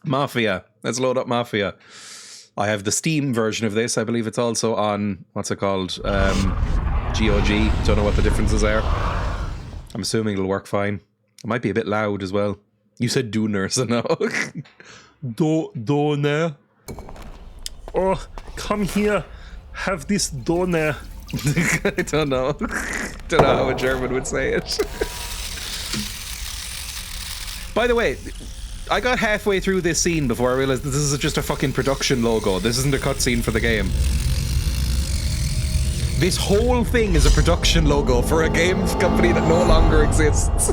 Mafia. Let's load up Mafia. I have the Steam version of this. I believe it's also on, what's it called? GOG. Don't know what the differences are. I'm assuming it'll work fine. It might be a bit loud as well. You said Dooner, so no. Doner. Oh, come here. Have this doner. I don't know. Don't know how a German would say it. By the way, I got halfway through this scene before I realized this is just a fucking production logo. This isn't a cutscene for the game. This whole thing is a production logo for a games company that no longer exists.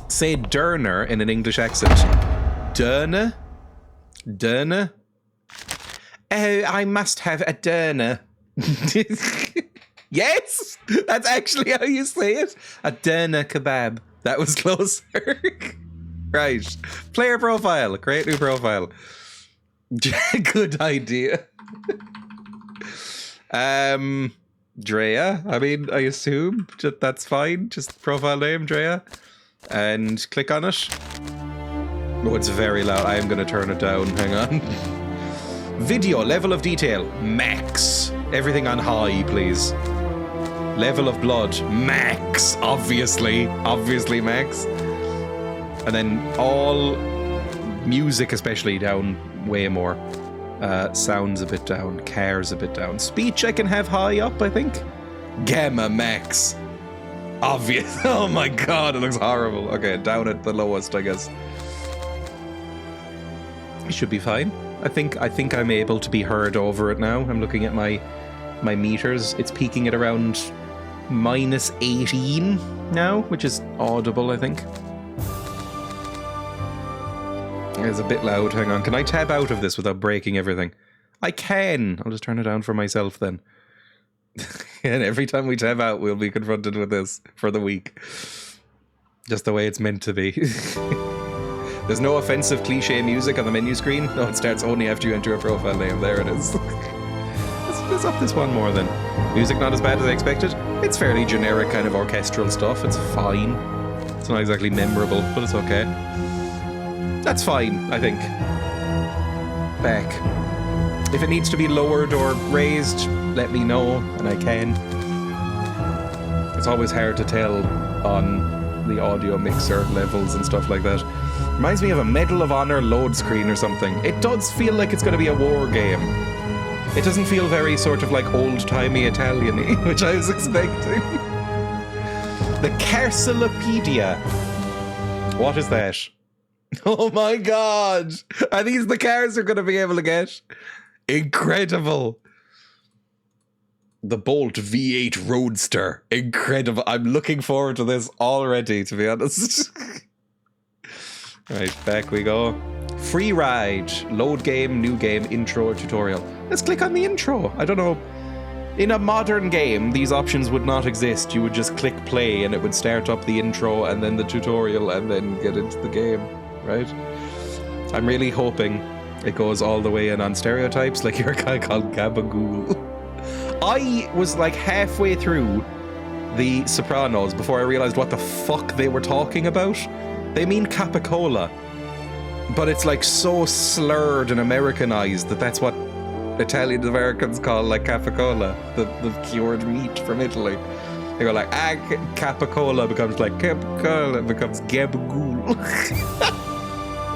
Say Derner in an English accent. Derner? Derner? Oh, I must have a Derner. Yes! That's actually how you say it. A Derner kebab. That was closer. Right. Player profile. Create new profile. Good idea. Dreya. I mean, I assume that's fine. Just profile name, Dreya. And click on it. Oh, it's very loud. I am going to turn it down. Hang on. Video, level of detail, max. Everything on high, please. Level of blood, max. Obviously max. And then all music especially down way more. Sounds a bit down, cars a bit down. Speech I can have high up, I think. Gamma max. Obvious. Oh my god, it looks horrible. Okay, down at the lowest, I guess. It should be fine. I think I'm able to be heard over it now. I'm looking at my meters. It's peaking at around -18 now, which is audible, I think. It's a bit loud. Hang on. Can I tab out of this without breaking everything? I can. I'll just turn it down for myself then. And every time we tab out, we'll be confronted with this for the week. Just the way it's meant to be. There's no offensive cliche music on the menu screen. No, it starts only after you enter a profile name. There it is. Let's up this one more then. Music not as bad as I expected. It's fairly generic kind of orchestral stuff. It's fine. It's not exactly memorable, but it's okay. That's fine, I think. Back. If it needs to be lowered or raised, let me know, and I can. It's always hard to tell on the audio mixer levels and stuff like that. Reminds me of a Medal of Honor load screen or something. It does feel like it's going to be a war game. It doesn't feel very sort of like old-timey Italian-y, which I was expecting. The Carcelopedia. What is that? Oh my god! Are these the cars we're going to be able to get? Incredible! The Bolt V8 Roadster. Incredible. I'm looking forward to this already, to be honest. Right, back we go. Free ride. Load game, new game, intro, tutorial. Let's click on the intro. I don't know. In a modern game, these options would not exist. You would just click play and it would start up the intro and then the tutorial and then get into the game, right? I'm really hoping it goes all the way in on stereotypes, like you're a guy called Gabagool. I was like halfway through The Sopranos before I realized what the fuck they were talking about. They mean capicola, but it's like so slurred and Americanized that that's what Italian Americans call like capicola, the cured meat from Italy. They go like, capicola becomes like capicola, it becomes gabagool.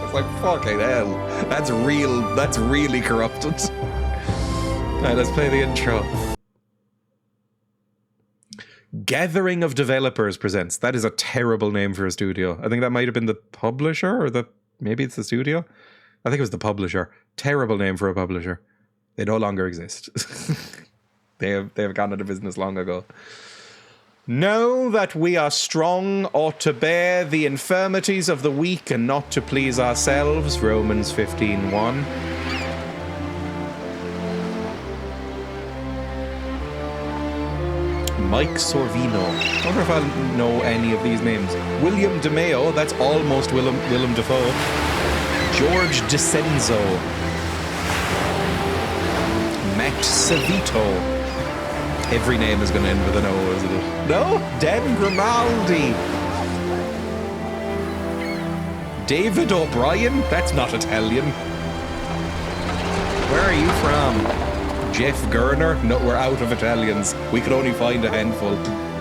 It's like, fucking hell. That's really corrupted. Alright, let's play the intro. Gathering of Developers presents. That is a terrible name for a studio. I think that might have been the publisher, or maybe it's the studio. I think it was the publisher. Terrible name for a publisher. They no longer exist. They have gone out of business long ago. Know that we are strong, ought to bear the infirmities of the weak and not to please ourselves. Romans 15:1. Mike Sorvino. I wonder if I'll know any of these names. William DeMeo, that's almost Willem Dafoe. George DeCenzo. Matt Savito. Every name is going to end with an O, isn't it? No? Dan Grimaldi. David O'Brien? That's not Italian. Where are you from? Jeff Gurner? No, we're out of Italians. We could only find a handful.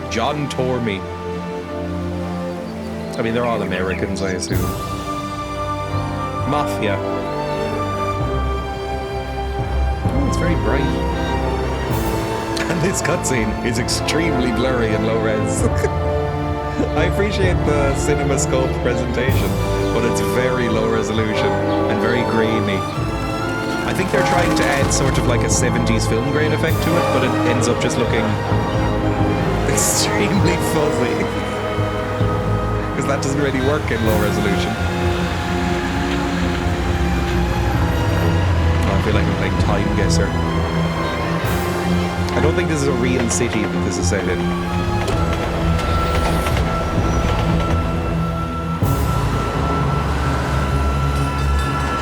John Tormey. I mean, they're all Americans, I assume. Mafia. Oh, it's very bright. And this cutscene is extremely blurry and low res. I appreciate the CinemaScope presentation, but it's very low resolution and very grainy. I think they're trying to add sort of like a 70s film grain effect to it, but it ends up just looking extremely fuzzy. Because that doesn't really work in low resolution. Oh, I feel like I'm playing Time Guesser. I don't think this is a real city that this is set in.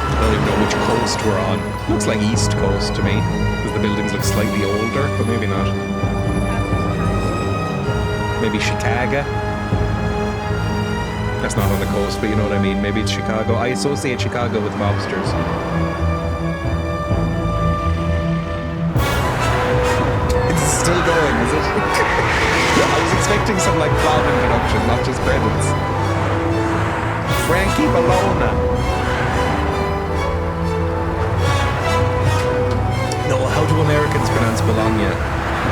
I don't even know which coast we're on. Looks like East Coast to me, because the buildings look slightly older, but maybe not. Maybe Chicago? That's not on the coast, but you know what I mean. Maybe it's Chicago. I associate Chicago with mobsters. It's still going, is it? I was expecting some like plot introduction, not just credits. Frankie Bologna. No, how do Americans pronounce Bologna?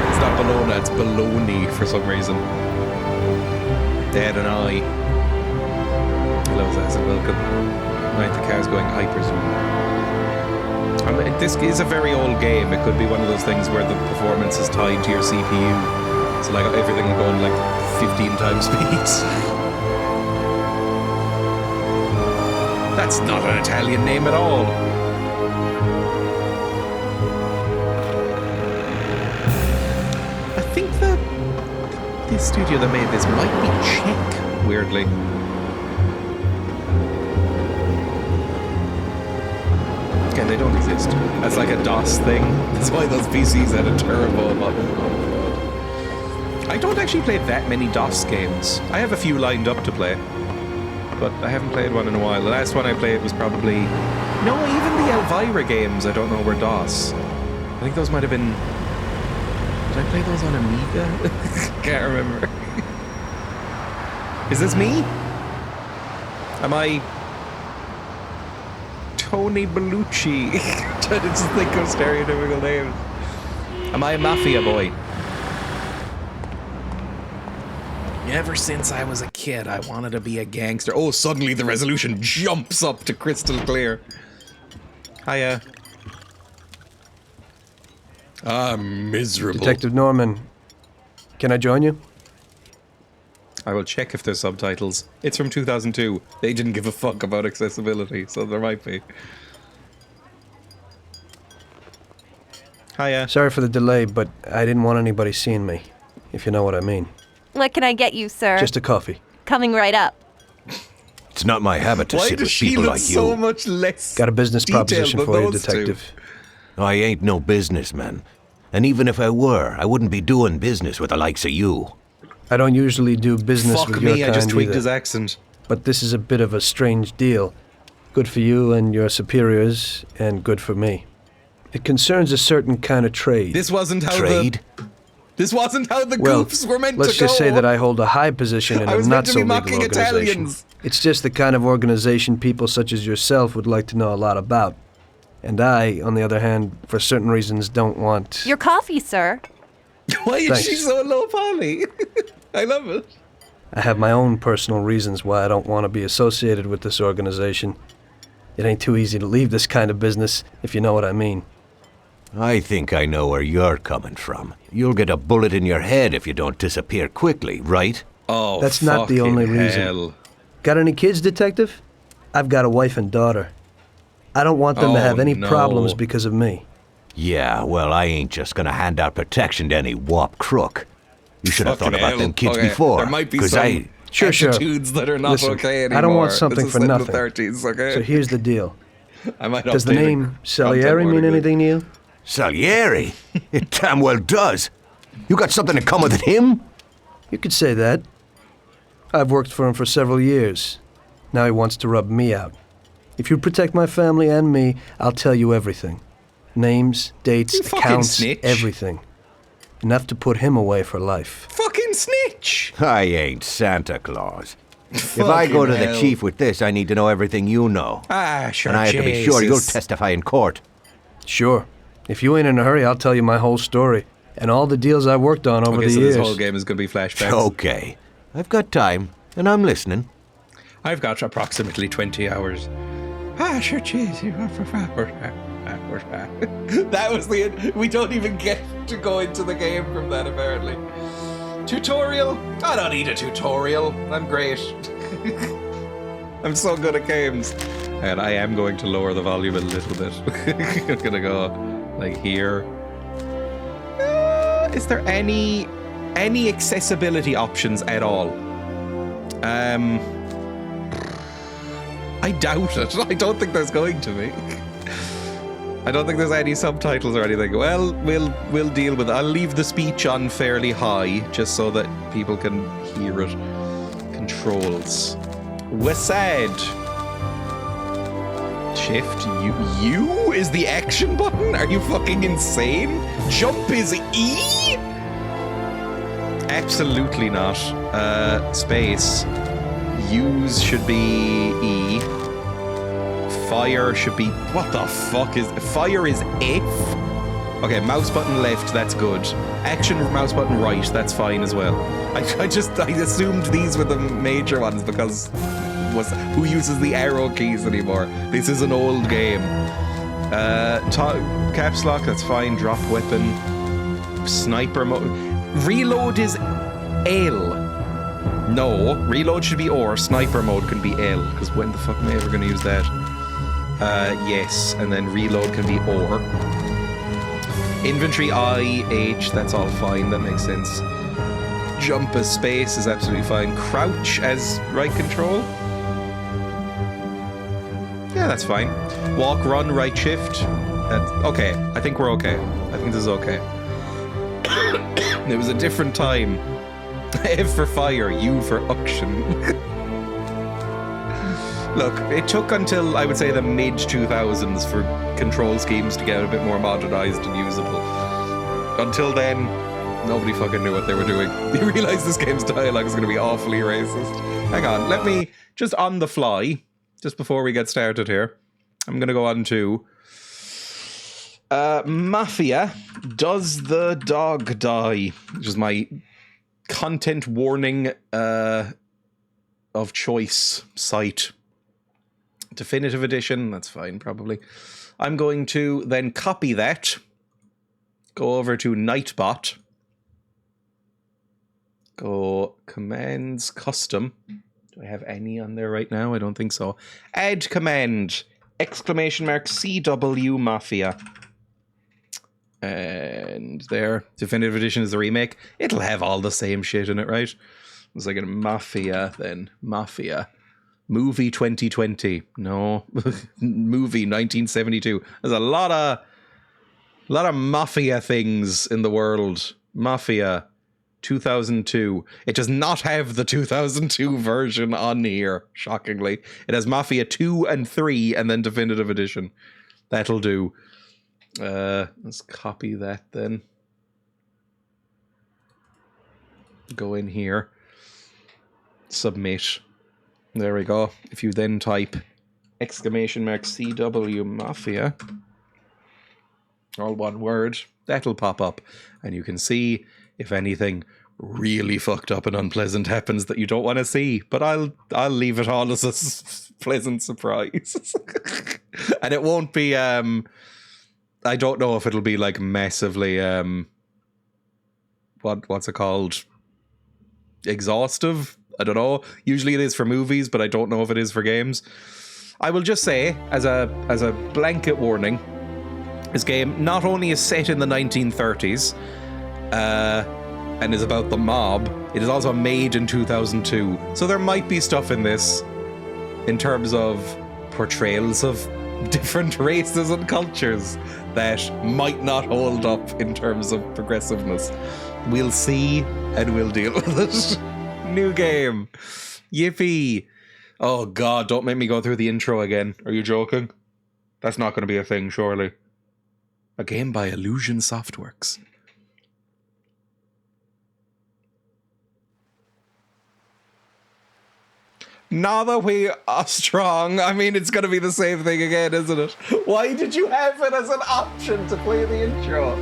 It's not Bologna, it's Bologna for some reason. Dad and I. Hello, Zaza, welcome. Right, the car's going hyper-zoom. I mean, this is a very old game. It could be one of those things where the performance is tied to your CPU. So like everything will go on like 15 times speed. That's not an Italian name at all. I think the studio that made this might be Czech, weirdly. Okay, they don't exist. That's like a DOS thing. That's why those PCs had a turbo button. Oh god. I don't actually play that many DOS games. I have a few lined up to play, but I haven't played one in a while. The last one I played was probably... No, even the Elvira games I don't know were DOS. I think those might have been... Did I play those on Amiga? Can't remember. Is this me? Am I... Tony Bellucci? Trying to just think of stereotypical names. Am I a Mafia boy? Ever since I was a kid, I wanted to be a gangster. Oh, suddenly the resolution jumps up to crystal clear. Hiya. Miserable. Detective Norman, can I join you? I will check if there's subtitles. It's from 2002. They didn't give a fuck about accessibility, so there might be. Hiya. Sorry for the delay, but I didn't want anybody seeing me, if you know what I mean. What can I get you, sir? Just a coffee. Coming right up. It's not my habit to sit with people like you. Why does she look so much less Got a business proposition for you, Detective. I ain't no businessman. And even if I were, I wouldn't be doing business with the likes of you. I don't usually do business Fuck with your me, kind I just tweaked either. his accent. But this is a bit of a strange deal. Good for you and your superiors, and good for me. It concerns a certain kind of trade. This wasn't how Trade? This wasn't how the Well, goofs were meant to go. let's just say that I hold a high position in I a was meant to be not-so-legal mocking organization. Italians. It's just the kind of organization people such as yourself would like to know a lot about. And I, on the other hand, for certain reasons, don't want... Your coffee, sir. Why is Thanks. she so low poly? I love it. I have my own personal reasons why I don't want to be associated with this organization. It ain't too easy to leave this kind of business, if you know what I mean. I think I know where you're coming from. You'll get a bullet in your head if you don't disappear quickly, right? Oh, That's not the only reason. hell. Got any kids, Detective? I've got a wife and daughter. I don't want them to have any no. problems because of me. Yeah, well, I ain't just gonna hand out protection to any wop crook. You should have thought Fucking about hell. them kids Okay, before. There might be 'cause some Sure. attitudes that are not Listen, okay anymore. I don't want something This for is set in nothing. the 30s, okay? So here's the deal. I might Does the update name content Salieri mean warning. anything to you? Salieri? It damn well does. You got something in common with him? You could say that. I've worked for him for several years. Now he wants to rub me out. If you protect my family and me, I'll tell you everything. Names, dates, You fucking accounts, snitch. everything. Enough to put him away for life. Fucking snitch! I ain't Santa Claus. If I go to Fucking the hell. chief with this, I need to know everything you know. Ah, sure, And I have to be sure you'll Jesus. testify in court. Sure. If you ain't in a hurry, I'll tell you my whole story. And all the deals I worked on over Okay, the so years. this whole game is going to be flashbacks. Okay. I've got time, and I'm listening. I've got approximately 20 hours. Ah, sure, jeez. That was the... We don't even get to go into the game from that, apparently. Tutorial? I don't need a tutorial. I'm great. I'm so good at games. And I am going to lower the volume a little bit. I'm going to go, like, here. Is there any accessibility options at all? I doubt it. I don't think there's going to be. I don't think there's any subtitles or anything. Well, we'll deal with it. I'll leave the speech on fairly high, just so that people can hear it. Controls. Wasad. Shift. U is the action button? Are you fucking insane? Jump is E? Absolutely not. Space. Use should be E. Fire should be... What the fuck is... Fire is F? Okay, mouse button left, that's good. Action mouse button right, that's fine as well. I assumed these were the major ones because... who uses the arrow keys anymore? This is an old game. Caps lock, that's fine. Drop weapon. Sniper mode. Reload is L. No, reload should be or. Sniper mode can be L, because when the fuck am I ever going to use that? Yes, and then reload can be or. Inventory I, H, that's all fine, that makes sense. Jump as space is absolutely fine. Crouch as right control. Yeah, that's fine. Walk, run, right shift. That's okay. I think we're okay. I think this is okay. It was a different time. F for fire, U for auction. Look, it took until, I would say, the mid-2000s for control schemes to get a bit more modernized and usable. Until then, nobody fucking knew what they were doing. You realize this game's dialogue is going to be awfully racist. Hang on, let me, just on the fly, just before we get started here, I'm going to go on to... Mafia, does the dog die? Which is my content warning of choice site. Definitive edition, that's fine, probably. I'm going to then copy that, go over to Nightbot, go commands, custom. Do I have any on there right now? I don't think so. Add command, exclamation mark CW Mafia. And there, Definitive Edition is the remake. It'll have all the same shit in it, right? It's like a Mafia, then Mafia. Movie 2020. No. Movie 1972. There's a lot of Mafia things in the world. Mafia 2002. It does not have the 2002 version on here, shockingly. It has Mafia 2 and 3 and then Definitive Edition. That'll do. Let's copy that then. Go in here. Submit. There we go. If you then type exclamation mark CW Mafia, all one word, that'll pop up. And you can see if anything really fucked up and unpleasant happens that you don't want to see. But I'll leave it all as a pleasant surprise. And it won't be I don't know if it'll be like massively what's it called? Exhaustive? I don't know. Usually it is for movies, but I don't know if it is for games. I will just say, as a blanket warning, this game not only is set in the 1930s and is about the mob, it is also made in 2002. So there might be stuff in this in terms of portrayals of different races and cultures that might not hold up in terms of progressiveness. We'll see and we'll deal with it. New game. Yippee. Oh God, don't make me go through the intro again. Are you joking? That's not going to be a thing, surely. A game by Illusion Softworks. Now that we are strong, I mean, it's going to be the same thing again, isn't it? Why did you have it as an option to play the intro?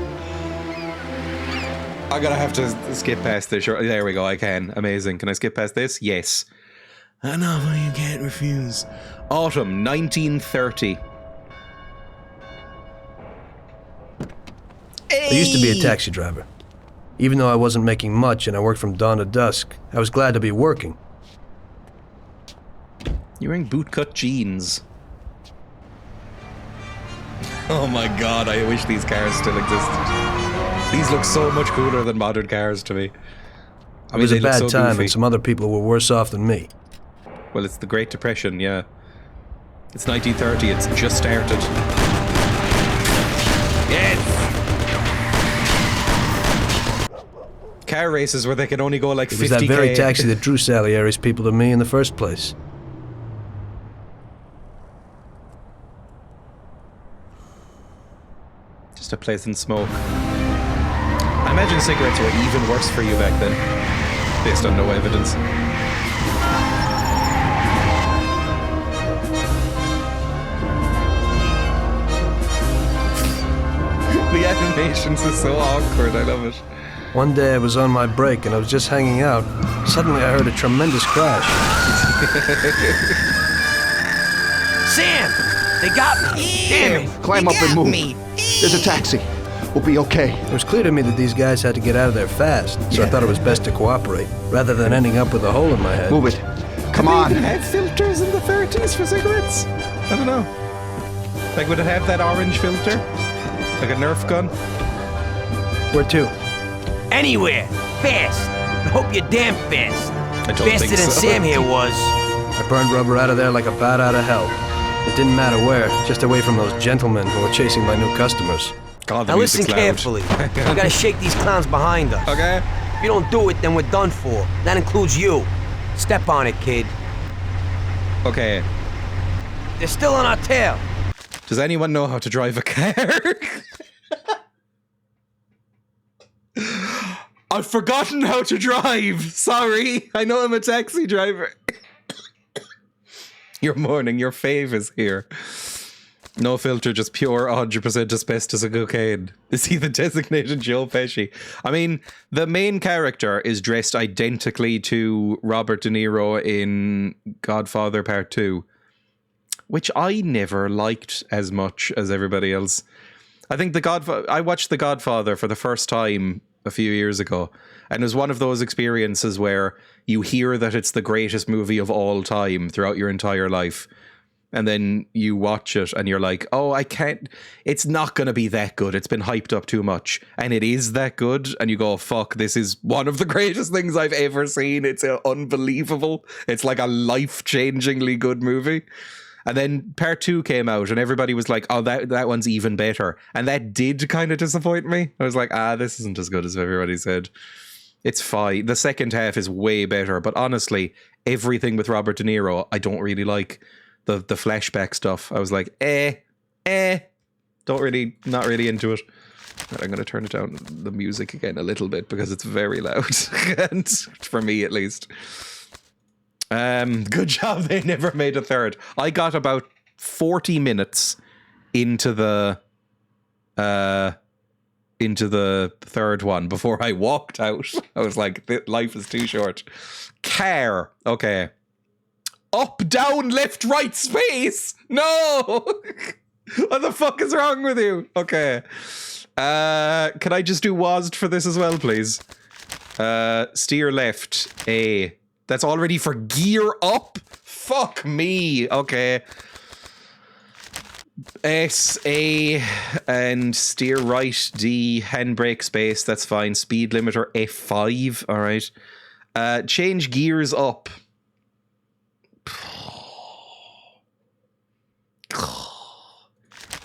I'm going to have to skip past this. Sure. There we go, I can. Amazing. Can I skip past this? Yes. I know how you can't refuse. Autumn 1930. I used to be a taxi driver. Even though I wasn't making much and I worked from dawn to dusk, I was glad to be working. You're wearing bootcut jeans. Oh my God, I wish these cars still existed. These look so much cooler than modern cars to me. It was a bad time and some other people were worse off than me. Well, it's the Great Depression, yeah. It's 1930, it's just started. Yes! Car races where they can only go like 50k. It was that very taxi that drew Salieri's people to me in the first place. Just a pleasant smoke. I imagine cigarettes were even worse for you back then, based on no evidence. The animations are so awkward, I love it. One day I was on my break and I was just hanging out. Suddenly I heard a tremendous crash. Sam! They got me! Damn it! Climb up and move. There's a taxi. We'll be okay. It was clear to me that these guys had to get out of there fast, so I thought it was best to cooperate, rather than ending up with a hole in my head. Move it. Come on. Did they have filters in the 30s for cigarettes? I don't know. Like, would it have that orange filter? Like a Nerf gun? Where to? Anywhere! Fast! I hope you're damn fast. I don't Faster think than so. Sam here was. I burned rubber out of there like a bat out of hell. It didn't matter where, just away from those gentlemen who were chasing my new customers. God, the Now listen music's loud. carefully. We gotta shake these clowns behind us. Okay. If you don't do it, then we're done for. That includes you. Step on it, kid. Okay. They're still on our tail. Does anyone know how to drive a car? I've forgotten how to drive. Sorry. I know I'm a taxi driver. Your morning, your fave is here. No filter, just pure 100% asbestos and cocaine. Is he the designated Joe Pesci? I mean, the main character is dressed identically to Robert De Niro in Godfather Part 2, which I never liked as much as everybody else. I think I watched The Godfather for the first time a few years ago, and it was one of those experiences where you hear that it's the greatest movie of all time throughout your entire life. And then you watch it and you're like, oh, it's not going to be that good. It's been hyped up too much. And it is that good. And you go, fuck, this is one of the greatest things I've ever seen. It's unbelievable. It's like a life-changingly good movie. And then part 2 came out and everybody was like, oh, that one's even better. And that did kind of disappoint me. I was like, this isn't as good as everybody said. It's fine. The second half is way better. But honestly, everything with Robert De Niro, I don't really like. The flashback stuff, I was like, not really into it. But I'm going to turn it down, the music again a little bit, because it's very loud, and for me at least. Good job they never made a third. I got about 40 minutes into the third one before I walked out. I was like, life is too short. Car, okay. Up, down, left, right, space! No! What the fuck is wrong with you? Okay. Can I just do WASD for this as well, please? Steer left, A. That's already for gear up? Fuck me. Okay. S, A, and steer right, D, handbrake, space, that's fine. Speed limiter, F5, alright. Change gears up.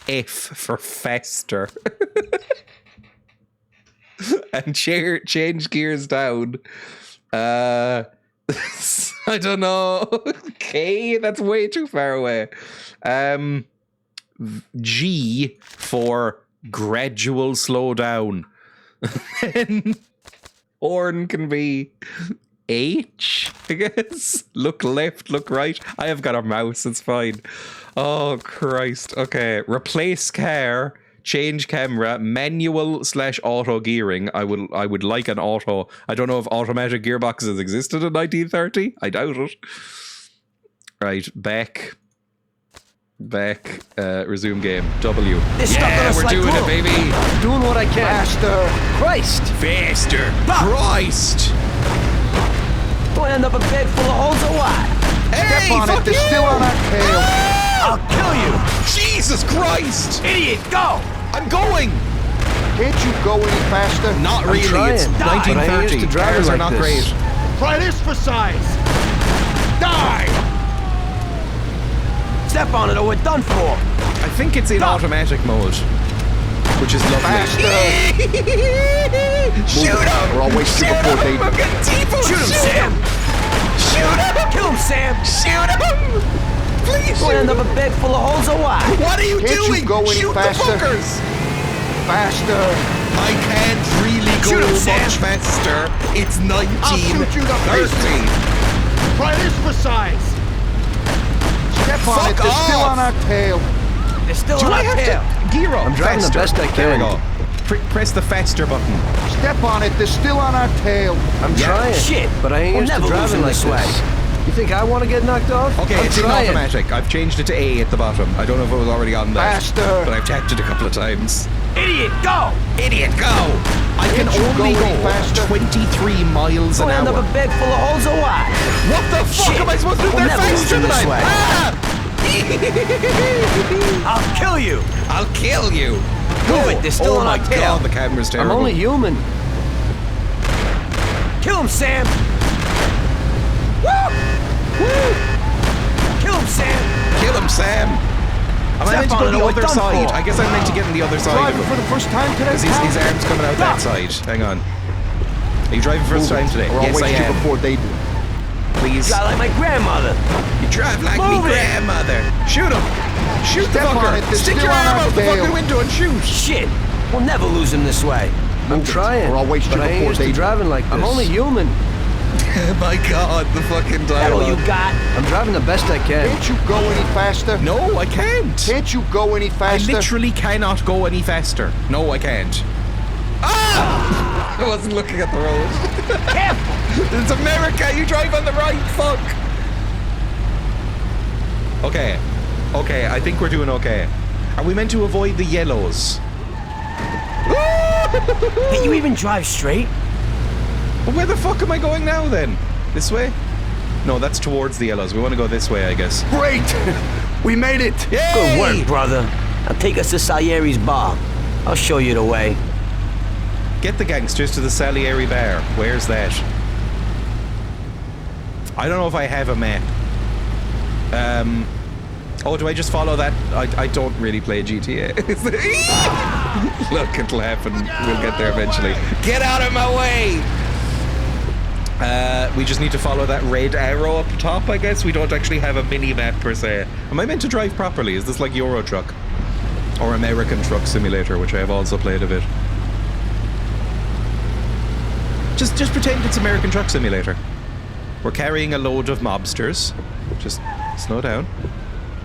F for faster. And change gears down. I don't know. K? That's way too far away. G for gradual slow down. And horn can be H, I guess. Look left, look right. I have got a mouse, it's fine. Oh, Christ. Okay. Replace car, change camera, manual / auto gearing. I would like an auto. I don't know if automatic gearboxes existed in 1930. I doubt it. Right, back, resume game. W. Yeah, we're doing it, baby. Doing what I can. Faster. Christ! Faster. Christ. We'll end up a bed full of holes or what? Hey, Step on fuck it. They're you. still on our tail. I'll kill you! Jesus Christ. Idiot, go! I'm going. Can't you go any faster? Not really. trying, It's but I ain't 1930. used to driving Cars are like not this. great. Try this for size. Die. Step on it or we're done for! I think it's in automatic mode, which is lovely. Faster. Shoot him! Or I'll waste you before they do. I'm getting T-Bone. Shoot him, Sam! Shoot him! Kill him, Sam! Shoot him! Please We'll shoot end him! up a bed full of holes or what? What are you Can't you doing? go any Shoot faster? the fuckers! Faster. I can't really Shoot go him, Sam. much faster. It's I'll shoot you to 1930. Try this for size. Step on Fuck it. They're still off. on our tail. They're still Do on I our have tail. to gear up? I'm driving the faster? best I There we can. go. Press the faster button. Step on it. They're still on our tail. I'm trying. Shit. But I ain't We'll used to never lose driving in like this this. way. You think I want to get knocked off? Okay, I'm it's in trying. automatic. I've changed it to A at the bottom. I don't know if it was already on that. Faster. But I've tapped it a couple of times. Idiot, go! Idiot, go! I can Can't you only go go any faster? 23 miles an We'll end up hour. a bed full of holes or what? What the fuck Shit. am I supposed to do? We'll They're never lose faster in than this I way. I'll kill you! I'll kill you. Move it, they're still oh on my our tail. god, the camera's I'm terrible. only human. Kill him, Sam! Woo! Woo! Kill him, Sam! Kill him, Sam. Am I meant to Step go on it the or we're other done side? for. I guess I'm meant to get on the other side of Driving him. for the first time today, Because pal? his arm's coming out that side. Hang on. Are you driving first time today? Or I'll Yes, I waste you am. before they do. Please. Drive like my grandmother. You drive like Move me it. grandmother. Shoot him. Shoot Step the on fucker. it, they're Stick still your on arm our out the tail. fucking window and shoot. Shit! We'll never lose him this way. I'm trying. Or I'll waste but you I ain't before used they to do. driving like this. I'm only human. My god, the fucking That all you dialogue. got? I'm driving the best I can. Can't you go any faster? No, I can't. Can't you go any I faster? literally cannot go any faster. No, I can't. Ah! I wasn't looking at the road. Careful! It's America. You drive on the right. Fuck. Okay. Okay, I think we're doing okay. Are we meant to avoid the yellows? Can you even drive straight? Well, where the fuck am I going now then? This way? No, that's towards the yellows. We want to go this way, I guess. Great! We made it! Yay! Good work, brother. Now take us to Salieri's bar. I'll show you the way. Get the gangsters to the Salieri bar. Where's that? I don't know if I have a map. Oh, do I just follow that? I don't really play GTA. Look, it'll happen. We'll get there eventually. Get out of my way! We just need to follow that red arrow up top, I guess. We don't actually have a mini-map per se. Am I meant to drive properly? Is this like Euro Truck? Or American Truck Simulator, which I have also played a bit. Just pretend it's American Truck Simulator. We're carrying a load of mobsters. Just slow down.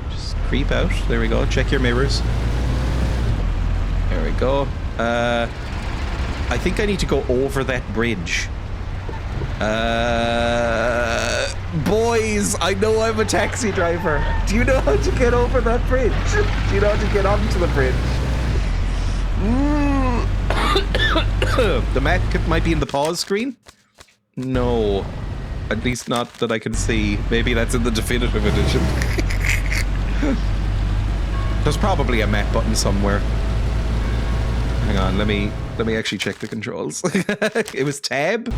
Just creep out. There we go. Check your mirrors. There we go. I think I need to go over that bridge. Boys, I know I'm a taxi driver. Do you know how to get over that bridge? Do you know how to get onto the bridge? The map might be in the pause screen? No. At least not that I can see. Maybe that's in the definitive edition. There's probably a map button somewhere. Hang on, let me actually check the controls. It was tab?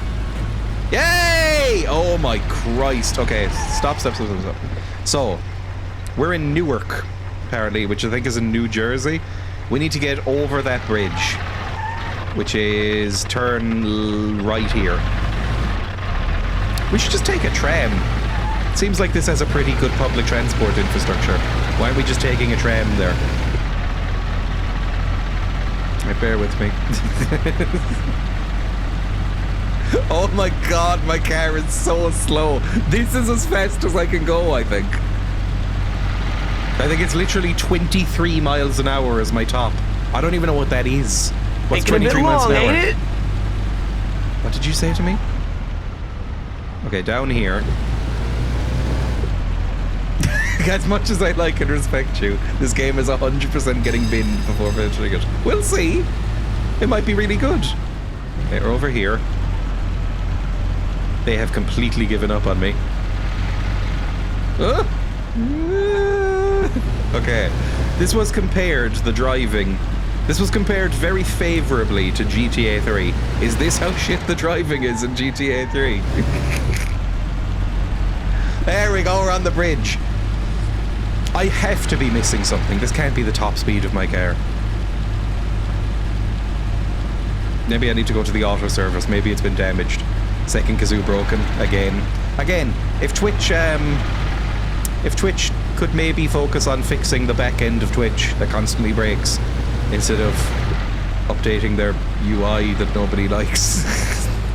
Yay! Oh my Christ. Okay, stop. So, we're in Newark, apparently, which I think is in New Jersey. We need to get over that bridge, which is turn right here. We should just take a tram. Seems like this has a pretty good public transport infrastructure. Why aren't we just taking a tram there? Right, bear with me. Oh my god, my car is so slow. This is as fast as I can go, I think. I think it's literally 23 miles an hour is my top. I don't even know what that is. What's Taking a bit 23 miles long, an hour? ain't it? What did you say to me? Okay, down here. As much as I like and respect you, this game is 100% getting binned before finishing it. We'll see. It might be really good. They're over here. They have completely given up on me. Okay. This was compared, the driving. This was compared very favorably to GTA 3. Is this how shit the driving is in GTA 3? There we go, we're on the bridge. I have to be missing something. This can't be the top speed of my car. Maybe I need to go to the auto service. Maybe it's been damaged. Second kazoo broken again. Again, if Twitch could maybe focus on fixing the back end of Twitch that constantly breaks instead of updating their UI that nobody likes.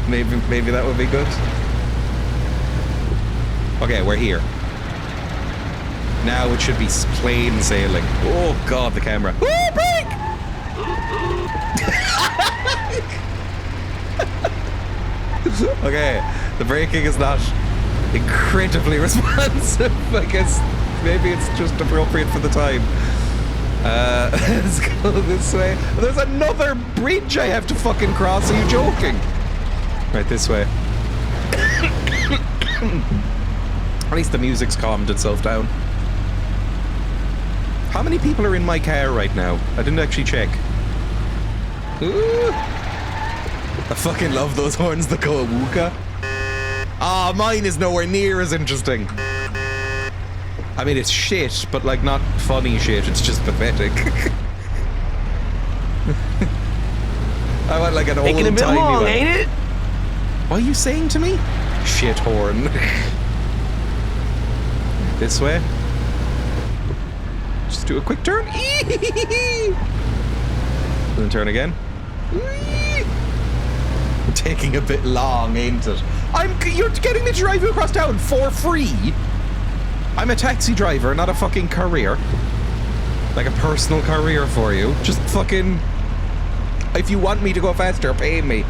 maybe that would be good. Okay, we're here. Now it should be plain sailing. Oh god, the camera. Ooh, brake! Okay, the braking is not incredibly responsive. I guess maybe it's just appropriate for the time. Let's go this way. There's another bridge I have to fucking cross. Are you joking? Right, this way. At least the music's calmed itself down. How many people are in my car right now? I didn't actually check. Ooh. I fucking love those horns that go awooka. Ah, mine is nowhere near as interesting. I mean, it's shit, but like not funny shit. It's just pathetic. I want like an old Taking a bit timey long, one. ain't it? What are you saying to me? Shit horn. This way. Just do a quick turn. Then turn again. Taking a bit long, ain't it? You're getting me to drive you across town for free. I'm a taxi driver, not a fucking courier. Like a personal courier for you. Just fucking... If you want me to go faster, pay me.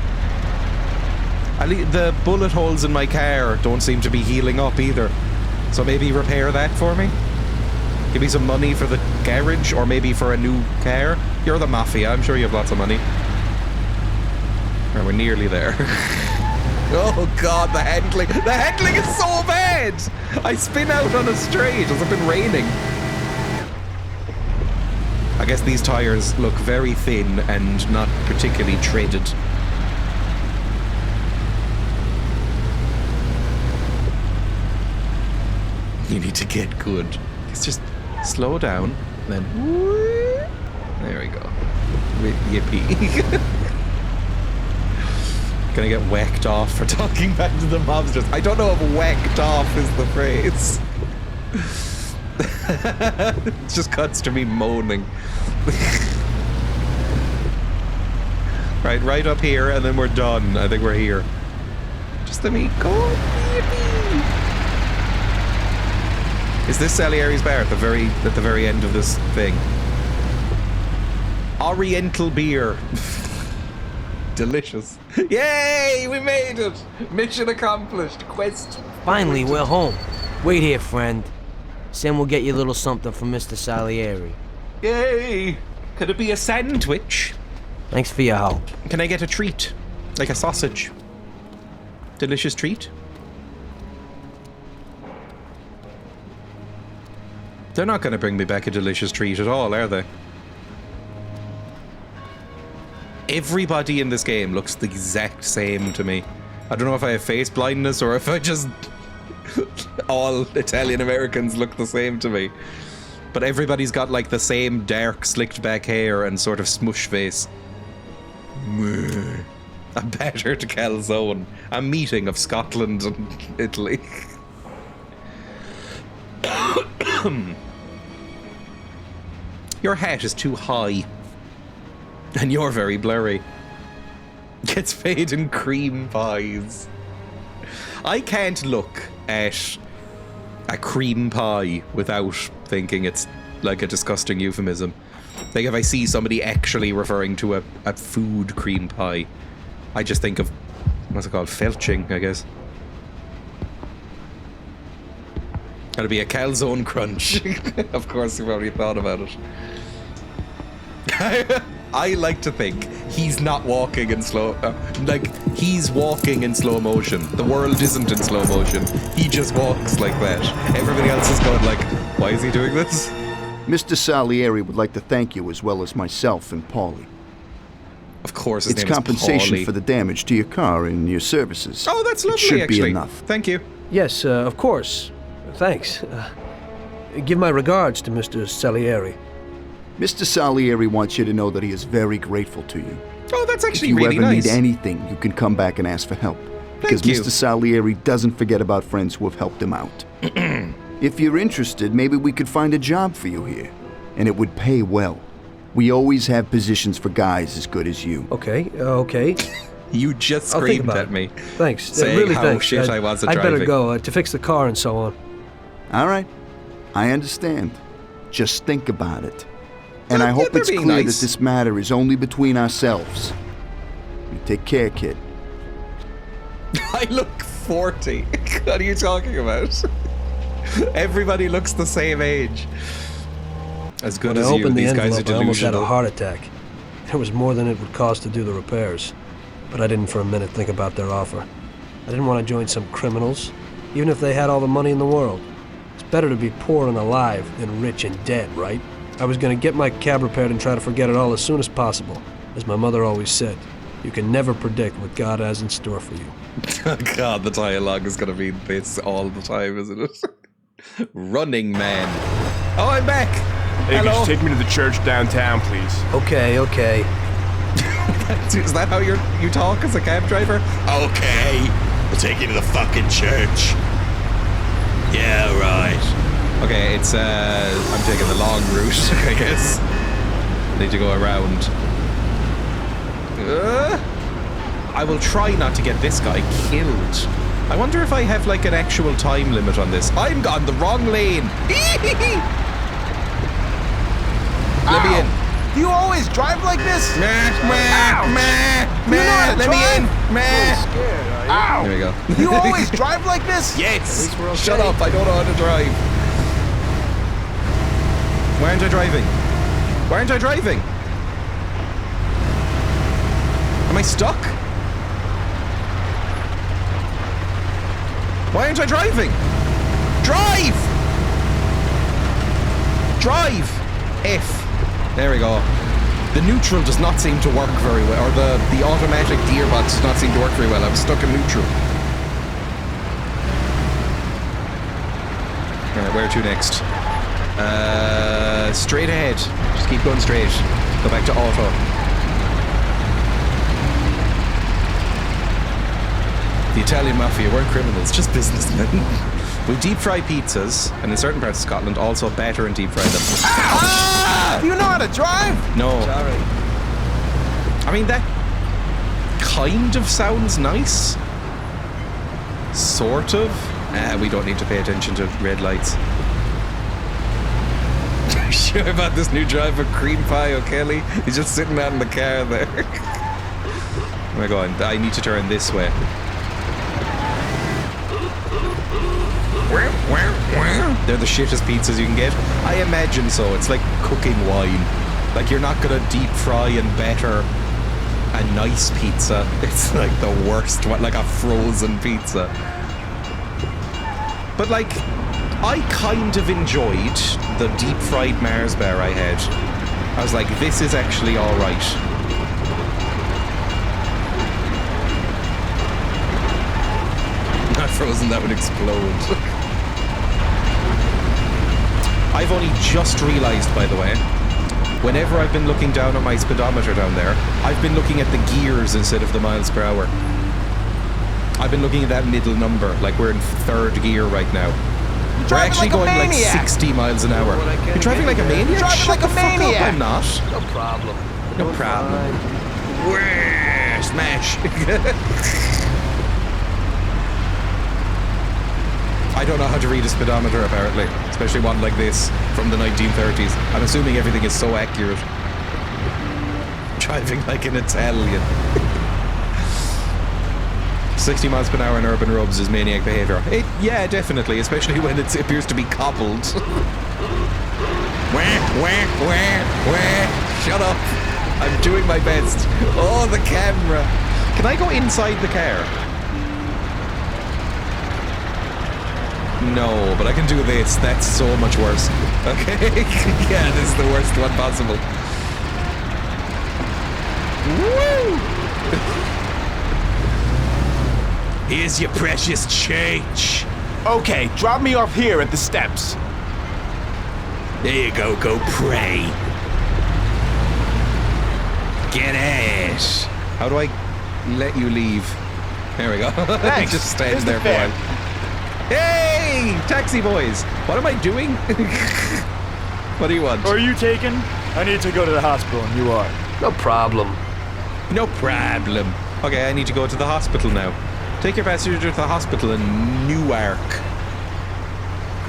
The bullet holes in my car don't seem to be healing up either. So maybe repair that for me? Give me some money for the garage, or maybe for a new car? You're the Mafia, I'm sure you have lots of money. Right, we're nearly there. Oh god, the handling. The handling is so bad! I spin out on a straight. Has it been raining? I guess these tires look very thin and not particularly treaded. You need to get good. It's just slow down, then there we go. Yippee. Gonna get whacked off for talking back to the mobsters. I don't know if whacked off is the phrase. It just cuts to me moaning. Right up here, and then we're done. I think we're here. Just let me go. Yippee. Is this Salieri's bar at the very end of this thing? Oriental beer. Delicious. Yay! We made it! Mission accomplished. Quest. Finally, we're home. Wait here, friend. Sam will get you a little something from Mr. Salieri. Yay! Could it be a sandwich? Thanks for your help. Can I get a treat? Like a sausage? Delicious treat? They're not going to bring me back a delicious treat at all, are they? Everybody in this game looks the exact same to me. I don't know if I have face blindness or if I just... all Italian Americans look the same to me. But everybody's got like the same dark slicked back hair and sort of smush face. A battered calzone. A meeting of Scotland and Italy. Your hat is too high. And you're very blurry. Gets paid in cream pies. I can't look at a cream pie without thinking it's like a disgusting euphemism. Like if I see somebody actually referring to a food cream pie, I just think of, what's it called, felching, I guess. Gotta be a calzone crunch. Of course, you've already thought about it. I like to think he's not walking in slow... like, he's walking in slow motion. The world isn't in slow motion. He just walks like that. Everybody else is going like, why is he doing this? Mr. Salieri would like to thank you as well as myself and Paulie. Of course, his It's name is compensation Paulie. for the damage to your car and your services. Oh, that's lovely, It should actually. be enough. Thank you. Yes, of course. Thanks. Give my regards to Mr. Salieri. Mr. Salieri wants you to know that he is very grateful to you. Oh, that's If actually you really ever nice. need anything, you can come back and ask for help. Because Thank you. Mr. Salieri doesn't forget about friends who have helped him out. If you're interested, maybe we could find a job for you here. And it would pay well. We always have positions for guys as good as you. Okay, okay. You just I'll think screamed about at it. me. Thanks. Saying really, how thanks. shit I was at I'd better driving. go to fix the car and so on. All right. I understand. Just think about it. And Yeah, I hope they're it's being clear nice. that this matter is only between ourselves. You take care, kid. I look 40. What are you talking about? Everybody looks the same age. As good When I as you, opened the these guys are envelope, I almost had a delusional. heart attack. It was more than it would cost to do the repairs. But I didn't for a minute think about their offer. I didn't want to join some criminals, even if they had all the money in the world. It's better to be poor and alive than rich and dead, right? I was going to get my cab repaired and try to forget it all as soon as possible. As my mother always said, you can never predict what God has in store for you. God, the dialogue is going to be this all the time, isn't it? Running Man. Oh, I'm back. Hey, could Hello. you take me to the church downtown, please? Okay, okay. Is that how you talk as a cab driver? Okay, we'll take you to the fucking church. Yeah, right. Okay, it's I'm taking the long route, I guess. Need to go around. I will try not to get this guy killed. I wonder if I have like an actual time limit on this. I'm on the wrong lane. Let me in. Do you always drive like this? Meh, meh, meh, meh. Let me in. Meh. Ow! There we go. Do you always drive like this? Yes. Shut up. I don't know how to drive. Why aren't I driving? Why aren't I driving? Am I stuck? Why aren't I driving? Drive! Drive! F. There we go. The neutral does not seem to work very well, or the automatic gearbox does not seem to work very well. I'm stuck in neutral. Alright, where to next? Straight ahead. Just keep going straight. Go back to auto. The Italian Mafia weren't criminals, just businessmen. We deep fry pizzas, and in certain parts of Scotland also batter and deep fry them. Do you know how to drive? No. Sorry. I mean, that kind of sounds nice. Sort of. We don't need to pay attention to red lights. Sure about this new driver, Cream Pie O'Kelly? He's just sitting out in the car there. Oh my god, I need to turn this way. They're the shittest pizzas you can get. I imagine so. It's like cooking wine. Like, you're not gonna deep fry and batter a nice pizza. It's like the worst one, like a frozen pizza. But like, I kind of enjoyed the deep fried Mars bar I had. I was like, this is actually alright. Not frozen, that would explode. I've only just realised, by the way, whenever I've been looking down at my speedometer down there, I've been looking at the gears instead of the miles per hour. I've been looking at that middle number, like we're in 3rd gear right now. We're actually going like 60 miles an hour. You're driving like a maniac? Driving like a maniac! I'm not. No problem. No problem. Wah, smash. I don't know how to read a speedometer, apparently. Especially one like this from the 1930s. I'm assuming everything is so accurate. Driving like an Italian. 60 miles per hour in urban roads is maniac behaviour. Yeah, definitely, especially when it appears to be cobbled. Shut up. I'm doing my best. Oh, the camera. Can I go inside the car? No, but I can do this. That's so much worse. Okay. Yeah, this is the worst one possible. Woo! Here's your precious change. Okay, drop me off here at the steps. There you go, go pray. Get out. How do I let you leave? There we go. Thanks. Just stand Here's the there for a fare. while. Hey, taxi boys. What am I doing? What do you want? Are you taken? I need to go to the hospital and you are. No problem. No problem. Okay, I need to go to the hospital now. Take your passenger to the hospital in Newark.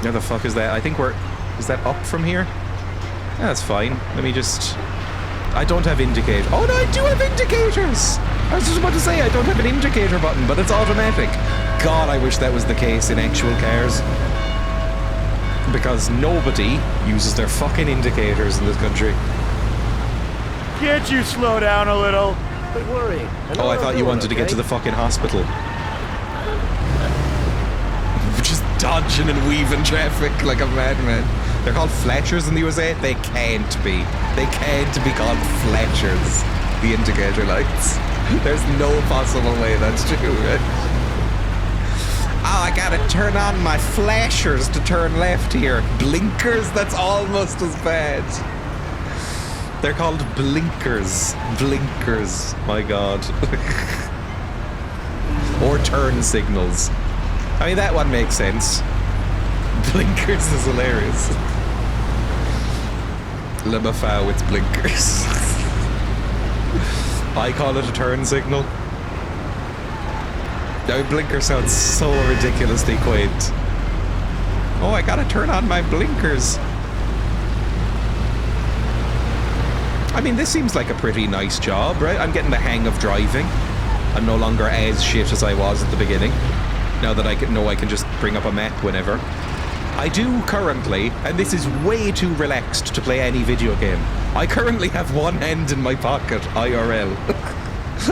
Where the fuck is that? I think we're... Is that up from here? That's fine. Let me just... I don't have indicator. Oh no, I do have indicators! I was just about to say I don't have an indicator button, but it's automatic. God, I wish that was the case in actual cars. Because nobody uses their fucking indicators in this country. Can't you slow down a little? Quit worrying. Oh, I thought you wanted to get to the fucking hospital. Just dodging and weaving traffic like a madman. They're called flashers in the USA? They can't be. They can't be called flashers. The indicator lights. There's no possible way that's true, right? Oh, I gotta turn on my flashers to turn left here. Blinkers? That's almost as bad. They're called blinkers. Blinkers. My God. Or turn signals. I mean, that one makes sense. Blinkers is hilarious. Le Mafia with blinkers. I call it a turn signal. Now, blinker sounds so ridiculously quaint. Oh, I gotta turn on my blinkers. I mean, this seems like a pretty nice job, right? I'm getting the hang of driving. I'm no longer as shit as I was at the beginning. Now that I know I can just bring up a map whenever. I do currently, and this is way too relaxed to play any video game, I currently have one hand in my pocket, IRL.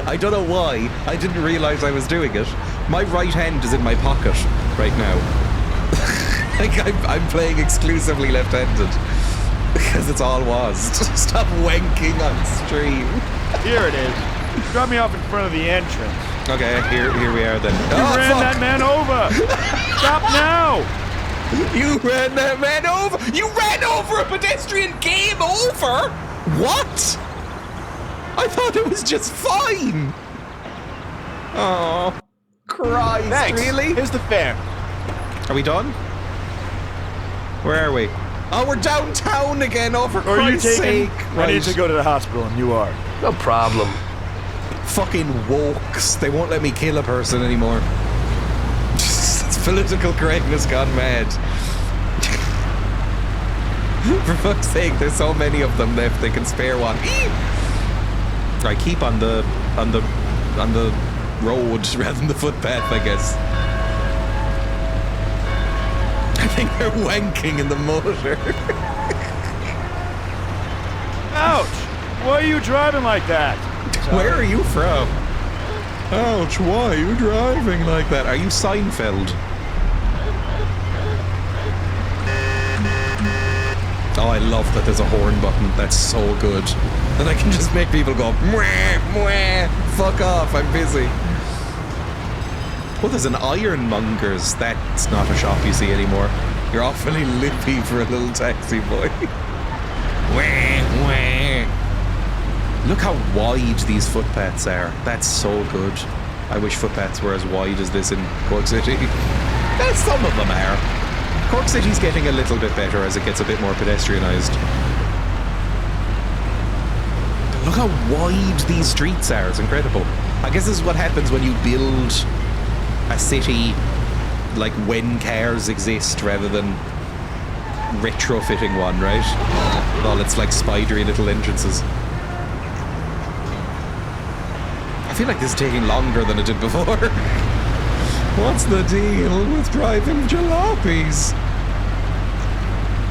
I don't know why, I didn't realise I was doing it. My right hand is in my pocket right now. Like I'm playing exclusively left-handed. Because it's all was. Stop wanking on stream. Here it is. Drop me off in front of the entrance. Okay, here we are then. You ran that man over! Stop now! You ran that man over! You ran over a pedestrian! Game over? What? I thought it was just fine! Oh, Christ, Thanks. really? Here's the fare. Are we done? Where are we? Oh, we're downtown again, oh for Are you Christ's taken? sake. I need to go to the hospital and you are. No problem. Fucking wokes. They won't let me kill a person anymore. It's political correctness gone mad. For fuck's sake, there's so many of them left, they can spare one. I keep on the road rather than the footpath, I guess. I think they're wanking in the motor. Ouch! Why are you driving like that? Where are you from? Ouch, why are you driving like that? Are you Seinfeld? Oh, I love that there's a horn button. That's so good. And I can just make people go, mwah, mwah, fuck off, I'm busy. Oh, there's an ironmonger's. That's not a shop you see anymore. You're awfully lippy for a little taxi boy. Wah, wah. Look how wide these footpaths are. That's so good. I wish footpaths were as wide as this in Cork City. Well, some of them are. Cork City's getting a little bit better as it gets a bit more pedestrianised. Look how wide these streets are. It's incredible. I guess this is what happens when you build a city like when cars exist rather than retrofitting one, right? Well, it's like spidery little entrances. I feel like this is taking longer than it did before. What's the deal with driving jalopies?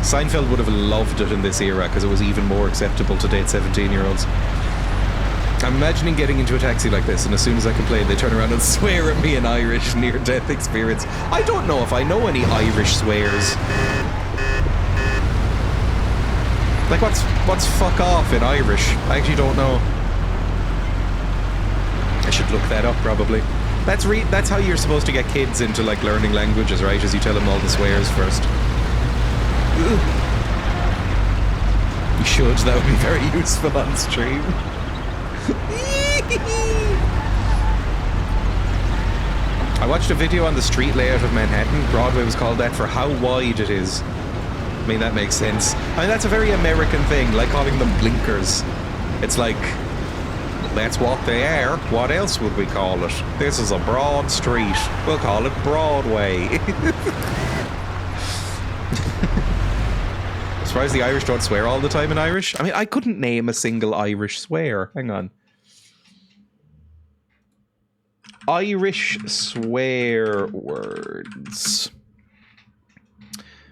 Seinfeld would have loved it in this era because it was even more acceptable to date 17-year-olds. I'm imagining getting into a taxi like this, and as soon as I complain, they turn around and swear at me in Irish near-death experience. I don't know if I know any Irish swears. Like, what's fuck off in Irish? I actually don't know. I should look that up, probably. That's how you're supposed to get kids into, like, learning languages, right? As you tell them all the swears first. Ugh. You should. That would be very useful on stream. I watched a video on the street layout of Manhattan. Broadway was called that for how wide it is. I mean, that makes sense. I mean, that's a very American thing, like calling them blinkers. It's like, that's what they are. What else would we call it? This is a broad street. We'll call it Broadway. As far as the Irish don't swear all the time in Irish. I mean, I couldn't name a single Irish swear. Hang on. Irish swear words.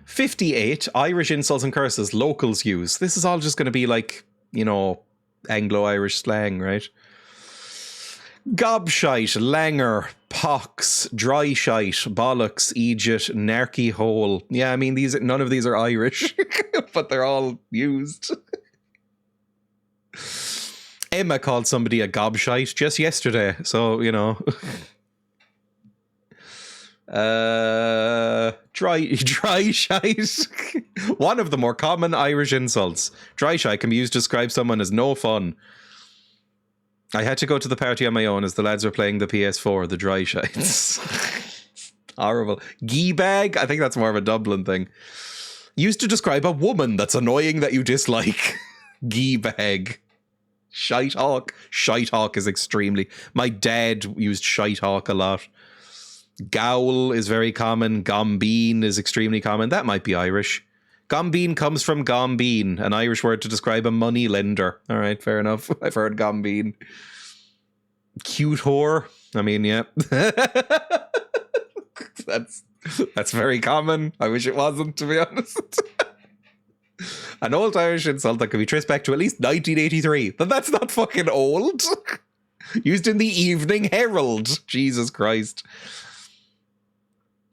58 Irish insults and curses locals use. This is all just going to be like, you know, Anglo-Irish slang, right? Gobshite, langer, pox, dry shite, bollocks, Egypt, narky hole. Yeah, I mean, none of these are Irish, but they're all used. Emma called somebody a gobshite just yesterday, so, you know. Dry shite. One of the more common Irish insults. Dry shite can be used to describe someone as no fun. I had to go to the party on my own as the lads were playing the PS4, the dry shites. Horrible. Gee bag? I think that's more of a Dublin thing. Used to describe a woman that's annoying that you dislike. Gee bag. Shite hawk. Shite hawk is extremely... My dad used shite hawk a lot. Gowl is very common. Gombeen is extremely common. That might be Irish. Gombeen comes from gombeen, an Irish word to describe a money lender. All right, fair enough. I've heard gombeen. Cute whore. I mean, yeah. That's very common. I wish it wasn't, to be honest. An old Irish insult that can be traced back to at least 1983. But that's not fucking old. Used in the Evening Herald. Jesus Christ.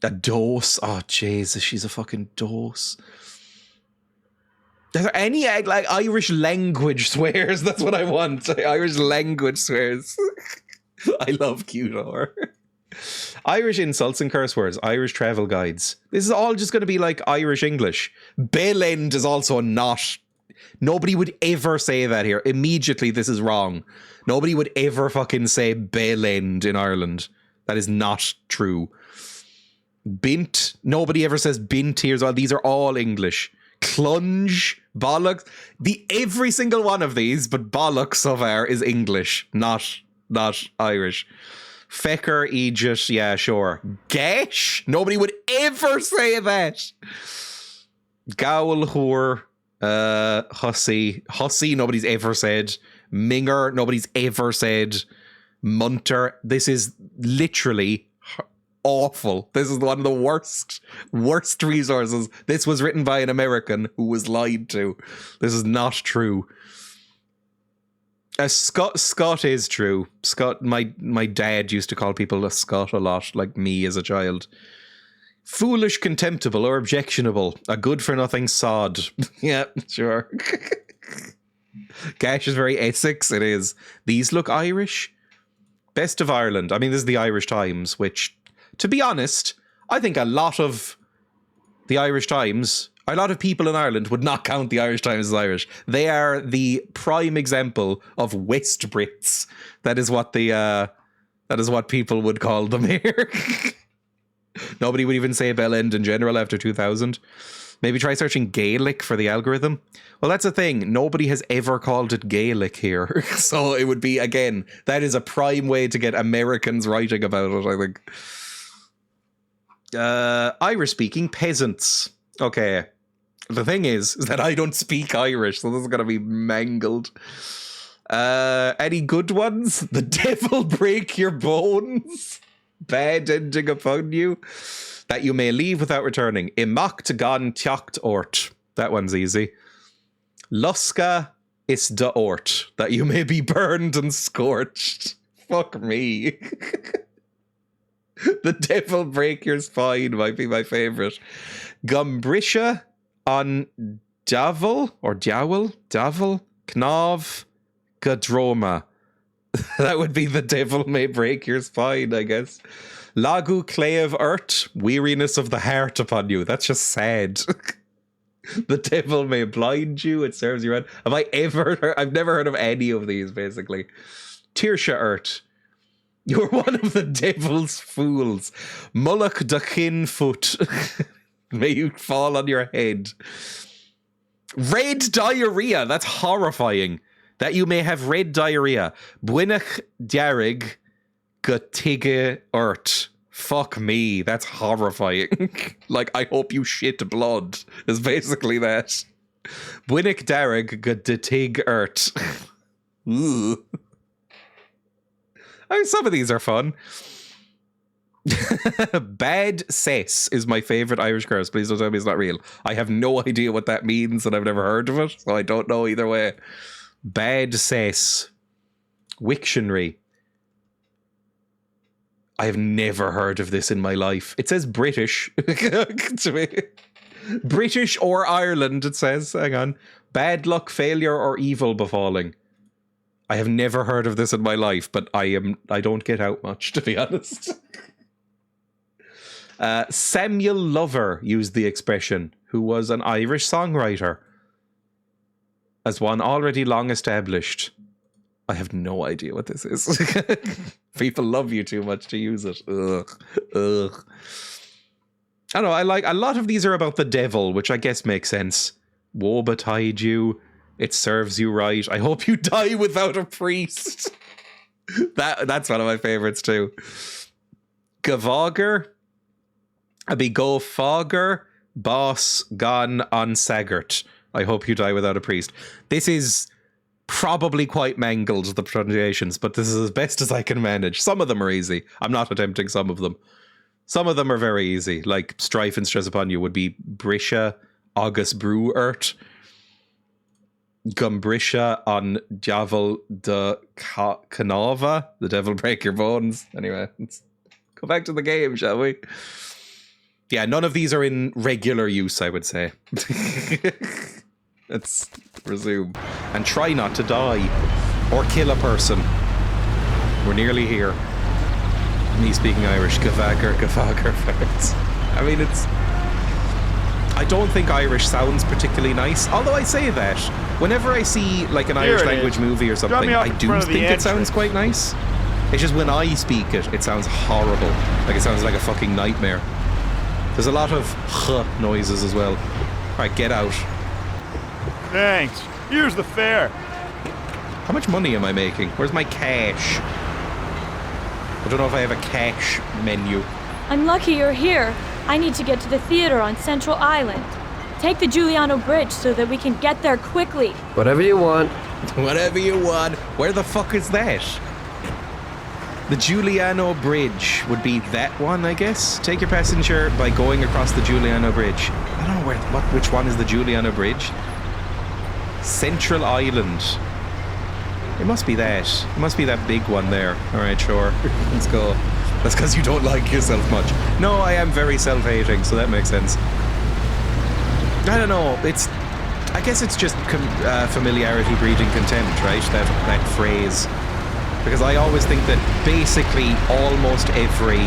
A dose. Oh, Jesus, she's a fucking dose. Are there any like Irish language swears? That's what I want. Irish language swears. I love cute whore. Irish insults and curse words. Irish travel guides. This is all just going to be like Irish English. Bell end is also not. Nobody would ever say that here. Immediately, this is wrong. Nobody would ever fucking say bell end in Ireland. That is not true. Bint. Nobody ever says bint here as well. These are all English. Clunge. Bollocks. Every single one of these, but bollocks so far, is English. Not Irish. Fecker, Egypt, yeah, sure. Gesh? Nobody would ever say that. Gowl, whore, hussy. Hussy, nobody's ever said. Minger, nobody's ever said. Munter. This is literally awful. This is one of the worst resources. This was written by an American who was lied to. This is not true. Scot is true. Scot, my dad used to call people a Scot a lot, like me as a child. Foolish, contemptible, or objectionable. A good-for-nothing sod. Yeah, sure. Gash is very Essex, it is. These look Irish. Best of Ireland. I mean, this is the Irish Times, which, to be honest, I think a lot of the Irish Times A lot of people in Ireland would not count the Irish Times as Irish. They are the prime example of West Brits. That is what people would call them here. Nobody would even say Bell End in general after 2000. Maybe try searching Gaelic for the algorithm. Well, that's the thing. Nobody has ever called it Gaelic here. So it would be, again, that is a prime way to get Americans writing about it, I think. Irish-speaking peasants. Okay. The thing is that I don't speak Irish, so this is going to be mangled. Any good ones? The devil break your bones. Bad ending upon you. That you may leave without returning. Imacht gan teacht ort. That one's easy. Luska is de ort. That you may be burned and scorched. Fuck me. The devil break your spine might be my favourite. Gumbrisha on Davil or Dowel, Knav, Gadroma. That would be the devil may break your spine, I guess. Lagu Cleav Urt, weariness of the heart upon you. That's just sad. The devil may blind you, it serves you right. Have I ever heard? I've never heard of any of these, basically. Tirsha Urt. You're one of the devil's fools. Mulloch Dakin Foot. May you fall on your head. Red diarrhea. That's horrifying. That you may have red diarrhea. Bwynach Diarig Gatige Urt. Fuck me. That's horrifying. Like, I hope you shit blood. Is basically that. Bwynach Diarig Gatige Urt. Ooh. I mean, some of these are fun. Bad cess is my favourite Irish curse. Please don't tell me it's not real. I have no idea what that means and I've never heard of it, so I don't know either way. Bad cess. Wictionary. I have never heard of this in my life. It says British to me. British or Ireland, it says. Hang on. Bad luck, failure, or evil befalling. I have never heard of this in my life, but I don't get out much, to be honest. Samuel Lover used the expression, who was an Irish songwriter, as one already long established. I have no idea what this is. People love you too much to use it. Ugh. I don't know, I like, a lot of these are about the devil, which I guess makes sense. Woe betide you. It serves you right. I hope you die without a priest. That's one of my favorites too. Gavager. Abi go fogger. Boss gone on Saggart. I hope you die without a priest. This is probably quite mangled, the pronunciations, but this is as best as I can manage. Some of them are easy. I'm not attempting some of them. Some of them are very easy. Like strife and stress upon you would be Brisha, August Brew Ert. Gumbrisha on Javel de Canava. The devil break your bones. Anyway, let's go back to the game, shall we? Yeah, none of these are in regular use, I would say. Let's resume. And try not to die. Or kill a person. We're nearly here. Me speaking Irish. Gavager. I mean, it's... I don't think Irish sounds particularly nice. Although I say that, whenever I see like an Irish language movie or something, I do think it sounds quite nice. It's just when I speak it, it sounds horrible. Like it sounds like a fucking nightmare. There's a lot of h noises as well. Alright, get out. Thanks. Here's the fare. How much money am I making? Where's my cash? I don't know if I have a cash menu. I'm lucky you're here. I need to get to the theater on Central Island. Take the Giuliano Bridge so that we can get there quickly. Whatever you want. Whatever you want. Where the fuck is that? The Giuliano Bridge would be that one, I guess. Take your passenger by going across the Giuliano Bridge. I don't know which one is the Giuliano Bridge. Central Island. It must be that. It must be that big one there. Alright, sure. Let's go. That's because you don't like yourself much. No, I am very self-hating, so that makes sense. I don't know. I guess it's just familiarity breeding contempt, right? That phrase. Because I always think that basically almost every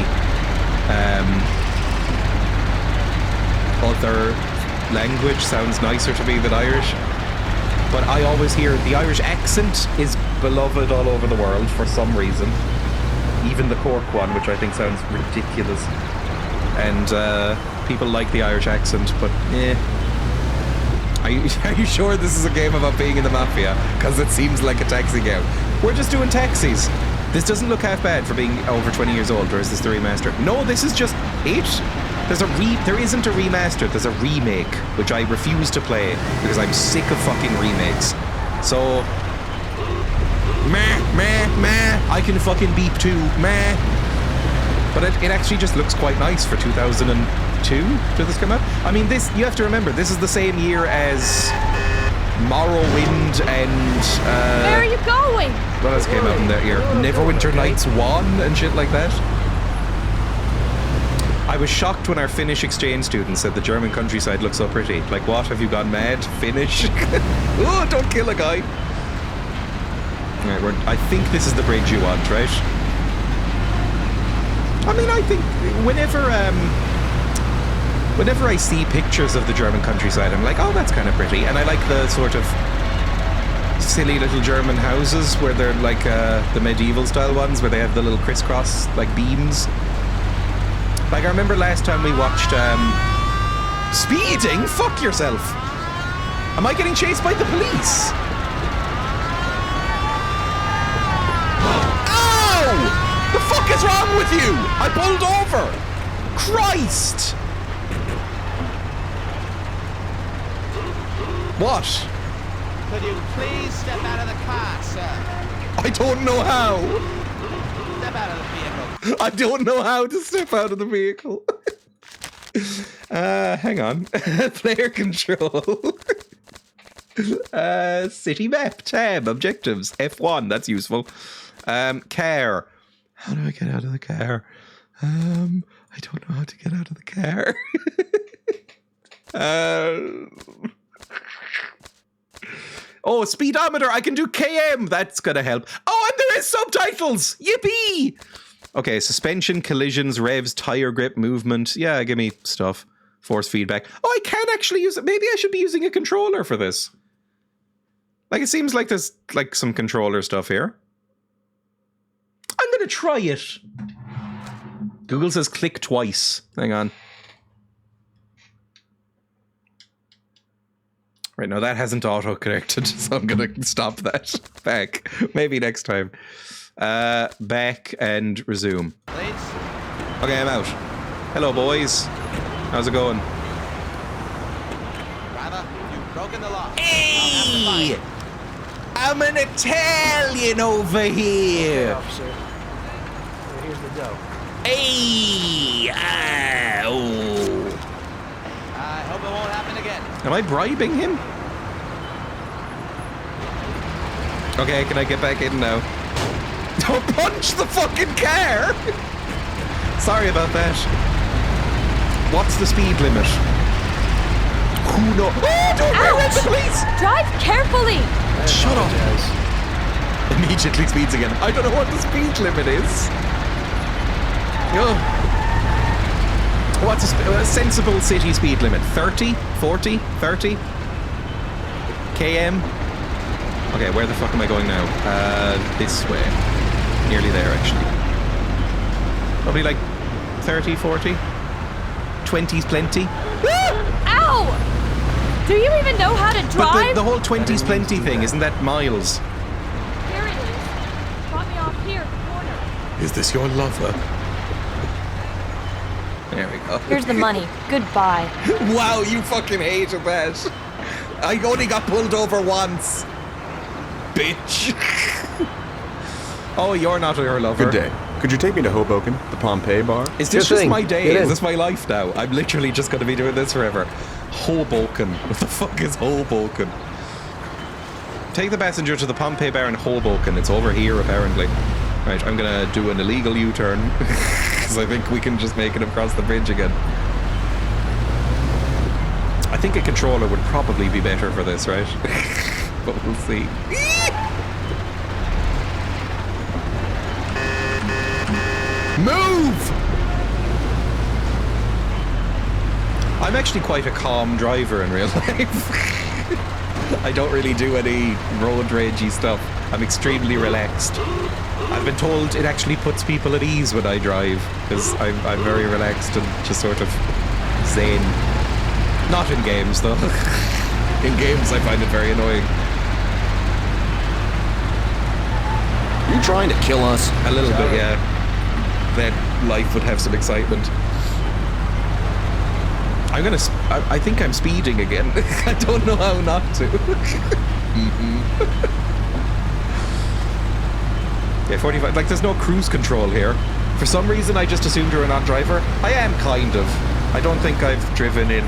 other language sounds nicer to me than Irish. But I always hear the Irish accent is beloved all over the world for some reason. Even the Cork one, which I think sounds ridiculous. And people like the Irish accent, but Are you sure this is a game about being in the Mafia? Because it seems like a taxi game. We're just doing taxis. This doesn't look half bad for being over 20 years old, or is this the remaster? No, this is just it. There isn't a remaster, there's a remake, which I refuse to play because I'm sick of fucking remakes. So, I can fucking beep too, But it actually just looks quite nice for 2002. Did this come out? I mean, this, you have to remember, this is the same year as Morrowind and Where are you going? what else came out in that year? Neverwinter Nights 1 and shit like that. I was shocked when our Finnish exchange student said the German countryside looks so pretty. Like, what? Have you gone mad? Finnish? Oh, don't kill a guy. Right, I think this is the bridge you want, right? I mean, I think whenever I see pictures of the German countryside, I'm like, oh, that's kind of pretty. And I like the sort of silly little German houses where they're like the medieval style ones where they have the little crisscross like beams. Like I remember last time we watched speeding? Fuck yourself. Am I getting chased by the police? Ow! The fuck is wrong with you? I pulled over. Christ! What? Could you please step out of the car, sir? I don't know how. Step out of the vehicle. I don't know how to step out of the vehicle. Hang on. Player control. City map, tab, objectives, F1, that's useful. Car. How do I get out of the car? I don't know how to get out of the car. Oh, speedometer, I can do KM. That's gonna help. Oh, and there is subtitles. Yippee! Okay, suspension, collisions, revs, tire grip, movement. Yeah, give me stuff. Force feedback. Oh, I can actually use it. Maybe I should be using a controller for this. Like, it seems like there's, like, some controller stuff here. I'm gonna try it. Google says click twice. Hang on. Right, now that hasn't auto-corrected, so I'm gonna stop that. Back. Maybe next time. Back and resume. Please? Okay, I'm out. Hello, boys. How's it going? Driver, you've broken the law. Hey! I'm an Italian over here. Officer. Here's the dough. Hey! Oh. I hope it won't happen again. Am I bribing him? Okay, can I get back in now? Don't punch the fucking car! Sorry about that. What's the speed limit? Who knows? Oh, don't rear end the police! Drive carefully! Shut up. Immediately speeds again. I don't know what the speed limit is. Oh. What's a sensible city speed limit? 30? 40? 30? KM? Okay, where the fuck am I going now? This way. Nearly there, actually. Probably like 30, 40? 20's plenty? Ow! Do you even know how to drive? But the whole 20's plenty thing, isn't that miles? Here it is. Drop me off here, the corner. Is this your lover? There we go. Here's the money. Goodbye. Wow, you fucking hated that. I only got pulled over once. Bitch. Oh, you're not her lover. Good day. Could you take me to Hoboken, the Pompeii bar? Is this Sure just thing. my day? Get Is in. this my life now? I'm literally just going to be doing this forever. Hoboken. What the fuck is Hoboken? Take the passenger to the Pompeii bar in Hoboken. It's over here, apparently. Right, I'm going to do an illegal U-turn. Because I think we can just make it across the bridge again. I think a controller would probably be better for this, right? But we'll see. Move! I'm actually quite a calm driver in real life. I don't really do any road ragey stuff. I'm extremely relaxed. I've been told it actually puts people at ease when I drive, because I'm very relaxed and just sort of zen. Not in games, though. In games, I find it very annoying. You trying to kill us? A little bit, yeah. Then life would have some excitement. I think I'm speeding again. I don't know how not to. Yeah, 45. Like, there's no cruise control here. For some reason, I just assumed you're a non-driver. I am kind of. I don't think I've driven in...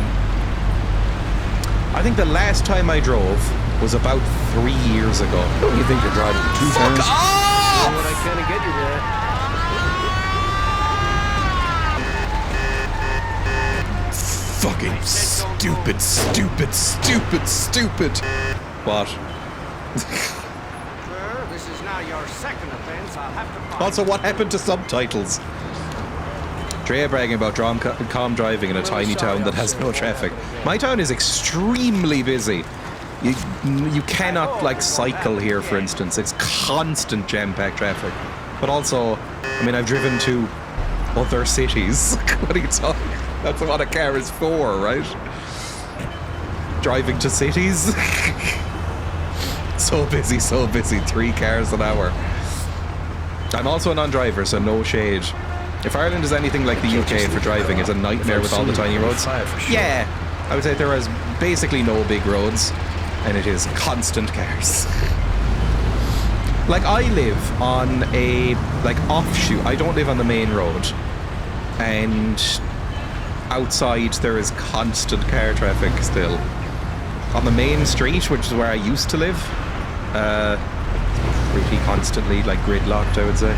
I think the last time I drove was about 3 years ago. Don't you think you're driving too fast? Fuck off! What I can get you there. Fucking stupid. What? This is now your second offense. I'll have to... Also, what happened to subtitles? Dreya bragging about calm driving in a tiny town that has no traffic. My town is extremely busy. You cannot, like, cycle here, for instance. It's constant jam-packed traffic. But also, I mean, I've driven to other cities. What are you talking? That's what a car is for, right? Driving to cities. So busy. 3 cars an hour. I'm also a non-driver, so no shade. If Ireland is anything like the UK for driving, it's a nightmare with all the tiny roads. Yeah, I would say there is basically no big roads, and it is constant cars. Like, I live on a, like, offshoot. I don't live on the main road. And outside there is constant car traffic still. On the main street, which is where I used to live, pretty constantly, like, gridlocked, I would say.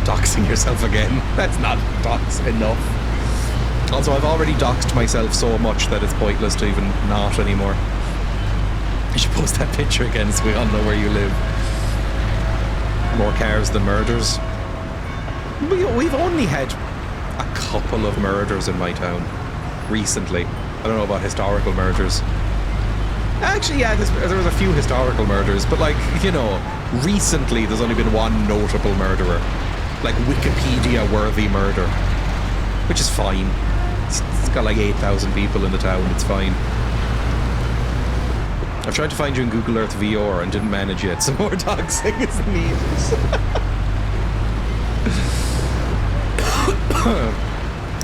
Doxing yourself again. That's not dox enough. Also, I've already doxed myself so much that it's pointless to even not anymore. I should post that picture again so we all know where you live. More cars than murders. We've only had a couple of murders in my town recently. I don't know about historical murders. Actually, yeah, there was a few historical murders, but, like, you know, recently there's only been one notable murderer. Like, Wikipedia-worthy murder. Which is fine. It's got like 8,000 people in the town, it's fine. I've tried to find you in Google Earth VR and didn't manage yet. Some more doxing is needed.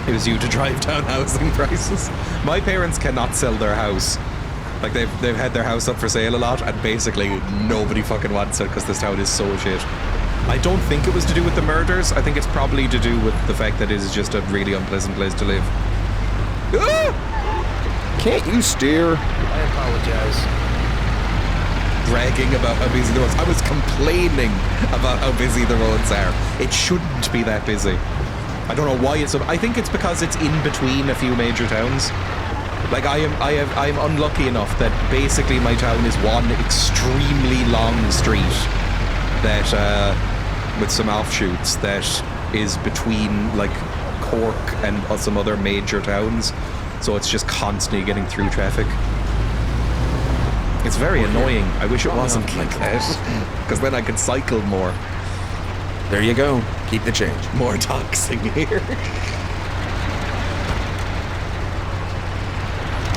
It was you to drive down housing prices. My parents cannot sell their house. Like, they've had their house up for sale a lot, and basically nobody fucking wants it because this town is so shit. I don't think it was to do with the murders. I think it's probably to do with the fact that it is just a really unpleasant place to live. Ah! Can't you steer? I apologize. Bragging about how busy the roads. I was complaining about how busy the roads are. It shouldn't be that busy. I don't know why it's so. I think it's because it's in between a few major towns. Like, I'm unlucky enough that basically my town is one extremely long street that with some offshoots that is between, like, Cork and some other major towns, so it's just constantly getting through traffic. It's very annoying. I wish it wasn't like that, because then I could cycle more. There you go. Keep the change. More doxing here.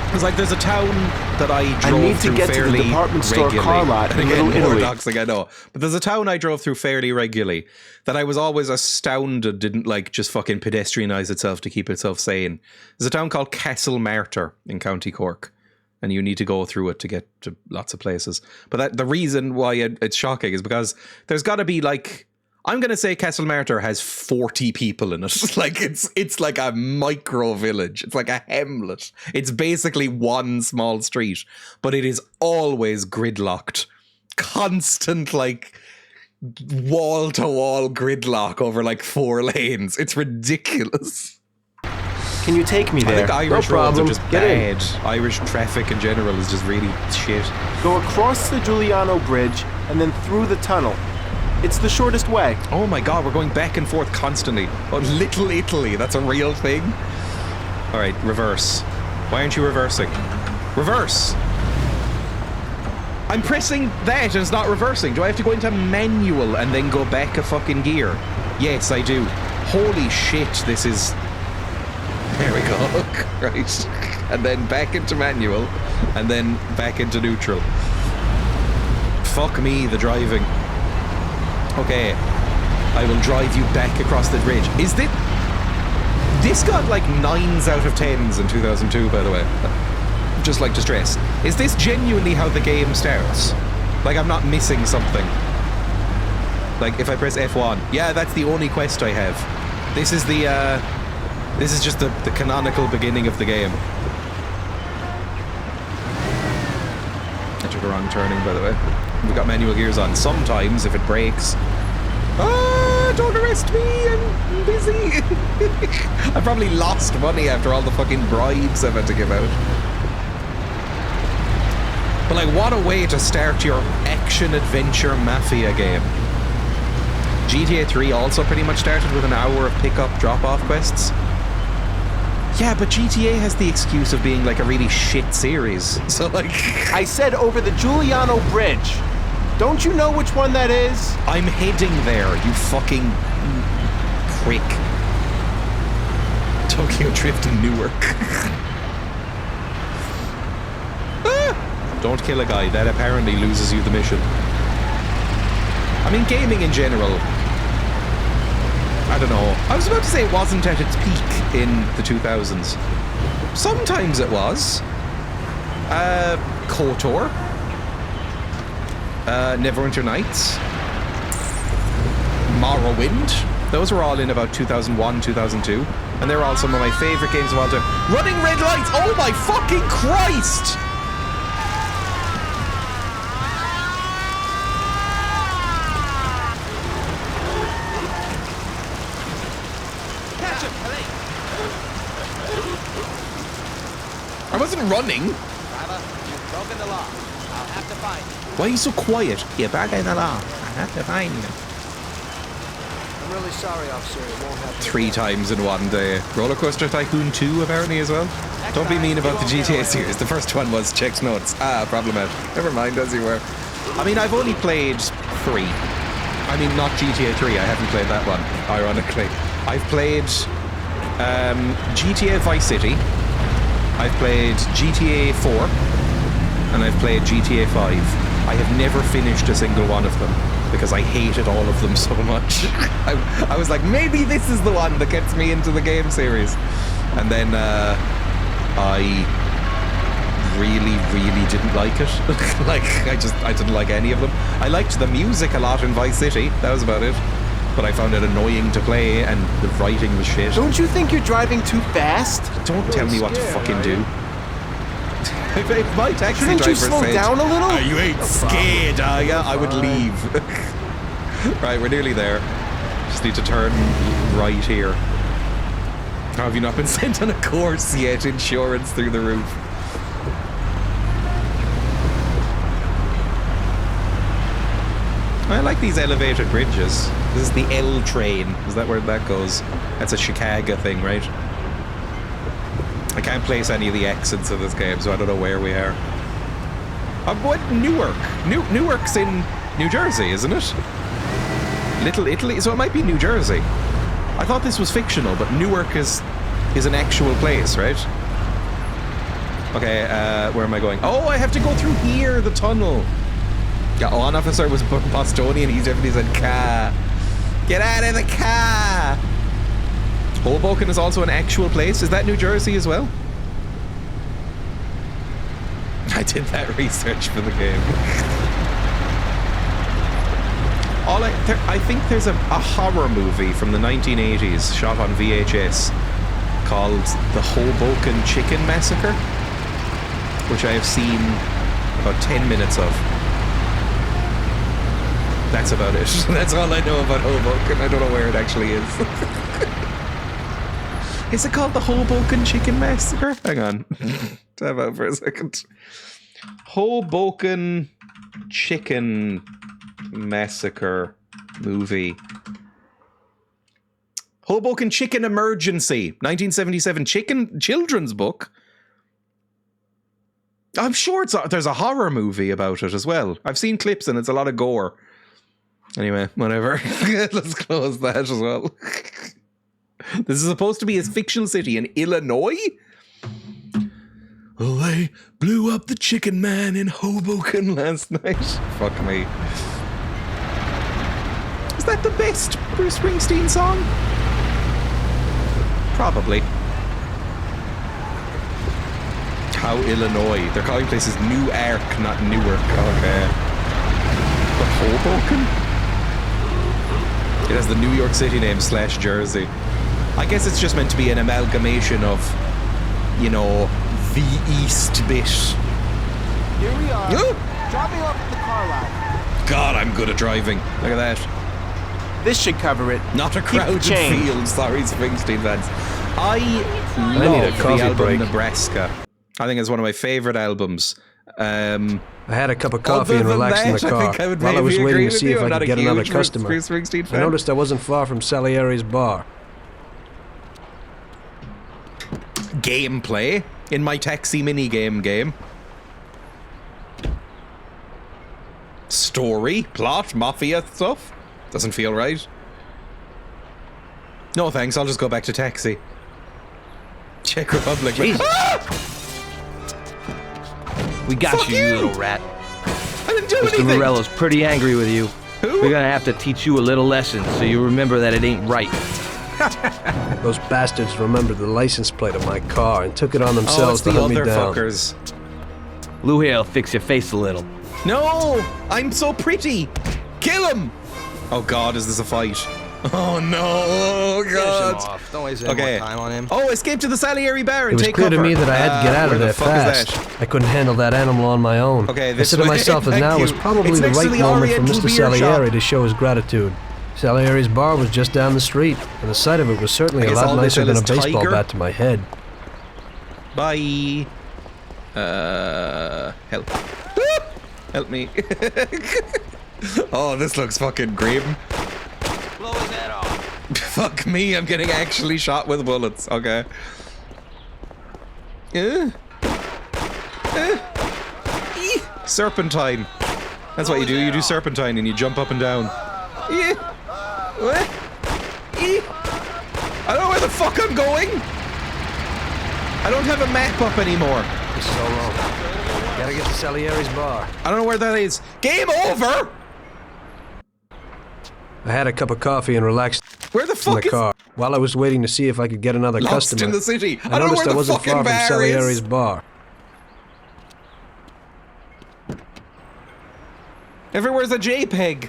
Because, like, there's a town that I drove through fairly to the department store regularly. car lot in Little More Italy. doxing, I know. But there's a town I drove through fairly regularly that I was always astounded didn't, like, just fucking pedestrianise itself to keep itself sane. There's a town called Castlemartyr in County Cork, and you need to go through it to get to lots of places. But the reason why it's shocking is because there's got to be, like, I'm going to say Castlemartyr has 40 people in it. Like, it's like a micro village. It's like a hamlet. It's basically one small street, but it is always gridlocked. Constant, like, wall-to-wall gridlock over, like, 4 lanes. It's ridiculous. Can you take me there? I think Irish roads are just Get in. bad. Irish traffic in general is just really shit. Go across the Giuliano Bridge and then through the tunnel. It's the shortest way. Oh my god, we're going back and forth constantly. Oh, Little Italy, that's a real thing? Alright, reverse. Why aren't you reversing? Reverse! I'm pressing that and it's not reversing. Do I have to go into manual and then go back a fucking gear? Yes, I do. Holy shit, this is... There we go. Right. And then back into manual and then back into neutral. Fuck me, the driving. Okay. I will drive you back across the bridge. Is this... This got like 9s out of 10s in 2002, by the way. Just like to stress. Is this genuinely how the game starts? Like I'm not missing something. Like if I press F1. Yeah, that's the only quest I have. This is the, this is just the canonical beginning of the game. I took a wrong turning, by the way. We've got manual gears on. Sometimes, if it breaks... Ah, don't arrest me, I'm busy. I probably lost money after all the fucking bribes I've had to give out. But like, what a way to start your action-adventure Mafia game. GTA 3 also pretty much started with an hour of pick-up, drop-off quests. Yeah, but GTA has the excuse of being like a really shit series. So like... I said over the Giuliano Bridge. Don't you know which one that is? I'm heading there, you fucking prick. Tokyo Drift in Newark. Ah! Don't kill a guy, that apparently loses you the mission. I mean, gaming in general, I don't know. I was about to say it wasn't at its peak in the 2000s. Sometimes it was. KOTOR. Neverwinter Nights. Morrowind. Those were all in about 2001, 2002. And they're all some of my favorite games of all time. Running red lights! Oh my fucking Christ! I wasn't running. Driver, you've broken the law. I'll have to find you. Why are you so quiet? You're broken the law. I have to find you. I'm really sorry, officer. It won't happen. 3 times in one day. Roller Coaster Tycoon 2 apparently as well. Don't be mean about the GTA series. The first one was checks notes. Ah, problematic. Never mind, as you were. I mean, I've only played 3. I mean, not GTA 3. I haven't played that one, ironically. I've played GTA Vice City. I've played GTA 4. And I've played GTA 5. I have never finished a single one of them because I hated all of them so much. I was like, maybe this is the one that gets me into the game series. And then I really, really didn't like it. Like, I didn't like any of them. I liked the music a lot in Vice City. That was about it. But I found it annoying to play and the writing was shit. Don't you think you're driving too fast? Don't tell me what to fucking do. If my taxi Shouldn't driver you slow said, down a little? "Oh, you ain't scared, are ya?" I would leave. Right, we're nearly there. Just need to turn right here. How have you not been sent on a course yet? Insurance through the roof. I like these elevated bridges. This is the L train. Is that where that goes? That's a Chicago thing, right? I can't place any of the exits of this game, so I don't know where we are. What? Newark. Newark's in New Jersey, isn't it? Little Italy? So it might be New Jersey. I thought this was fictional, but Newark is an actual place, right? Okay, where am I going? Oh, I have to go through here, the tunnel. Yeah, one officer was Bostonian, he definitely said car. Get out of the car! Hoboken is also an actual place. Is that New Jersey as well? I did that research for the game. I think there's a horror movie from the 1980s shot on VHS called The Hoboken Chicken Massacre, which I have seen about 10 minutes of. That's about it. That's all I know about Hoboken. I don't know where it actually is. Is it called the Hoboken Chicken Massacre? Hang on. Time out for a second. Hoboken Chicken Massacre movie. Hoboken Chicken Emergency. 1977 children's book. I'm sure there's a horror movie about it as well. I've seen clips and it's a lot of gore. Anyway, whatever. Let's close that as well. This is supposed to be a fictional city in Illinois? Well, they blew up the Chicken Man in Hoboken last night. Fuck me. Is that the best Bruce Springsteen song? Probably. How Illinois. They're calling places New Ark, not Newark. Okay. But Hoboken? It has the New York City name / Jersey. I guess it's just meant to be an amalgamation of, you know, the East bit. Here we are. Dropping off at the car lot. God, I'm good at driving. Look at that. This should cover it. Not a Keep the crowded change. field. Sorry, Springsteen fans. I need a love coffee the album break. Nebraska. I think it's one of my favorite albums. I had a cup of coffee Other and than relaxed in the that, I car think I would while I was maybe waiting agree to with see you. if I'm I not could a get another huge customer. Bruce Springsteen I fan. noticed I wasn't far from Salieri's bar. Gameplay in my taxi minigame game. Story, plot, Mafia stuff. Doesn't feel right. No thanks, I'll just go back to taxi. Czech Republic. We got Fuck you, you! you little rat. I didn't do Mr. anything. Morello's pretty angry with you. Who? We're gonna have to teach you a little lesson so you remember that it ain't right. Those bastards remembered the license plate of my car and took it on Oh, themselves it's the to hunt me other down. fuckers. Lou here'll fix your face a little. No! I'm so pretty! Kill him! Oh god, is this a fight? Oh no! Oh Finish him god! off. Don't waste any Okay. more time on him. Oh, escape to the Salieri bar It and was take clear cover. to me that I had to get out where of there the fuck fast. is that? I couldn't handle that animal on my own. Okay, I this said to way. myself that Thank now you. was probably It's the next to right the moment for Oriental Mr. beer Salieri shop. to show his gratitude. Salieri's bar was just down the street, and the sight of it was certainly I a guess lot all they nicer sell than a is baseball Tiger. bat to my head. Bye. Help. Help me. Oh, this looks fucking grim. Blow his head off. Fuck me, I'm getting actually shot with bullets. Okay. Serpentine. That's what you do. You do serpentine and you jump up and down. What? I don't know where the fuck I'm going. I don't have a map up anymore. It's so long. Gotta get to Salieri's bar. I don't know where that is. Game over! I had a cup of coffee and relaxed Where the in fuck the is car while I was waiting to see if I could get another Lost customer. in the city? I I don't know noticed where I the wasn't fucking far from bar Salieri's is. bar. Everywhere's a JPEG.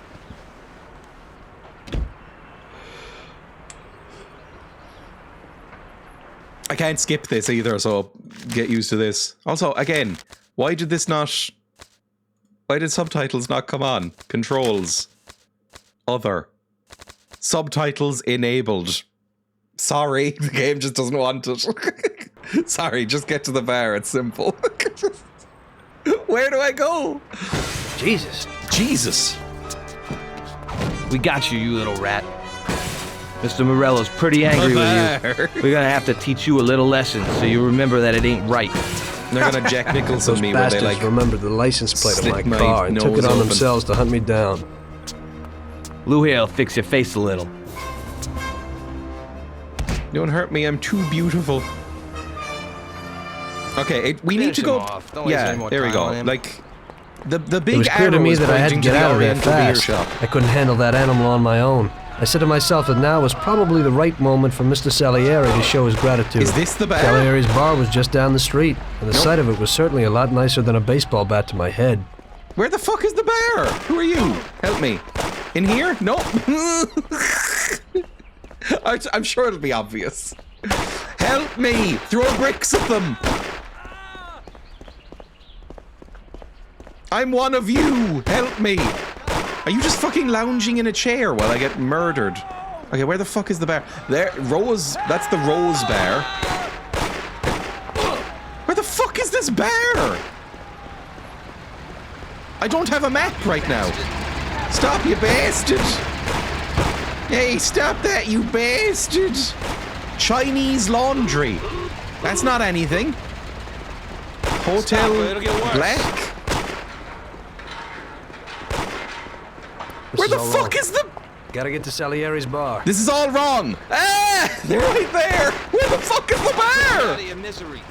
I can't skip this either, so get used to this. Also, again, why did subtitles not come on? Controls. Other. Subtitles enabled. Sorry, the game just doesn't want it. Sorry, just get to the bar, it's simple. Where do I go? Jesus. Jesus. We got you, you little rat. Mr. Morello's pretty angry with you. We're gonna have to teach you a little lesson so you remember that it ain't right. They're gonna Jack Nicholson Those me where they bastards like remembered the license plate of my slit my car and took nose it on open. themselves to hunt me down. Lou here'll fix your face a little. Don't hurt me, I'm too beautiful. Okay, we need Finish to go. him off. Don't waste any Yeah, more there we time go. on him. Like the big It was clear to arrow me is that I had to pointing get the out of there Oriental beer fast. shop. I couldn't handle that animal on my own. I said to myself that now was probably the right moment for Mr. Salieri to show his gratitude. Is this the bar? Salieri's bar was just down the street, and the sight of it was certainly a lot nicer than a baseball bat to my head. Where the fuck is the bar? Who are you? Help me. In here? No. I'm sure it'll be obvious. Help me! Throw bricks at them! I'm one of you! Help me! Are you just fucking lounging in a chair while I get murdered? Okay, where the fuck is the bar? There, Rose, that's the Rose bar. Where the fuck is this bar? I don't have a map right now. Stop, you bastard! Hey, stop that, you bastard! Chinese laundry. That's not anything. Hotel It'll get worse. Black? This Where is the all fuck wrong. is the... Gotta get to Salieri's bar. This is all wrong. Ah! They're right there. Where the fuck is the bar? Out of your misery.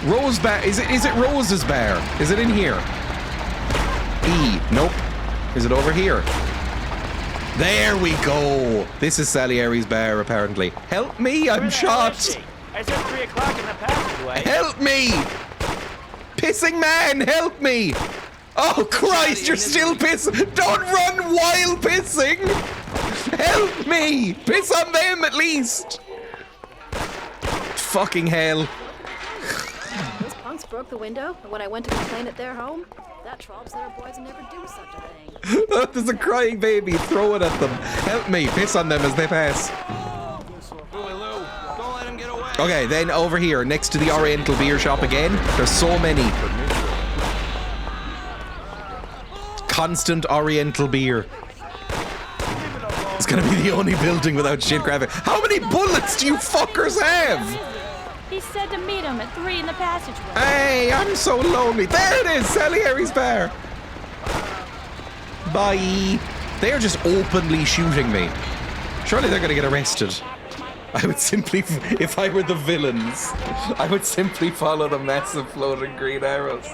Rose bar. Is it Rose's bar? Is it in here? E. Nope. Is it over here? There we go. This is Salieri's bar, apparently. Help me, I'm shot. I said 3 o'clock in the passageway. Help me! Pissing man, help me! Oh Christ, you're still pissing! Don't run while pissing! Help me! Piss on them at least! Fucking hell. Those punks broke the window, and when I went to complain at their home, that troll said our boys never do such a thing. There's a crying baby, throw it at them. Help me, piss on them as they pass. Don't let him get away. Okay, then over here, next to the Oriental beer shop again, there's so many. Constant Oriental beer. It's gonna be the only building without shit graphic. How many bullets do you fuckers have? He said to meet him at 3 in the passageway. Hey, I'm so lonely. There it is, Salieri's bar. Bye. They're just openly shooting me. Surely they're gonna get arrested. I would simply, if I were the villains, I would simply follow the massive floating green arrows.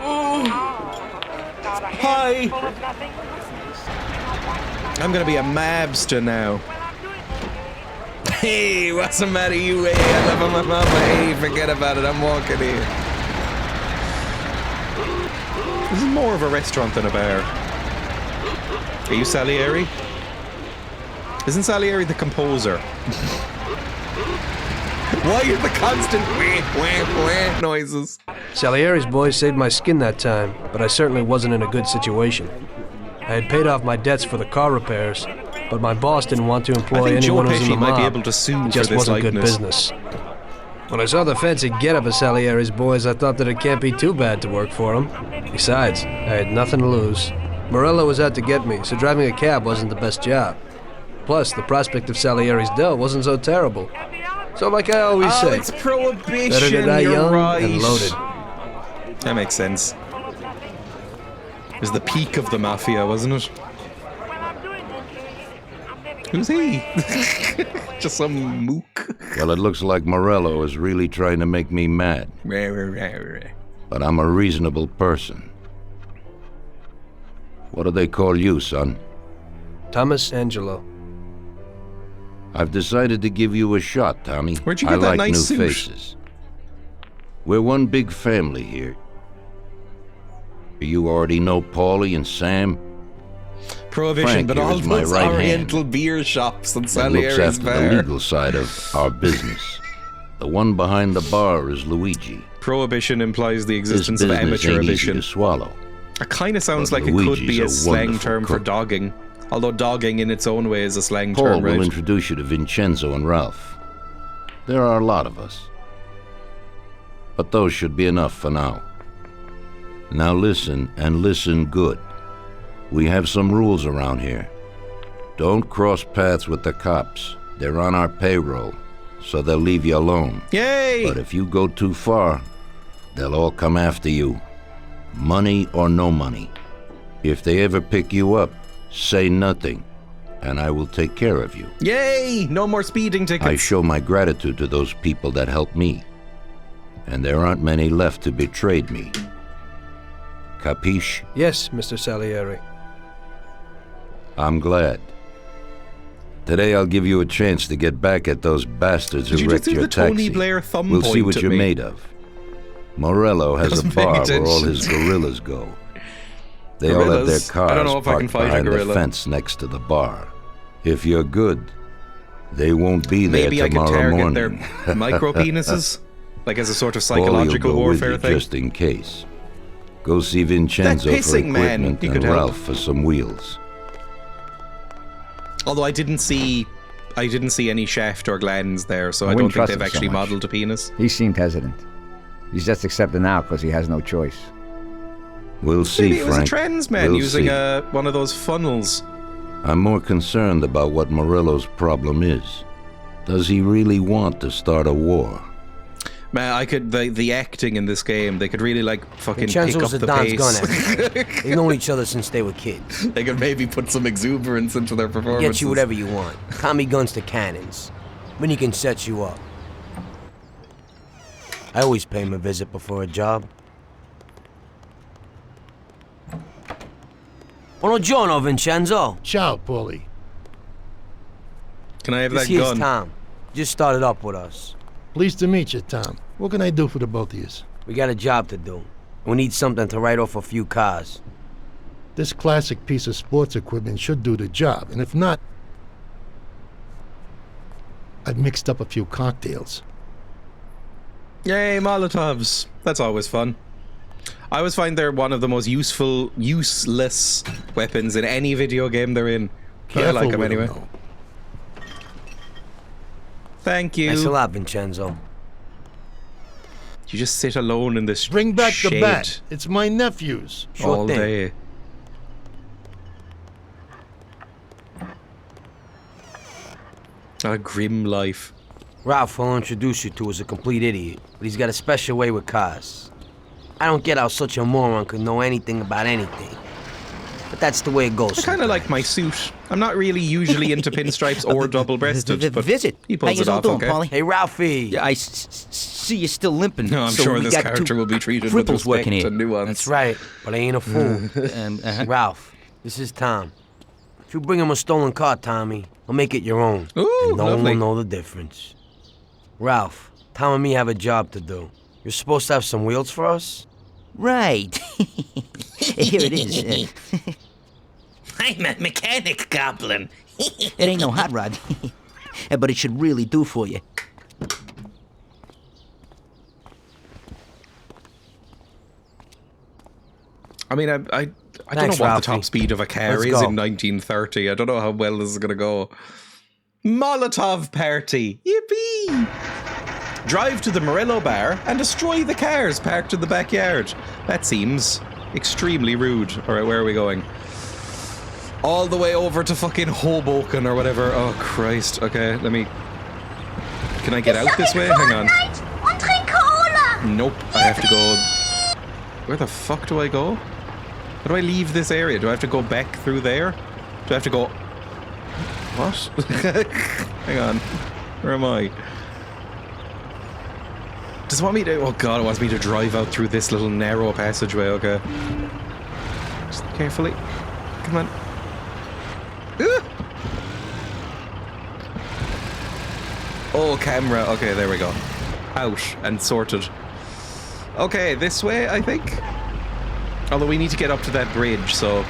Oh. Hi. I'm gonna be a mabster now. Hey, what's the matter, you? Hey, I love my mama. Hey, forget about it. I'm walking here. This is more of a restaurant than a bar. Are you Salieri? Isn't Salieri the composer? Why are the constant wah, wah, wah noises? Salieri's boys saved my skin that time, but I certainly wasn't in a good situation. I had paid off my debts for the car repairs, but my boss didn't want to employ I think anyone Joe who was in the Pesci might mob. be able to sue It for just this wasn't good likeness. business. When I saw the fancy getup of Salieri's boys, I thought that it can't be too bad to work for them. Besides, I had nothing to lose. Morello was out to get me, so driving a cab wasn't the best job. Plus, the prospect of Salieri's dough wasn't so terrible. So like I always say, it's prohibition, better to die you're young right. and loaded. That makes sense. It was the peak of the Mafia, wasn't it? Who's he? Just some mook. Well, it looks like Morello is really trying to make me mad. But I'm a reasonable person. What do they call you, son? Thomas Angelo. I've decided to give you a shot, Tommy. Where'd you I get that like nice new suit? faces. We're one big family here. You already know Paulie and Sam. Prohibition, Frank but here all is my those right Oriental hand. beer shops and That looks Salieri's after bar. the legal side of our business. The one behind the bar is Luigi. Prohibition implies the His existence of business amateur ain't easy edition. to swallow. It kind of sounds But like it could Luigi's be a a slang wonderful term for cook. dogging. Although dogging in its own way is a slang Paul term, will right? introduce you to Vincenzo and Ralph. There are a lot of us. But those should be enough for now. Now listen, and listen good. We have some rules around here. Don't cross paths with the cops. They're on our payroll, so they'll leave you alone. Yay! But if you go too far, they'll all come after you. Money or no money. If they ever pick you up, say nothing, and I will take care of you. Yay! No more speeding tickets. I show my gratitude to those people that helped me. And there aren't many left who betrayed me. Capiche? Yes, Mr. Salieri. I'm glad. Today I'll give you a chance to get back at those bastards Did who you just wrecked do your the Tony taxi. Blair thumb We'll see point what at you're me? made of. Morello has a Wasn't paying bar where all attention. his gorillas go. They all have their Gorillas? I don't cars know if I can parked fight a behind the gorilla. fence next to the bar. If you're good, they won't be there Maybe I could tomorrow target morning. their micro penises, like as a sort of Paulie will psychological go with warfare you thing. just in case. Go see Vincenzo That for pissing man, equipment he and could help. Ralph for some wheels. Although I didn't see any shaft or glands there, so I don't wouldn't think trust they've him so actually much. modelled a penis. He seemed hesitant. He's just accepting now because he has no choice. We'll see, Maybe it was Frank. a trans man We'll using see. one of those funnels. I'm more concerned about what Morello's problem is. Does he really want to start a war? Man, I could the acting in this game. They could really like fucking Vincenzo's pick up the Don's pace. gun expert. They've known each other since they were kids. They could maybe put some exuberance into their performances. Get you whatever you want. Tommy guns to cannons. Then he can set you up. I always pay him a visit before a job. Buongiorno, Vincenzo. Ciao, Paulie. Can I have This that here's gun? Tom. Just started up with us. Pleased to meet you, Tom. What can I do for the both of you? We got a job to do. We need something to write off a few cars. This classic piece of sports equipment should do the job, and if not, I've mixed up a few cocktails. Yay, Molotovs. That's always fun. I always find they're one of the most useless weapons in any video game they're in. But I like them anyway. Thank you. Thanks a lot, Vincenzo. You just sit alone in this Bring back shade the bat. It's my nephew's. all day. A grim life. Ralph, I'll introduce you to, is a complete idiot, but he's got a special way with cars. I don't get how such a moron could know anything about anything. But that's the way it goes. I kind of like my suit. I'm not really usually into pinstripes or double-breasted, but he pulls it off okay. Hey, Ralphie. Yeah, I see you're still limping. No, I'm so sure we this got character two will be treated with cripples respect working here. and nuance. That's right, but I ain't a fool. Ralph, this is Tom. If you bring him a stolen car, Tommy, I'll make it your own. Ooh, and no one lovely. will know the difference. Ralph, Tom and me have a job to do. You're supposed to have some wheels for us? Right. Here it is. I'm a mechanic goblin. It ain't no hot rod, but it should really do for you. I mean, I don't know Thanks, what Ralphie. the top speed of a car Let's is go. in 1930. I don't know how well this is going to go. Molotov party. Yippee! Drive to the Morello bar and destroy the cars parked in the backyard. That seems extremely rude. All right, where are we going? All the way over to fucking Hoboken or whatever. Oh, Christ. Okay, let me... Can I get out this way? Hang on. Nope, I have to go... Where the fuck do I go? How do I leave this area? Do I have to go back through there? Do I have to go... What? Hang on. Where am I? Does it want me to... Oh god, it wants me to drive out through this little narrow passageway. Okay. Just carefully. Come on. Oh, camera. Okay, there we go. Out and sorted. Okay, this way, I think. Although we need to get up to that bridge, so...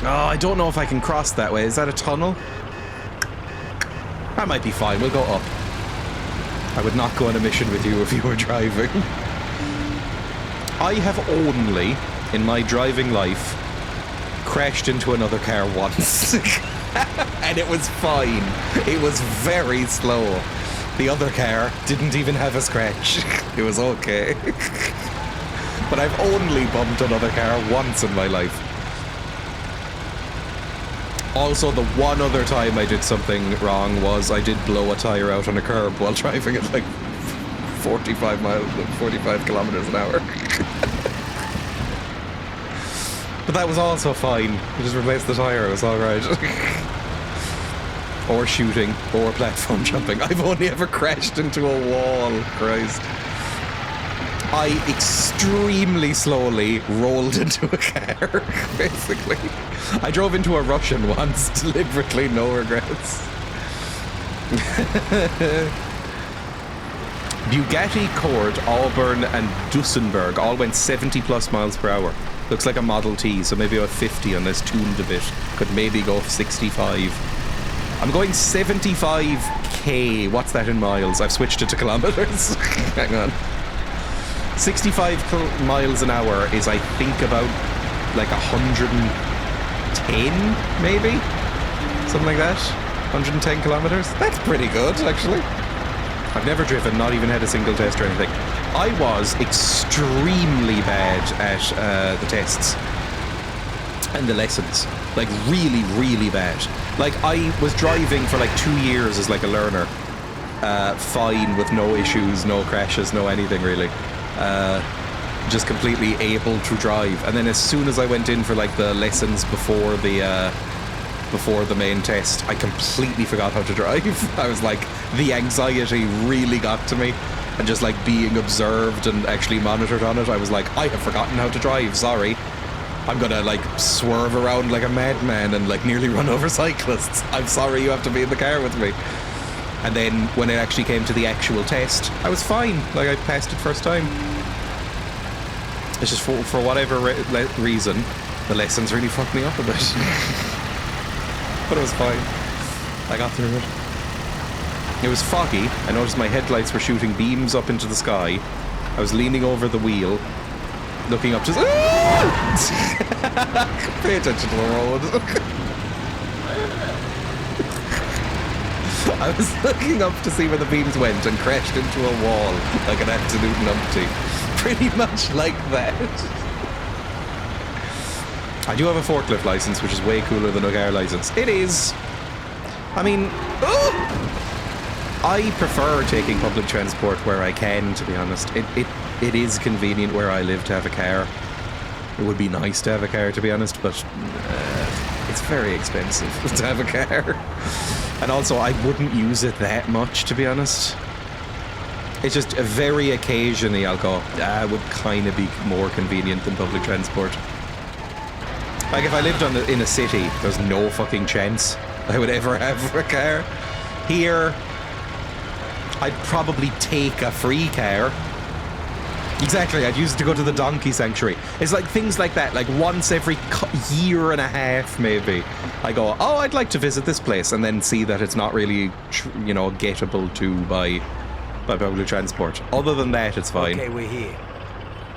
Oh, I don't know if I can cross that way. Is that a tunnel? That might be fine. We'll go up. I would not go on a mission with you if you were driving. I have only, in my driving life, crashed into another car once. And it was fine. It was very slow. The other car didn't even have a scratch. It was okay. But I've only bumped another car once in my life. Also, the one other time I did something wrong was I did blow a tire out on a curb while driving at like 45 kilometers an hour. But that was also fine. I just replaced the tire, it was alright. Or shooting, or platform jumping. I've only ever crashed into a wall, Christ. I extremely slowly rolled into a car, basically. I drove into a Russian once, deliberately, no regrets. Bugatti, Cord, Auburn, and Duesenberg all went 70 plus miles per hour. Looks like a Model T, so maybe about 50 unless tuned a bit. Could maybe go 65. I'm going 75k. What's that in miles? I've switched it to kilometers. Hang on. 65 miles an hour is, I think, about like 110, maybe? Something like that. 110 kilometers. That's pretty good, actually. I've never driven, not even had a single test or anything. I was extremely bad at the tests and the lessons. Like, really, really bad. Like, I was driving for like 2 years as like a learner. fine with no issues, no crashes, no anything really. Just completely able to drive. And then as soon as I went in for like the lessons before the main test, I completely forgot how to drive. I was like, the anxiety really got to me. And just like being observed and actually monitored on it, I was like, I have forgotten how to drive, sorry. I'm gonna like swerve around like a madman and like nearly run over cyclists. I'm sorry you have to be in the car with me. And then when it actually came to the actual test, I was fine. Like I passed it first time. It's just for whatever reason, the lessons really fucked me up a bit. But it was fine. I got through it. It was foggy. I noticed my headlights were shooting beams up into the sky. I was leaning over the wheel, looking up to... Pay attention to the road. I was looking up to see where the beams went and crashed into a wall like an absolute numpty. Pretty much like that. I do have a forklift license, which is way cooler than a car license. It is. I mean, I prefer taking public transport where I can, to be honest. It is convenient where I live to have a car. It would be nice to have a car, to be honest, but it's very expensive to have a car. And also, I wouldn't use it that much, to be honest. It's just very occasionally I'll go, it would kind of be more convenient than public transport. Like if I lived in a city, there's no fucking chance I would ever have a car. Here, I'd probably take a free car. Exactly, I'd use it to go to the donkey sanctuary. It's like things like that, like once every year and a half maybe. I go, oh, I'd like to visit this place, and then see that it's not really, gettable to by public transport. Other than that, it's fine. Okay, we're here.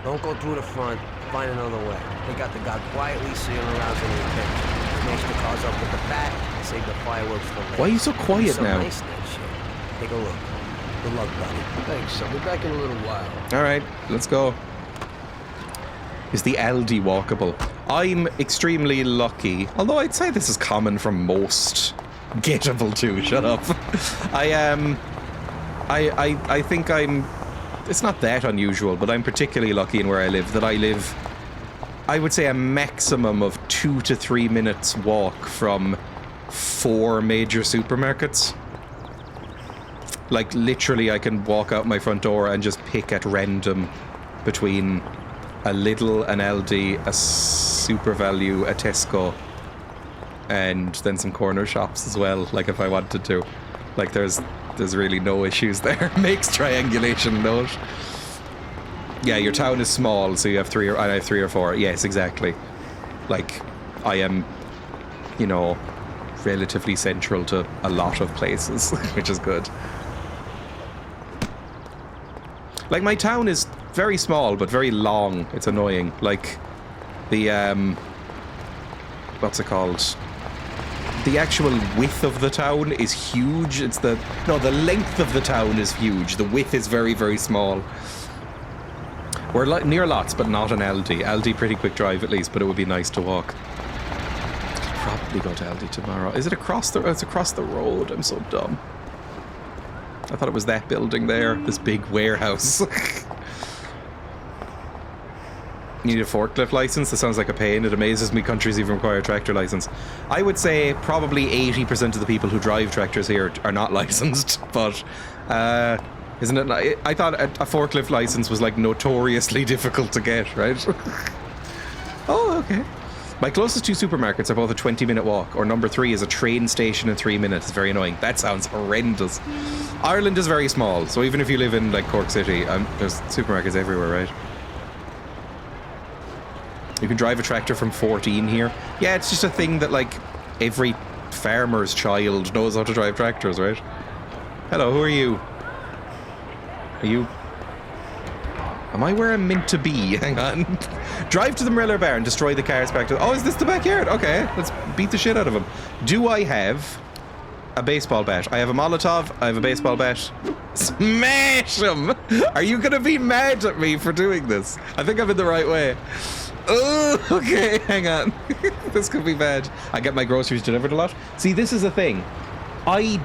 Don't go through the front. Find another way. Take out the guy quietly so you don't arouse any attention. Smash the cars up with the bat and save the fireworks for later. Why are you so quiet now? Nice shit. Take a look. Good luck, buddy. Thanks. I'll be back in a little while. All right, let's go. Is the Aldi walkable? I'm extremely lucky, although I'd say this is common for most gettable too. Shut up. I think it's not that unusual, but I'm particularly lucky in where I live, that I live, I would say, a maximum of 2 to 3 minutes walk from 4 major supermarkets. Like, literally, I can walk out my front door and just pick at random between a Lidl, an Aldi, a Super Value, a Tesco, and then some corner shops as well, like if I wanted to. Like, there's really no issues there. Makes triangulation note. Yeah, your town is small, so you have I have 3 or 4. Yes, exactly. Like, I am, relatively central to a lot of places, which is good. Like, my town is very small, but very long. It's annoying. Like, the, what's it called? The actual width of the town is huge. The length of the town is huge. The width is very, very small. We're near lots, but not an Aldi. Aldi, pretty quick drive at least, but it would be nice to walk. Could probably go to Aldi tomorrow. Is it across the... It's across the road. I'm so dumb. I thought it was that building there. This big warehouse. You need a forklift license? That sounds like a pain. It amazes me countries even require a tractor license. I would say probably 80% of the people who drive tractors here are not licensed, but isn't it? I thought a forklift license was like notoriously difficult to get, right? Oh, okay. My closest 2 supermarkets are both a 20-minute walk, or number 3 is a train station in 3 minutes. It's very annoying. That sounds horrendous. Ireland is very small, so even if you live in like Cork City, there's supermarkets everywhere, right? You can drive a tractor from 14 here. Yeah, it's just a thing that, like, every farmer's child knows how to drive tractors, right? Hello, who are you? Are you... Am I where I'm meant to be? Hang on. Drive to the Miller Bar and destroy the cars back to... Oh, is this the backyard? Okay, let's beat the shit out of him. Do I have a baseball bat? I have a Molotov. I have a baseball bat. Smash him! Are you gonna be mad at me for doing this? I think I'm in the right way. Oh, okay, hang on. This could be bad. I get my groceries delivered a lot. See, this is the thing. I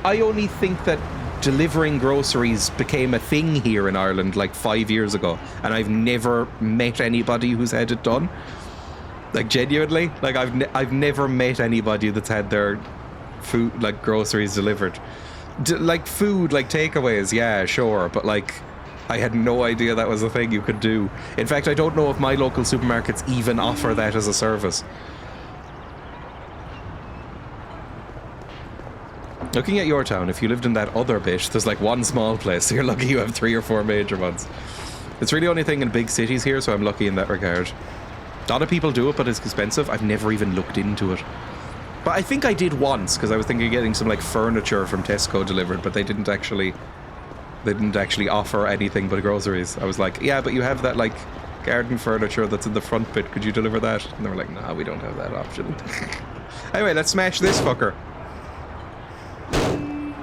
only think that delivering groceries became a thing here in Ireland like 5 years ago, and I've never met anybody who's had it done. Like, genuinely, like I've never met anybody that's had their food, like groceries delivered. Like food, like takeaways, yeah, sure, but like I had no idea that was a thing you could do. In fact, I don't know if my local supermarkets even offer that as a service. Looking at your town, if you lived in that other bit, there's like one small place, so you're lucky you have 3 or 4 major ones. It's really the only thing in big cities here, so I'm lucky in that regard. A lot of people do it, but it's expensive. I've never even looked into it. But I think I did once, because I was thinking of getting some like furniture from Tesco delivered, but they didn't actually offer anything but groceries. I was like, yeah, but you have that like garden furniture that's in the front bit. Could you deliver that? And they were like, nah, we don't have that option. Anyway, let's smash this fucker.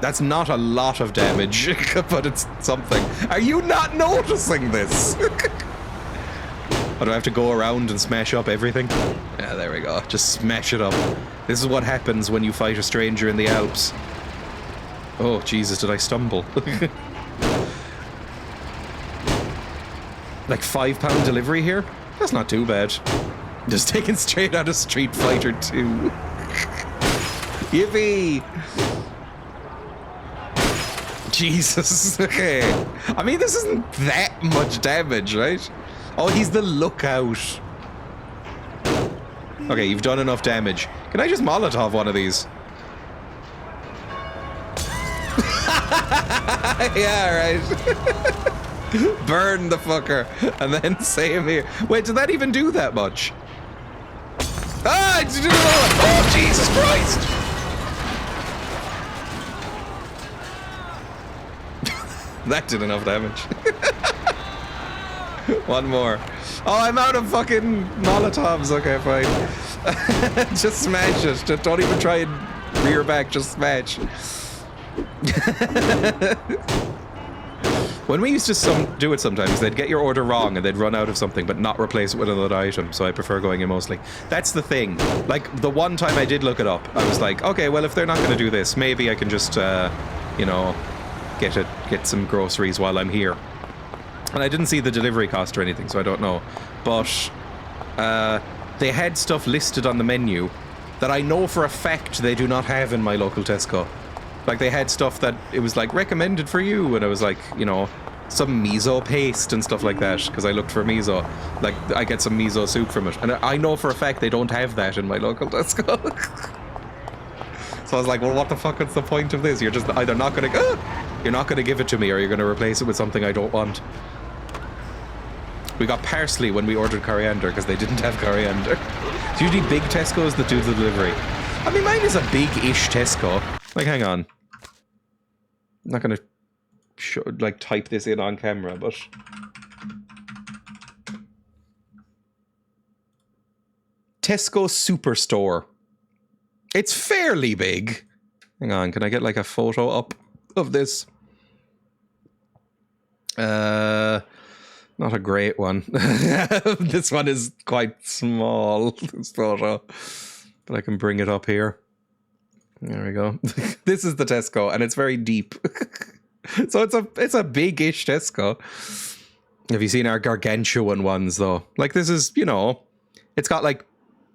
That's not a lot of damage, but it's something. Are you not noticing this? Or do I have to go around and smash up everything? Yeah, there we go. Just smash it up. This is what happens when you fight a stranger in the Alps. Oh, Jesus, did I stumble? Like £5 delivery here? That's not too bad. Just taken straight out of Street Fighter 2. Yippee! Jesus, okay. I mean, this isn't that much damage, right? Oh, he's the lookout. Okay, you've done enough damage. Can I just Molotov one of these? Yeah, right. Burn the fucker. And then same here. Wait, did that even do that much? Ah, it did another one. Oh, Jesus Christ! That did enough damage. One more. Oh, I'm out of fucking Molotovs. Okay, fine. Just smash it. Just don't even try and rear back. Just smash. When we used to do it sometimes, they'd get your order wrong and they'd run out of something but not replace it with another item, so I prefer going in mostly. That's the thing. Like, the one time I did look it up, I was like, okay, well, if they're not going to do this, maybe I can just, you know, get some groceries while I'm here. And I didn't see the delivery cost or anything, so I don't know. But they had stuff listed on the menu that I know for a fact they do not have in my local Tesco. Like, they had stuff that it was like recommended for you, and it was like, you know, some miso paste and stuff like that, because I looked for miso. Like, I get some miso soup from it. And I know for a fact they don't have that in my local Tesco. So I was like, well, what the fuck is the point of this? You're just either not going to... you're not going to give it to me, or you're going to replace it with something I don't want. We got parsley when we ordered coriander, because they didn't have coriander. It's usually big Tesco's that do the delivery. I mean, mine is a big-ish Tesco. Like, hang on. I'm not going to, like, type this in on camera, but... Tesco Superstore. It's fairly big. Hang on, can I get, like, a photo up of this? Not a great one. This one is quite small, this photo. But I can bring it up here. There we go. This is the Tesco, and it's very deep. So it's a big-ish Tesco. Have you seen our gargantuan ones, though? Like, this is, you know, it's got like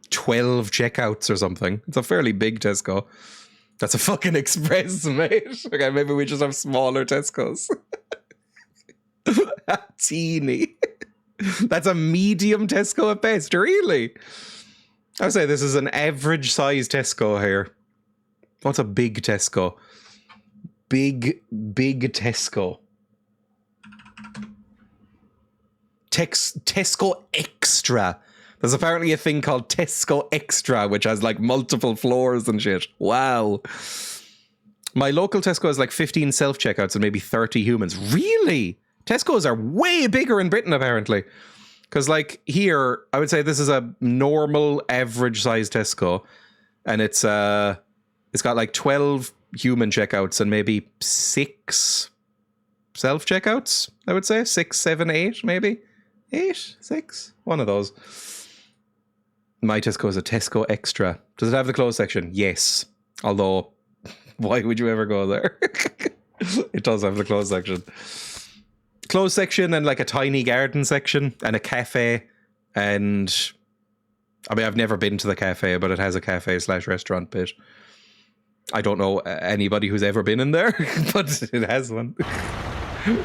12 checkouts or something. It's a fairly big Tesco. That's a fucking Express, mate. Okay, maybe we just have smaller Tescos. Teeny. That's a medium Tesco at best, really? I would say this is an average size Tesco here. What's a big Tesco? Big Tesco. Tesco Extra. There's apparently a thing called Tesco Extra, which has like multiple floors and shit. Wow. My local Tesco has like 15 self-checkouts and maybe 30 humans. Really? Tesco's are way bigger in Britain, apparently. Because like here, I would say this is a normal average size Tesco. And it's got like 12 human checkouts and maybe 6 self-checkouts, I would say. 6, 7, 8, maybe. 8, 6, one of those. My Tesco is a Tesco Extra. Does it have the clothes section? Yes. Although, why would you ever go there? It does have the clothes section. Clothes section and like a tiny garden section and a cafe. And I mean, I've never been to the cafe, but it has a cafe/restaurant bit. I don't know anybody who's ever been in there, but it has one.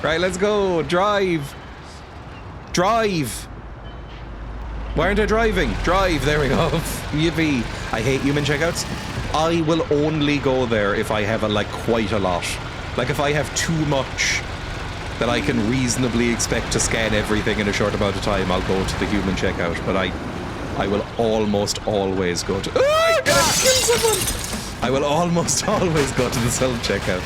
Right, let's go. Drive. Drive. Why aren't I driving? Drive. There we go. Yippee. I hate human checkouts. I will only go there if I have quite a lot. Like if I have too much that I can reasonably expect to scan everything in a short amount of time, I'll go to the human checkout. But I will almost always go to... Oh, I'm gonna kill someone! I will almost always go to the self-checkout.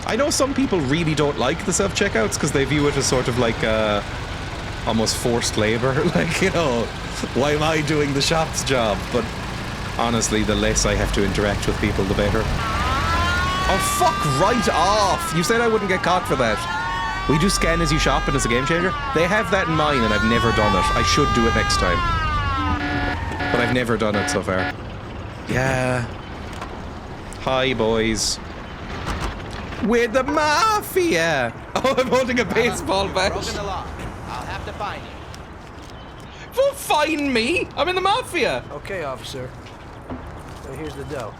I know some people really don't like the self-checkouts because they view it as sort of like almost forced labor. Like, you know, why am I doing the shop's job? But honestly, the less I have to interact with people, the better. Oh, fuck right off! You said I wouldn't get caught for that. We do scan as you shop and it's a game changer. They have that in mind and I've never done it. I should do it next time. But I've never done it so far. Yeah. Hi, boys. We're the Mafia! Oh, I'm holding a baseball bat. Broken the lock. I'll have to find you. Don't find me! I'm in the Mafia! Okay, officer. So here's the dough.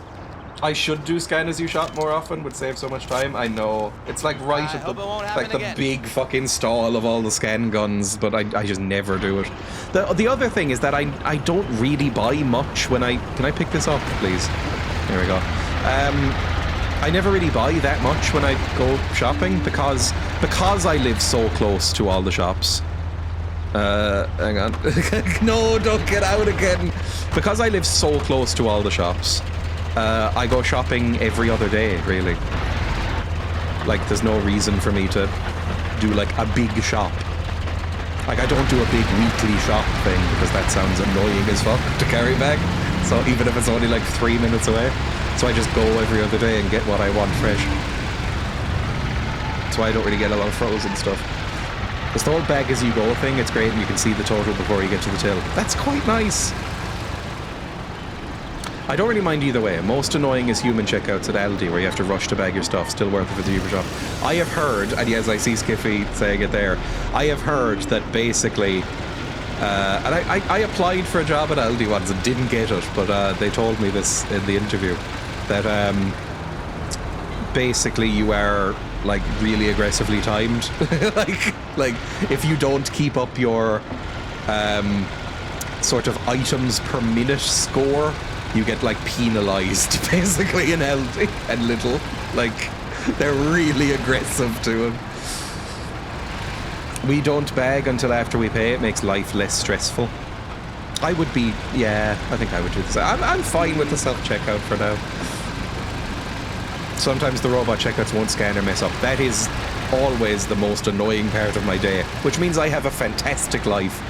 I should do scan as you shop more often, would save so much time. I know. It's like right at the big fucking stall of all the scan guns, but I just never do it. The other thing is that I don't really buy much when can I pick this up, please? There we go. I never really buy that much when I go shopping because I live so close to all the shops. Hang on. No, don't get out again. Because I live so close to all the shops, I go shopping every other day, really. Like, there's no reason for me to do, like, a big shop. Like, I don't do a big weekly shop thing because that sounds annoying as fuck to carry back. So even if it's only, like, 3 minutes away. So I just go every other day and get what I want fresh. That's why I don't really get a lot of frozen stuff. This whole bag as you go thing, it's great and you can see the total before you get to the till. That's quite nice. I don't really mind either way. Most annoying is human checkouts at Aldi where you have to rush to bag your stuff. Still worth it for the cheaper shop. I have heard, and yes, I see Skiffy saying it there, I have heard that basically, and I applied for a job at Aldi once and didn't get it, but they told me this in the interview, that basically you are like really aggressively timed. like if you don't keep up your sort of items per minute score, you get like penalized basically in Aldi and Lidl. Like they're really aggressive to it. We don't bag until after we pay. It makes life less stressful. I would be, yeah, I think I would do this. I'm fine with the self-checkout for now. Sometimes the robot checkouts won't scan or mess up. That is always the most annoying part of my day, which means I have a fantastic life.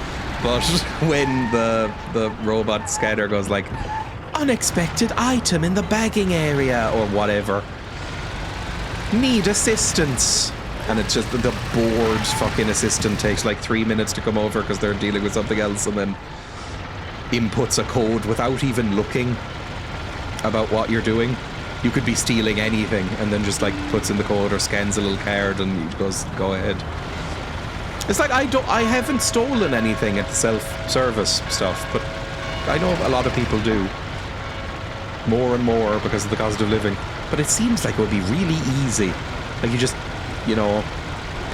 But when the robot scanner goes like, unexpected item in the bagging area, or whatever, need assistance, and it's just the bored fucking assistant takes like 3 minutes to come over because they're dealing with something else and then inputs a code without even looking about what you're doing. You could be stealing anything and then just like puts in the code or scans a little card and goes, go ahead. It's like I haven't stolen anything at the self-service stuff, but I know a lot of people do. More and more because of the cost of living. But it seems like it would be really easy. Like you just, you know,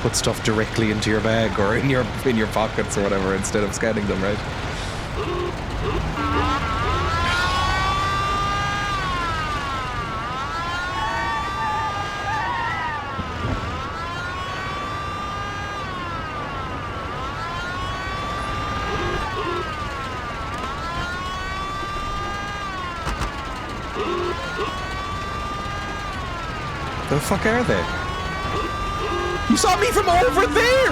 put stuff directly into your bag or in your pockets or whatever instead of scanning them, right? The fuck are they? You saw me from over there!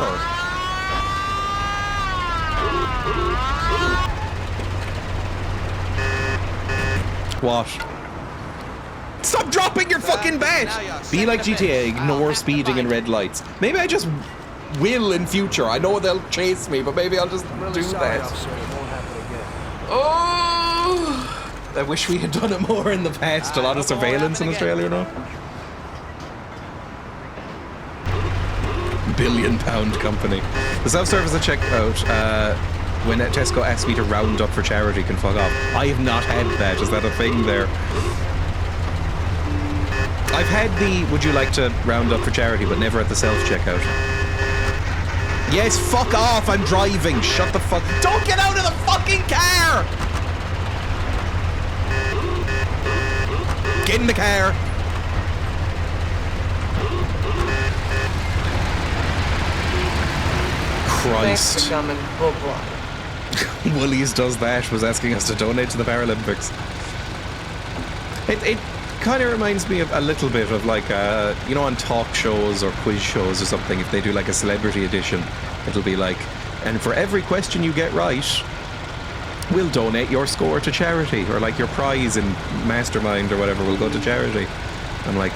What? Stop dropping your fucking bat! Be like GTA, ignore speeding and red lights. Maybe I just will in future. I know they'll chase me, but maybe I'll just do that. Officer, it won't happen again. Oh! I wish we had done it more in the past. A lot of surveillance in Australia, you know? multi-billion-pound company. The self-service at checkout, when Tesco asks me to round up for charity, can fuck off. I have not had that. Is that a thing there? I've had the would you like to round up for charity, but never at the self-checkout. Yes, fuck off, I'm driving. Shut the fuck... Don't get out of the fucking car! Get in the car. Christ. Woolies does that, was asking us to donate to the Paralympics. It kind of reminds me of a little bit of like, you know, on talk shows or quiz shows or something, if they do like a celebrity edition, it'll be like, and for every question you get right, we'll donate your score to charity, or like your prize in Mastermind or whatever will go to charity. I'm like,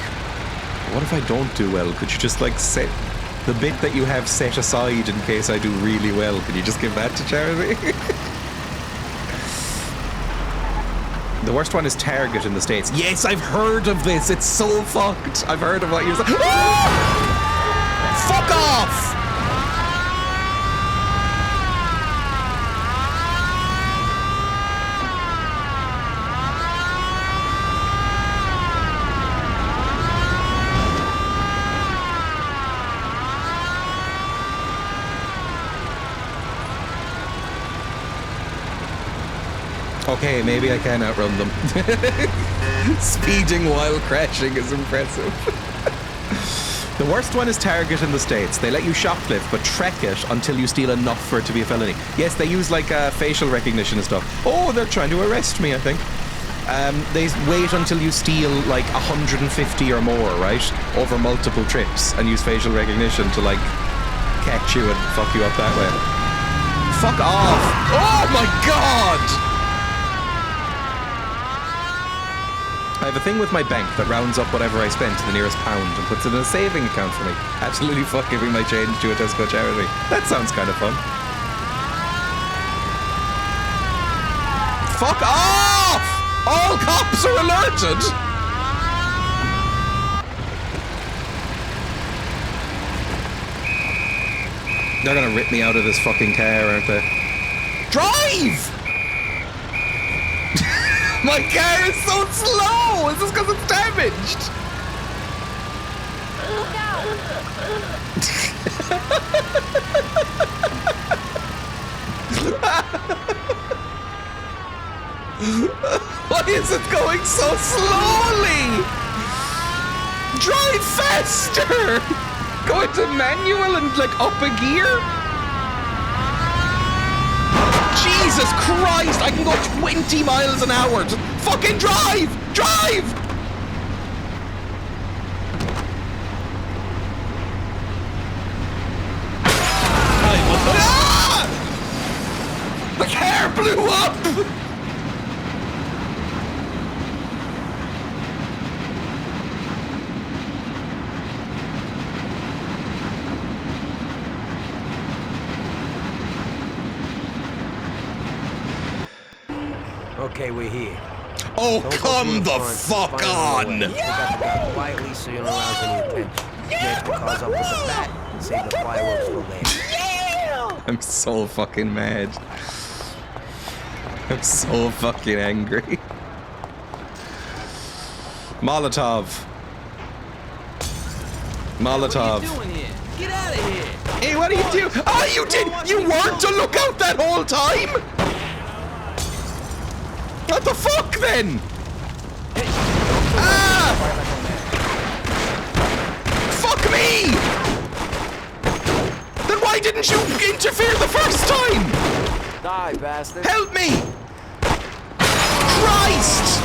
what if I don't do well? Could you just like set the bit that you have set aside in case I do really well? Can you just give that to charity? The worst one is Target in the States. Yes, I've heard of this. It's so fucked. I've heard of what you're saying. Fuck off! Okay, maybe I can outrun them. Speeding while crashing is impressive. The worst one is Target in the States. They let you shoplift, but track it until you steal enough for it to be a felony. Yes, they use like facial recognition and stuff. Oh, they're trying to arrest me, I think. They wait until you steal like 150 or more, right? Over multiple trips, and use facial recognition to like catch you and fuck you up that way. Fuck off! Oh my god! I have a thing with my bank that rounds up whatever I spent to the nearest pound and puts it in a saving account for me. Absolutely fuck giving my change to a Tesco charity. That sounds kind of fun. Fuck off! All cops are alerted! They're gonna rip me out of this fucking car, aren't they? Drive! My car is so slow! Is this because it's damaged? Look out! Why is it going so slowly? Drive faster! Go into manual and like up a gear? Jesus Christ! I can go 20 miles an hour! Just fucking drive! Drive! Ah! The car blew up! Okay, we're here. Oh, Don't come the front. fuck Find on! We got the guy quietly so you don't arouse any attention. Smash the cars up with the bat and save the fireworks for later. I'm so fucking mad. I'm so fucking angry. Molotov. Molotov. What are you doing here? Get out of here! Hey, what are you doing? Oh, you did! You weren't to look out that whole time? What the fuck, then? Ah! Fuck me! Then why didn't you interfere the first time? Die, bastard. Help me! Christ!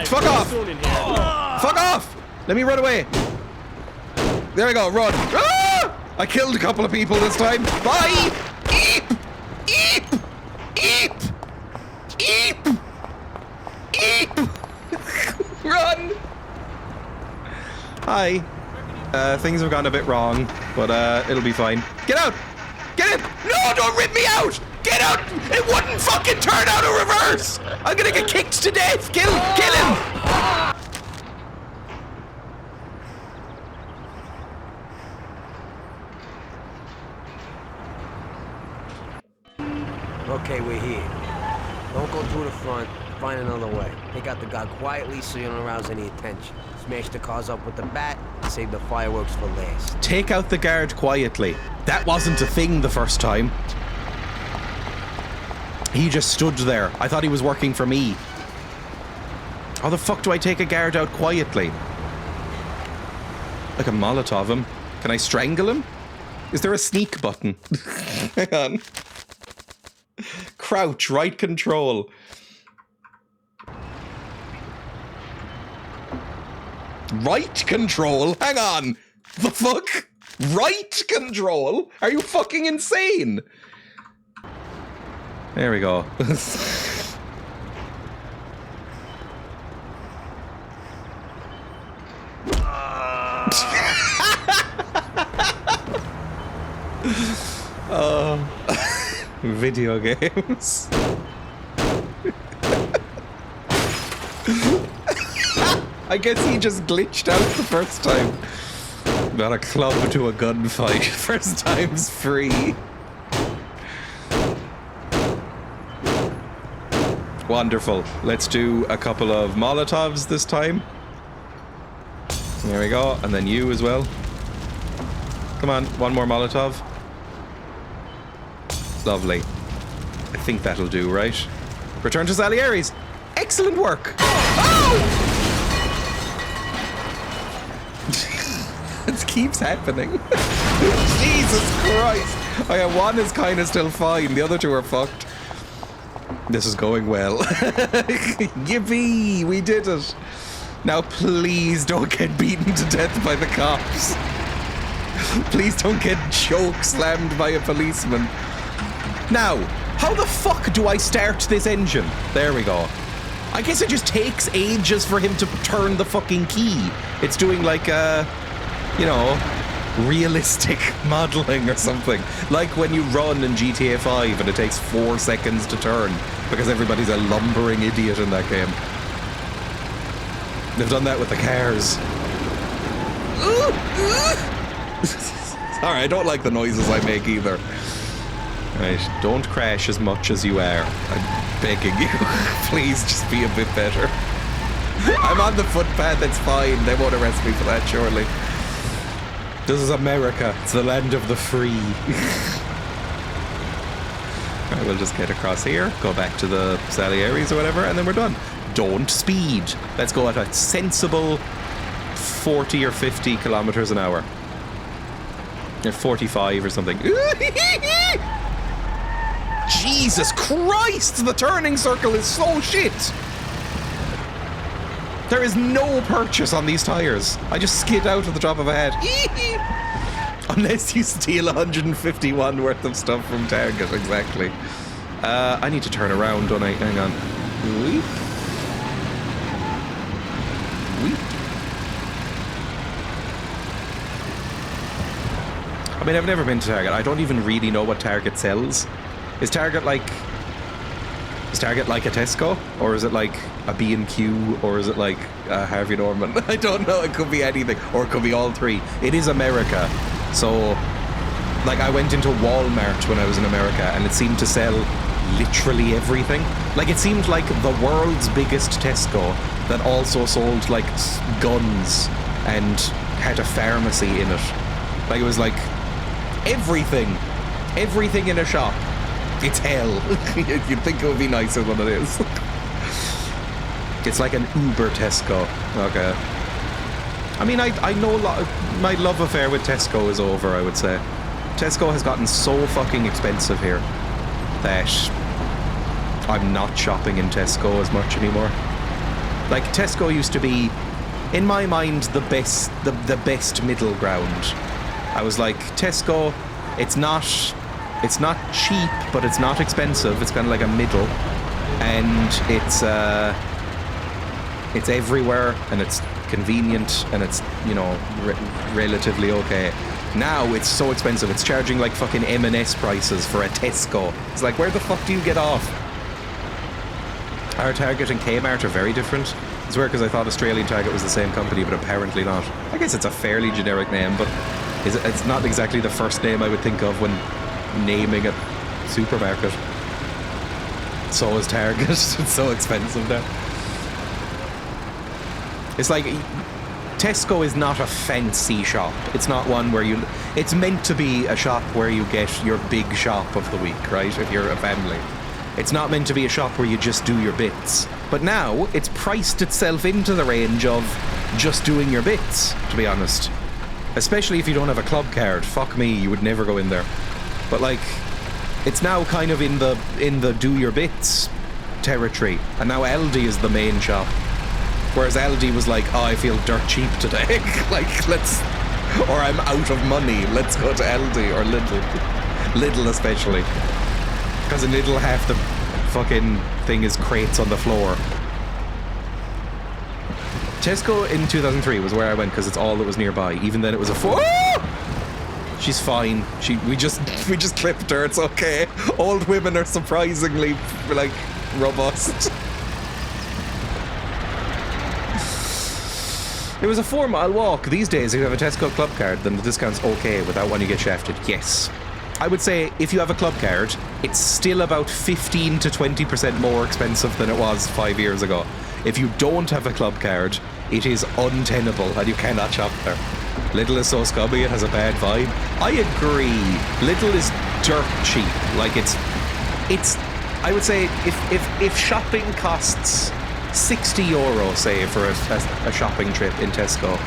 Fuck off! Fuck off! Let me run away. There we go, run. Ah! I killed a couple of people this time. Bye! Eep! Eep! Eep! Eep! Eep! Run! Hi. Things have gone a bit wrong, but it'll be fine. Get out! Get in! No, don't rip me out! Get out! It wouldn't fucking turn out a reverse! I'm gonna get kicked to death! Kill him! Okay, we're here. Don't go through the front. Find another way. Take out the guy quietly so you don't arouse any attention. Smash the cars up with the bat and save the fireworks for last. Take out the guard quietly. That wasn't a thing the first time. He just stood there. I thought he was working for me. How the fuck do I take a guard out quietly? Like a Molotov him. Can I strangle him? Is there a sneak button? Hang on. Crouch, right control. Right control? Hang on. The fuck? Right control? Are you fucking insane? There we go. Oh, video games. I guess he just glitched out the first time. Not a club to a gunfight. First time's free. Wonderful. Let's do a couple of Molotovs this time. There we go. And then you as well. Come on, one more Molotov. Lovely. I think that'll do, right? Return to Salieri's. Excellent work. Oh! It keeps happening. Jesus Christ. Okay, one is kind of still fine. The other two are fucked. This is going well. Yippee! We did it. Now please don't get beaten to death by the cops. Please don't get choke slammed by a policeman. Now, how the fuck do I start this engine? There we go. I guess it just takes ages for him to turn the fucking key. It's doing like you know, realistic modeling or something. Like when you run in GTA 5 and it takes 4 seconds to turn because everybody's a lumbering idiot in that game. They've done that with the cars. Sorry, I don't like the noises I make either. Right, don't crash as much as you are. I'm begging you. Please just be a bit better. I'm on the footpath, it's fine. They won't arrest me for that, surely. This is America. It's the land of the free. Alright, we'll just get across here, go back to the Salieri's or whatever, and then we're done. Don't speed. Let's go at a sensible 40 or 50 kilometers an hour. Or 45 or something. Jesus Christ! The turning circle is so shit! There is no purchase on these tires. I just skid out at the drop of a hat. Unless you steal 151 worth of stuff from Target, exactly. I need to turn around, don't I? Hang on. Weep. Weep. I mean, I've never been to Target. I don't even really know what Target sells. Is Target like a Tesco? Or is it like a B&Q? Or is it like a Harvey Norman? I don't know. It could be anything. Or it could be all three. It is America. So, like, I went into Walmart when I was in America and it seemed to sell literally everything. Like, it seemed like the world's biggest Tesco that also sold, like, guns and had a pharmacy in it. Like, it was like everything. Everything in a shop. It's hell. You'd think it would be nicer than it is. It's like an Uber Tesco. Okay. I mean, I know my love affair with Tesco is over, I would say. Tesco has gotten so fucking expensive here that I'm not shopping in Tesco as much anymore. Like, Tesco used to be, in my mind, the best middle ground. I was like, Tesco, it's not cheap, but it's not expensive. It's kind of like a middle, and it's everywhere, and it's convenient, and it's, you know, relatively okay. Now it's so expensive. It's charging like fucking M&S prices for a Tesco. It's like, where the fuck do you get off? Our Target and Kmart are very different. It's weird because I thought Australian Target was the same company, but apparently not. I guess it's a fairly generic name, but it's not exactly the first name I would think of when naming a supermarket. So is Target. It's so expensive now. It's like Tesco is not a fancy shop. It's not one where you... It's meant to be a shop where you get your big shop of the week, right? If you're a family. It's not meant to be a shop where you just do your bits. But now, it's priced itself into the range of just doing your bits, to be honest. Especially if you don't have a club card. Fuck me, you would never go in there. But like, it's now kind of in the do your bits territory. And now Aldi is the main shop. Whereas Aldi was like, oh, I feel dirt cheap today. Like, let's... Or I'm out of money. Let's go to Aldi or Lidl. Lidl especially. Because in Lidl, half the fucking thing is crates on the floor. Tesco in 2003 was where I went because it's all that was nearby. Even then it was a She's fine. We just clipped her. It's okay. Old women are surprisingly, like, robust. It was a 4-mile walk. These days, if you have a Tesco club card, then the discount's okay without when you get shafted. Yes. I would say if you have a club card, it's still about 15 to 20% more expensive than it was 5 years ago. If you don't have a club card, it is untenable and you cannot shop there. Lidl is so scummy, it has a bad vibe. I agree. Lidl is dirt cheap. Like it's I would say if shopping costs €60, say, for a shopping trip in Tesco,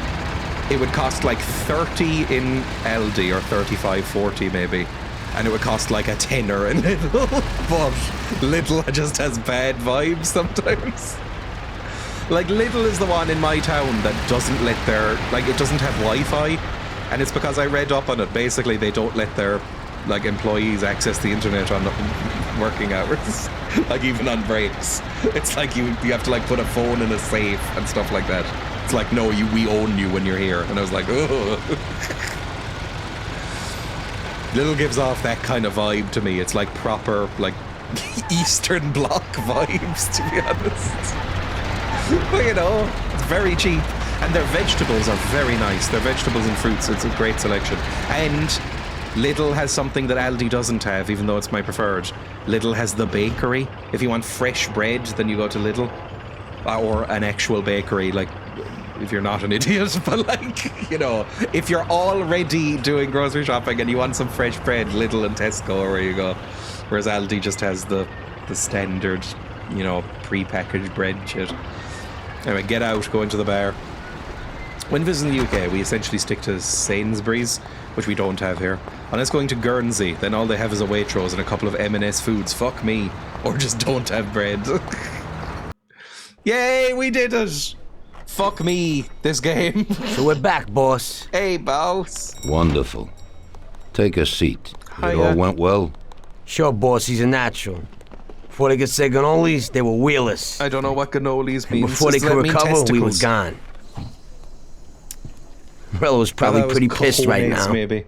it would cost like 30 in Aldi, or 35, 40 maybe. And it would cost like a tenner in Lidl. But Lidl just has bad vibes sometimes. Like, Lidl is the one in my town that doesn't let their... Like, it doesn't have Wi-Fi. And it's because I read up on it. Basically, they don't let their, like, employees access the internet on working hours. Like, even on breaks. It's like you have to, like, put a phone in a safe and stuff like that. It's like, no, we own you when you're here. And I was like, oh. Lidl gives off that kind of vibe to me. It's like proper, like, Eastern Bloc vibes, to be honest. But, you know, it's very cheap. And their vegetables are very nice. Their vegetables and fruits, it's a great selection. And Lidl has something that Aldi doesn't have, even though it's my preferred. Lidl has the bakery. If you want fresh bread, then you go to Lidl. Or an actual bakery, like, if you're not an idiot. But, like, you know, if you're already doing grocery shopping and you want some fresh bread, Lidl and Tesco are where you go. Whereas Aldi just has the standard, you know, pre-packaged bread shit. Anyway, get out, go into the bar. When visiting the UK, we essentially stick to Sainsbury's, which we don't have here. Unless going to Guernsey, then all they have is a Waitrose and a couple of M&S foods. Fuck me. Or just don't have bread. Yay, we did it! Fuck me, this game. So we're back, boss. Hey, boss. Wonderful. Take a seat. It Hiya. all went well? Sure, boss, he's a natural. Before they could say cannolis, they were wheelers. I don't know what cannolis And means. before they Just could let me recover, we were testicles. gone. Morello was probably That was pretty pissed right cojones, now. maybe.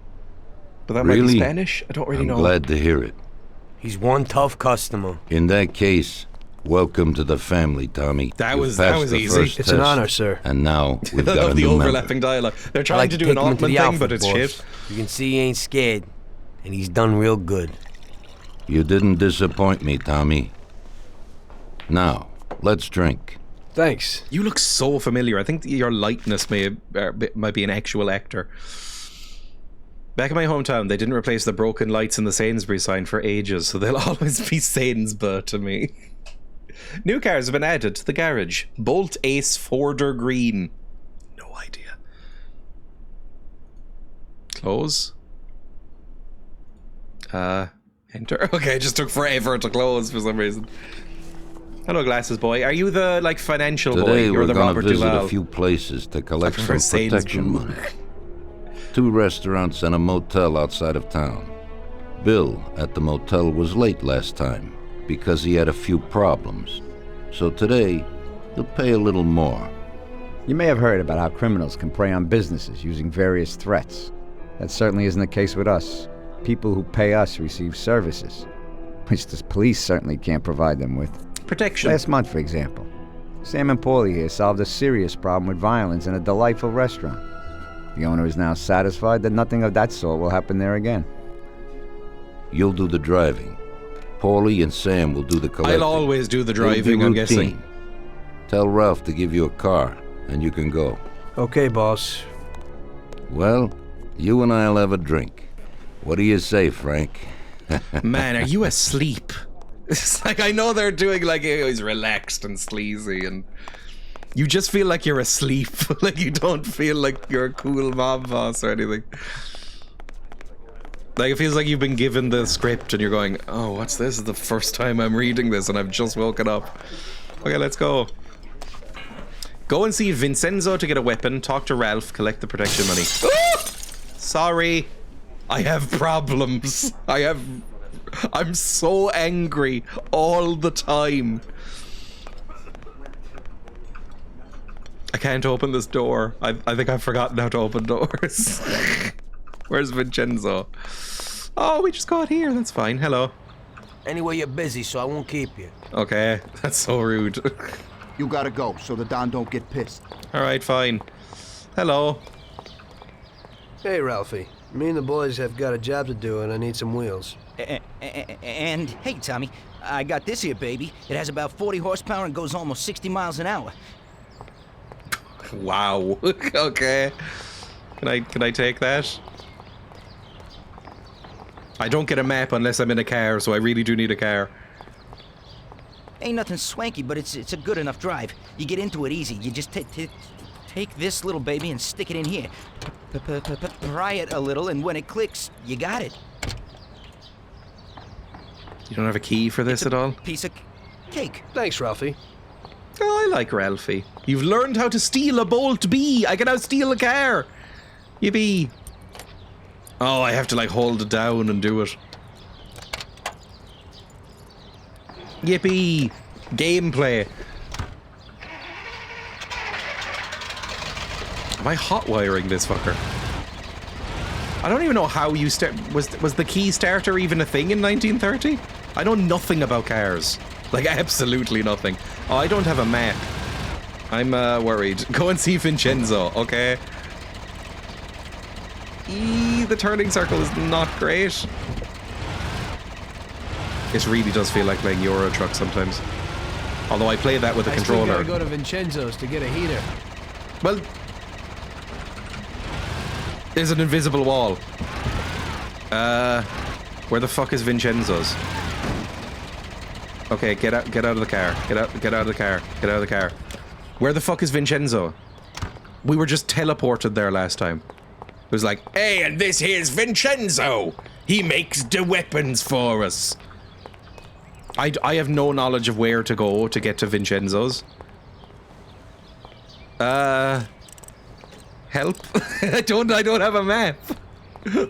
But that might be Really? Spanish? I don't really I'm know. glad to hear it. He's one tough customer. In that case, welcome to the family, Tommy. That You've was passed the easy. first It's an test, honor, sir. And now we've I got a love the new member. overlapping dialogue. They're I trying like to to do an take him into Altman the thing, outfit, but it's boss. shit. You can see he ain't scared, and he's done real good. You didn't disappoint me, Tommy. Now, let's drink. Thanks. You look so familiar. I think your lightness might be an actual actor. Back in my hometown, they didn't replace the broken lights in the Sainsbury sign for ages, so they'll always be Sainsbury to me. New cars have been added to the garage. Bolt Ace Forder Green. No idea. Close. Enter. Okay, it just took forever to close for some reason. Hello, glasses boy. Are you the, like, financial boy? Today You're we're the gonna Robert visit Duvall. a few places to collect Fucking some for protection Sainsbury. money. 2 restaurants and a motel outside of town. Bill at the motel was late last time because he had a few problems. So today, he'll pay a little more. You may have heard about how criminals can prey on businesses using various threats. That certainly isn't the case with us. People who pay us receive services, which the police certainly can't provide them with. Protection. Last month, for example, Sam and Paulie here solved a serious problem with violence in a delightful restaurant. The owner is now satisfied that nothing of that sort will happen there again. You'll do the driving. Paulie and Sam will do the collecting. I'll always do the It'll be driving, I'm routine. guessing. Tell Ralph to give you a car, and you can go. Okay, boss. Well, you and I'll have a drink. What do you say, Frank? Man, are you asleep? It's like, I know they're doing like he's relaxed and sleazy, and you just feel like you're asleep. Like you don't feel like you're a cool mob boss or anything. Like it feels like you've been given the script and you're going, oh, what's this? This is the first time I'm reading this and I've just woken up. Okay, let's go. Go and see Vincenzo to get a weapon, talk to Ralph, collect the protection money. Sorry. I have problems. I'm so angry all the time. I can't open this door. I think I've forgotten how to open doors. Where's Vincenzo? Oh, we just got here. That's fine. Hello. Anyway, you're busy, so I won't keep you. Okay, that's so rude. You gotta go, so the Don don't get pissed. Alright, fine. Hello. Hey, Ralphie. Me and the boys have got a job to do, and I need some wheels. And, hey, Tommy, I got this here, baby. It has about 40 horsepower and goes almost 60 miles an hour. Wow. Okay. Can I take that? I don't get a map unless I'm in a car, so I really do need a car. Ain't nothing swanky, but it's a good enough drive. You get into it easy. You just take this little baby and stick it in here. Pry it a little, and when it clicks, you got it. You don't have a key for this at all? Piece of cake. Thanks, Ralphie. Oh, I like Ralphie. You've learned how to steal a Bolt B. I can now steal a car. Yippee. Oh, I have to like hold it down and do it. Yippee. Gameplay. Am I hot wiring this fucker? I don't even know how you start. Was the key starter even a thing in 1930? I know nothing about cars. Like, absolutely nothing. Oh, I don't have a map. I'm worried. Go and see Vincenzo, okay? The turning circle is not great. It really does feel like playing Euro Truck sometimes. Although I play that with a controller. I still gotta go to Vincenzo's to get a heater. Well, there's an invisible wall. Where the fuck is Vincenzo's? Okay, get out of the car. Get out of the car. Get out of the car. Where the fuck is Vincenzo? We were just teleported there last time. It was like, hey, and this here's Vincenzo. He makes the weapons for us. I have no knowledge of where to go to get to Vincenzo's. Help? I don't have a map.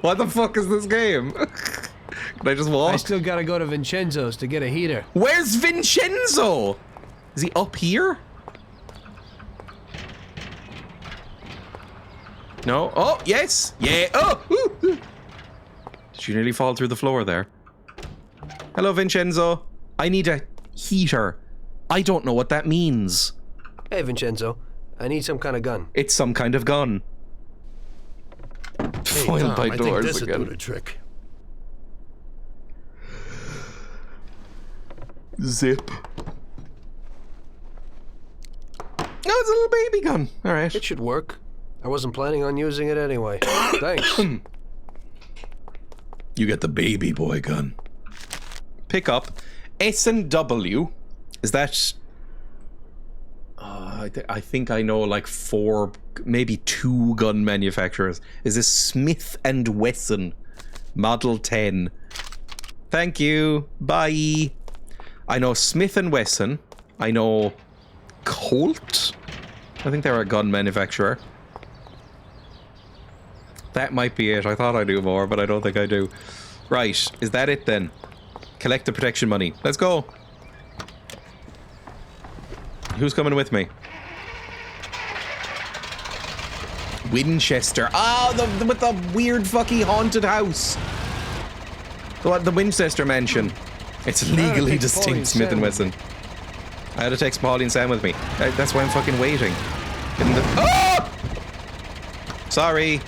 What the fuck is this game? Can I just walk? I still gotta go to Vincenzo's to get a heater. Where's Vincenzo? Is he up here? No? Oh, yes! Yeah! Oh! Ooh. Did you nearly fall through the floor there? Hello, Vincenzo. I need a heater. I don't know what that means. Hey, Vincenzo. I need some kind of gun. It's some kind of gun. Hey, Foiled Tom, by I think doors this again. will do the trick. Zip. No, it's a little baby gun. All right. It should work. I wasn't planning on using it anyway. Thanks. You get the baby boy gun. Pick up S&W. Is that... I think I know like 4, maybe 2 gun manufacturers. Is this Smith & Wesson Model 10? Thank you. Bye. I know Smith & Wesson. I know Colt. I think they're a gun manufacturer. That might be it. I thought I knew more, but I don't think I do. Right. Is that it then? Collect the protection money. Let's go. Who's coming with me? Winchester. Ah, with the weird fucking haunted house. The Winchester mansion. It's legally distinct, Smith & Wesson. I had to take Paulie and Sam with me. That's why I'm fucking waiting. Oh! Sorry.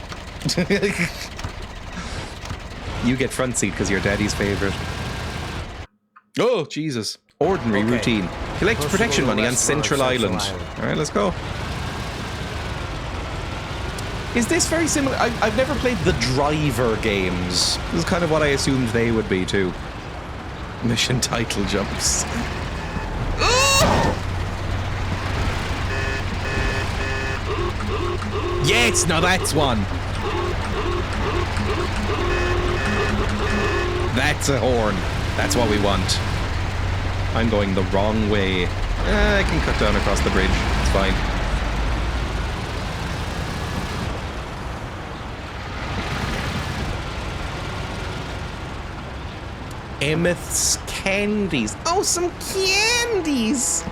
You get front seat because you're daddy's favorite. Oh, Jesus. Ordinary routine. Collect protection money on Central Island. Alright, let's go. Is this very similar? I've never played the Driver games. This is kind of what I assumed they would be, too. Mission title jumps. Yes, now that's one. That's a horn. That's what we want. I'm going the wrong way. I can cut down across the bridge. It's fine. Emmeth's candies. Oh, some candies.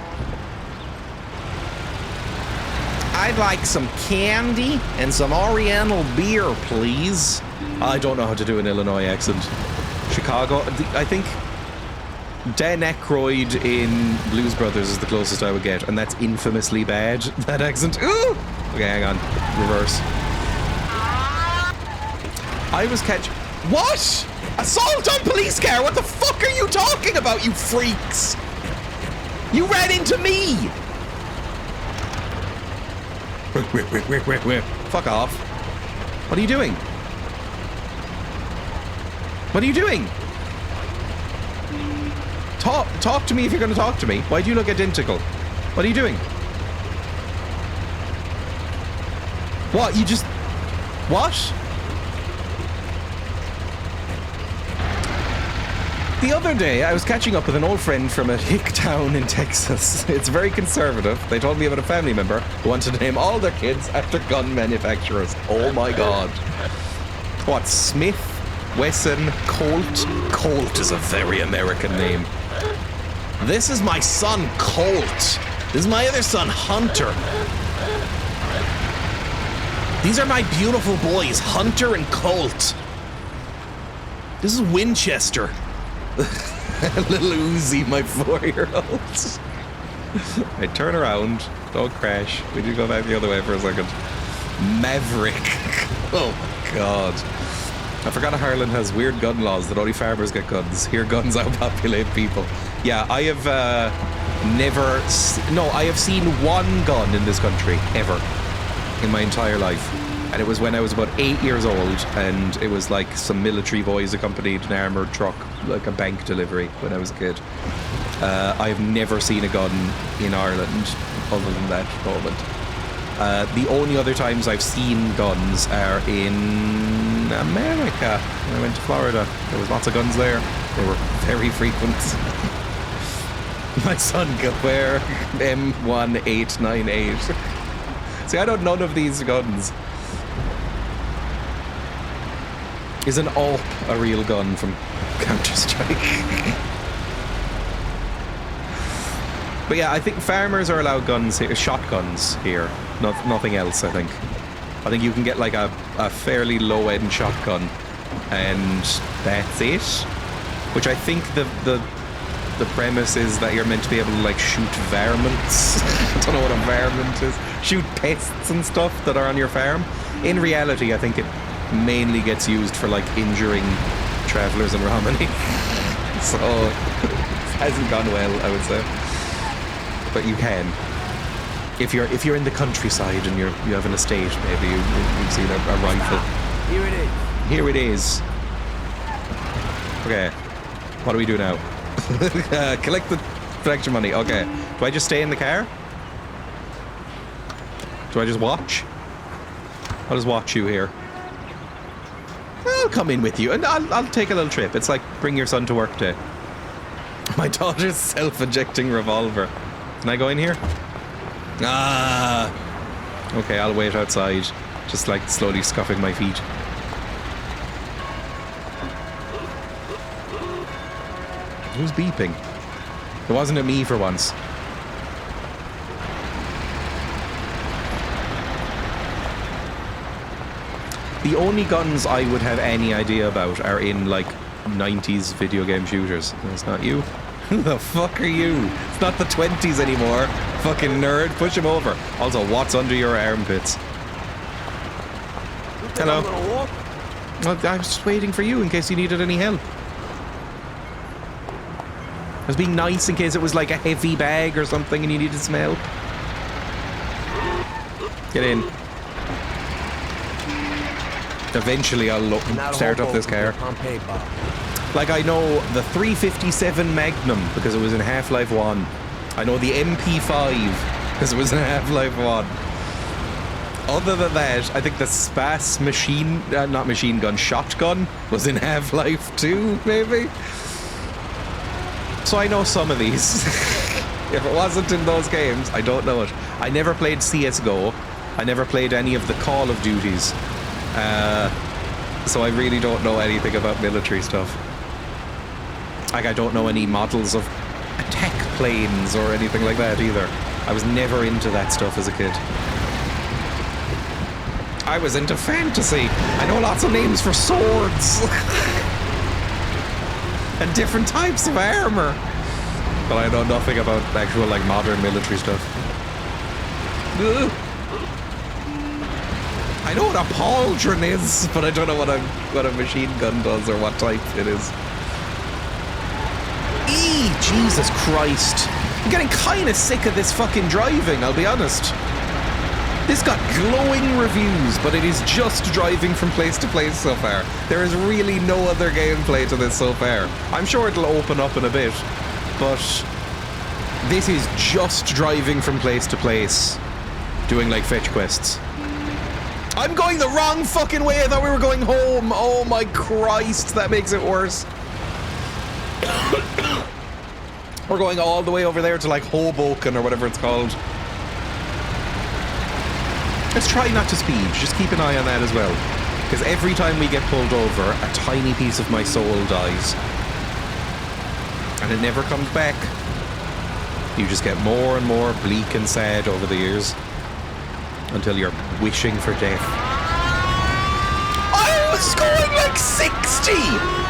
I'd like some candy and some Oriental beer, please. I don't know how to do an Illinois accent. Chicago, I think Dan Aykroyd in Blues Brothers is the closest I would get, and that's infamously bad, that accent. Ooh! Okay, hang on. Reverse. I was What? Assault on police car? What the fuck are you talking about, you freaks? You ran into me! Wait. Fuck off. What are you doing? What are you doing? Talk to me if you're going to talk to me. Why do you look identical? What are you doing? What? You just... What? The other day, I was catching up with an old friend from a hick town in Texas. It's very conservative. They told me about a family member who wanted to name all their kids after gun manufacturers. Oh my god. What, Smith? Wesson? Colt? Colt is a very American name. This is my son, Colt. This is my other son, Hunter. These are my beautiful boys, Hunter and Colt. This is Winchester. Little Uzi, my 4-year-old. I turn around. Don't crash. We do go back the other way for a second. Maverick. Oh my god. I forgot Ireland has weird gun laws that only farmers get guns. Here guns outpopulate people. Yeah, I have I have seen one gun in this country, ever. In my entire life. And it was when I was about 8 years old, and it was like some military boys accompanied an armoured truck, like a bank delivery, when I was a kid. I've never seen a gun in Ireland other than that moment. The only other times I've seen guns are in America. When I went to Florida, there was lots of guns there. They were very frequent. My son could wear M1898. See, I don't know none of these guns. Is an AWP a real gun from Counter-Strike? But yeah, I think farmers are allowed guns here, shotguns here. Nothing else, I think. I think you can get like a fairly low-end shotgun, and that's it. Which I think the premise is that you're meant to be able to like shoot varmints. I don't know what a varmint is. Shoot pests and stuff that are on your farm. In reality, I think it mainly gets used for like injuring travelers in Romani. So it hasn't gone well, I would say. But you can. If you're in the countryside and you have an estate, maybe you've seen a rifle. Here it is. Here it is. Okay. What do we do now? Collect the protection money. Okay. Do I just stay in the car? Do I just watch? I'll just watch you here. I'll come in with you, and I'll take a little trip. It's like bring your son to work day. My daughter's self-ejecting revolver. Can I go in here? Ah. Okay, I'll wait outside, just like slowly scuffing my feet. Who's beeping? It wasn't me for once. The only guns I would have any idea about are in like 90s video game shooters. That's not you. Who the fuck are you? It's not the 20s anymore. Fucking nerd. Push him over. Also, what's under your armpits? Hello. Well, I was just waiting for you in case you needed any help. was being nice in case it was like a heavy bag or something and you needed some help. Get in. Eventually I'll start up this car. Like, I know the 357 Magnum because it was in Half-Life 1. I know the MP5 because it was in Half-Life 1. Other than that, I think the Spas not machine gun, shotgun was in Half-Life 2, maybe? So I know some of these. If it wasn't in those games, I don't know it. I never played CSGO. I never played any of the Call of Duties. So I really don't know anything about military stuff. Like, I don't know any models of attack planes or anything like that either. I was never into that stuff as a kid. I was into fantasy. I know lots of names for swords. And different types of armor. But I know nothing about actual, like, modern military stuff. Ugh. I know what a pauldron is, but I don't know what a machine gun does or what type it is. Jesus Christ. I'm getting kind of sick of this fucking driving, I'll be honest. This got glowing reviews, but it is just driving from place to place so far. There is really no other gameplay to this so far. I'm sure it'll open up in a bit, but this is just driving from place to place, doing like fetch quests. I'm going the wrong fucking way. I thought we were going home. Oh my Christ, that makes it worse. We're going all the way over there to like Hoboken or whatever it's called. Let's try not to speed. Just keep an eye on that as well. Because every time we get pulled over, a tiny piece of my soul dies. And it never comes back. You just get more and more bleak and sad over the years. Until you're wishing for death. I was going like 60!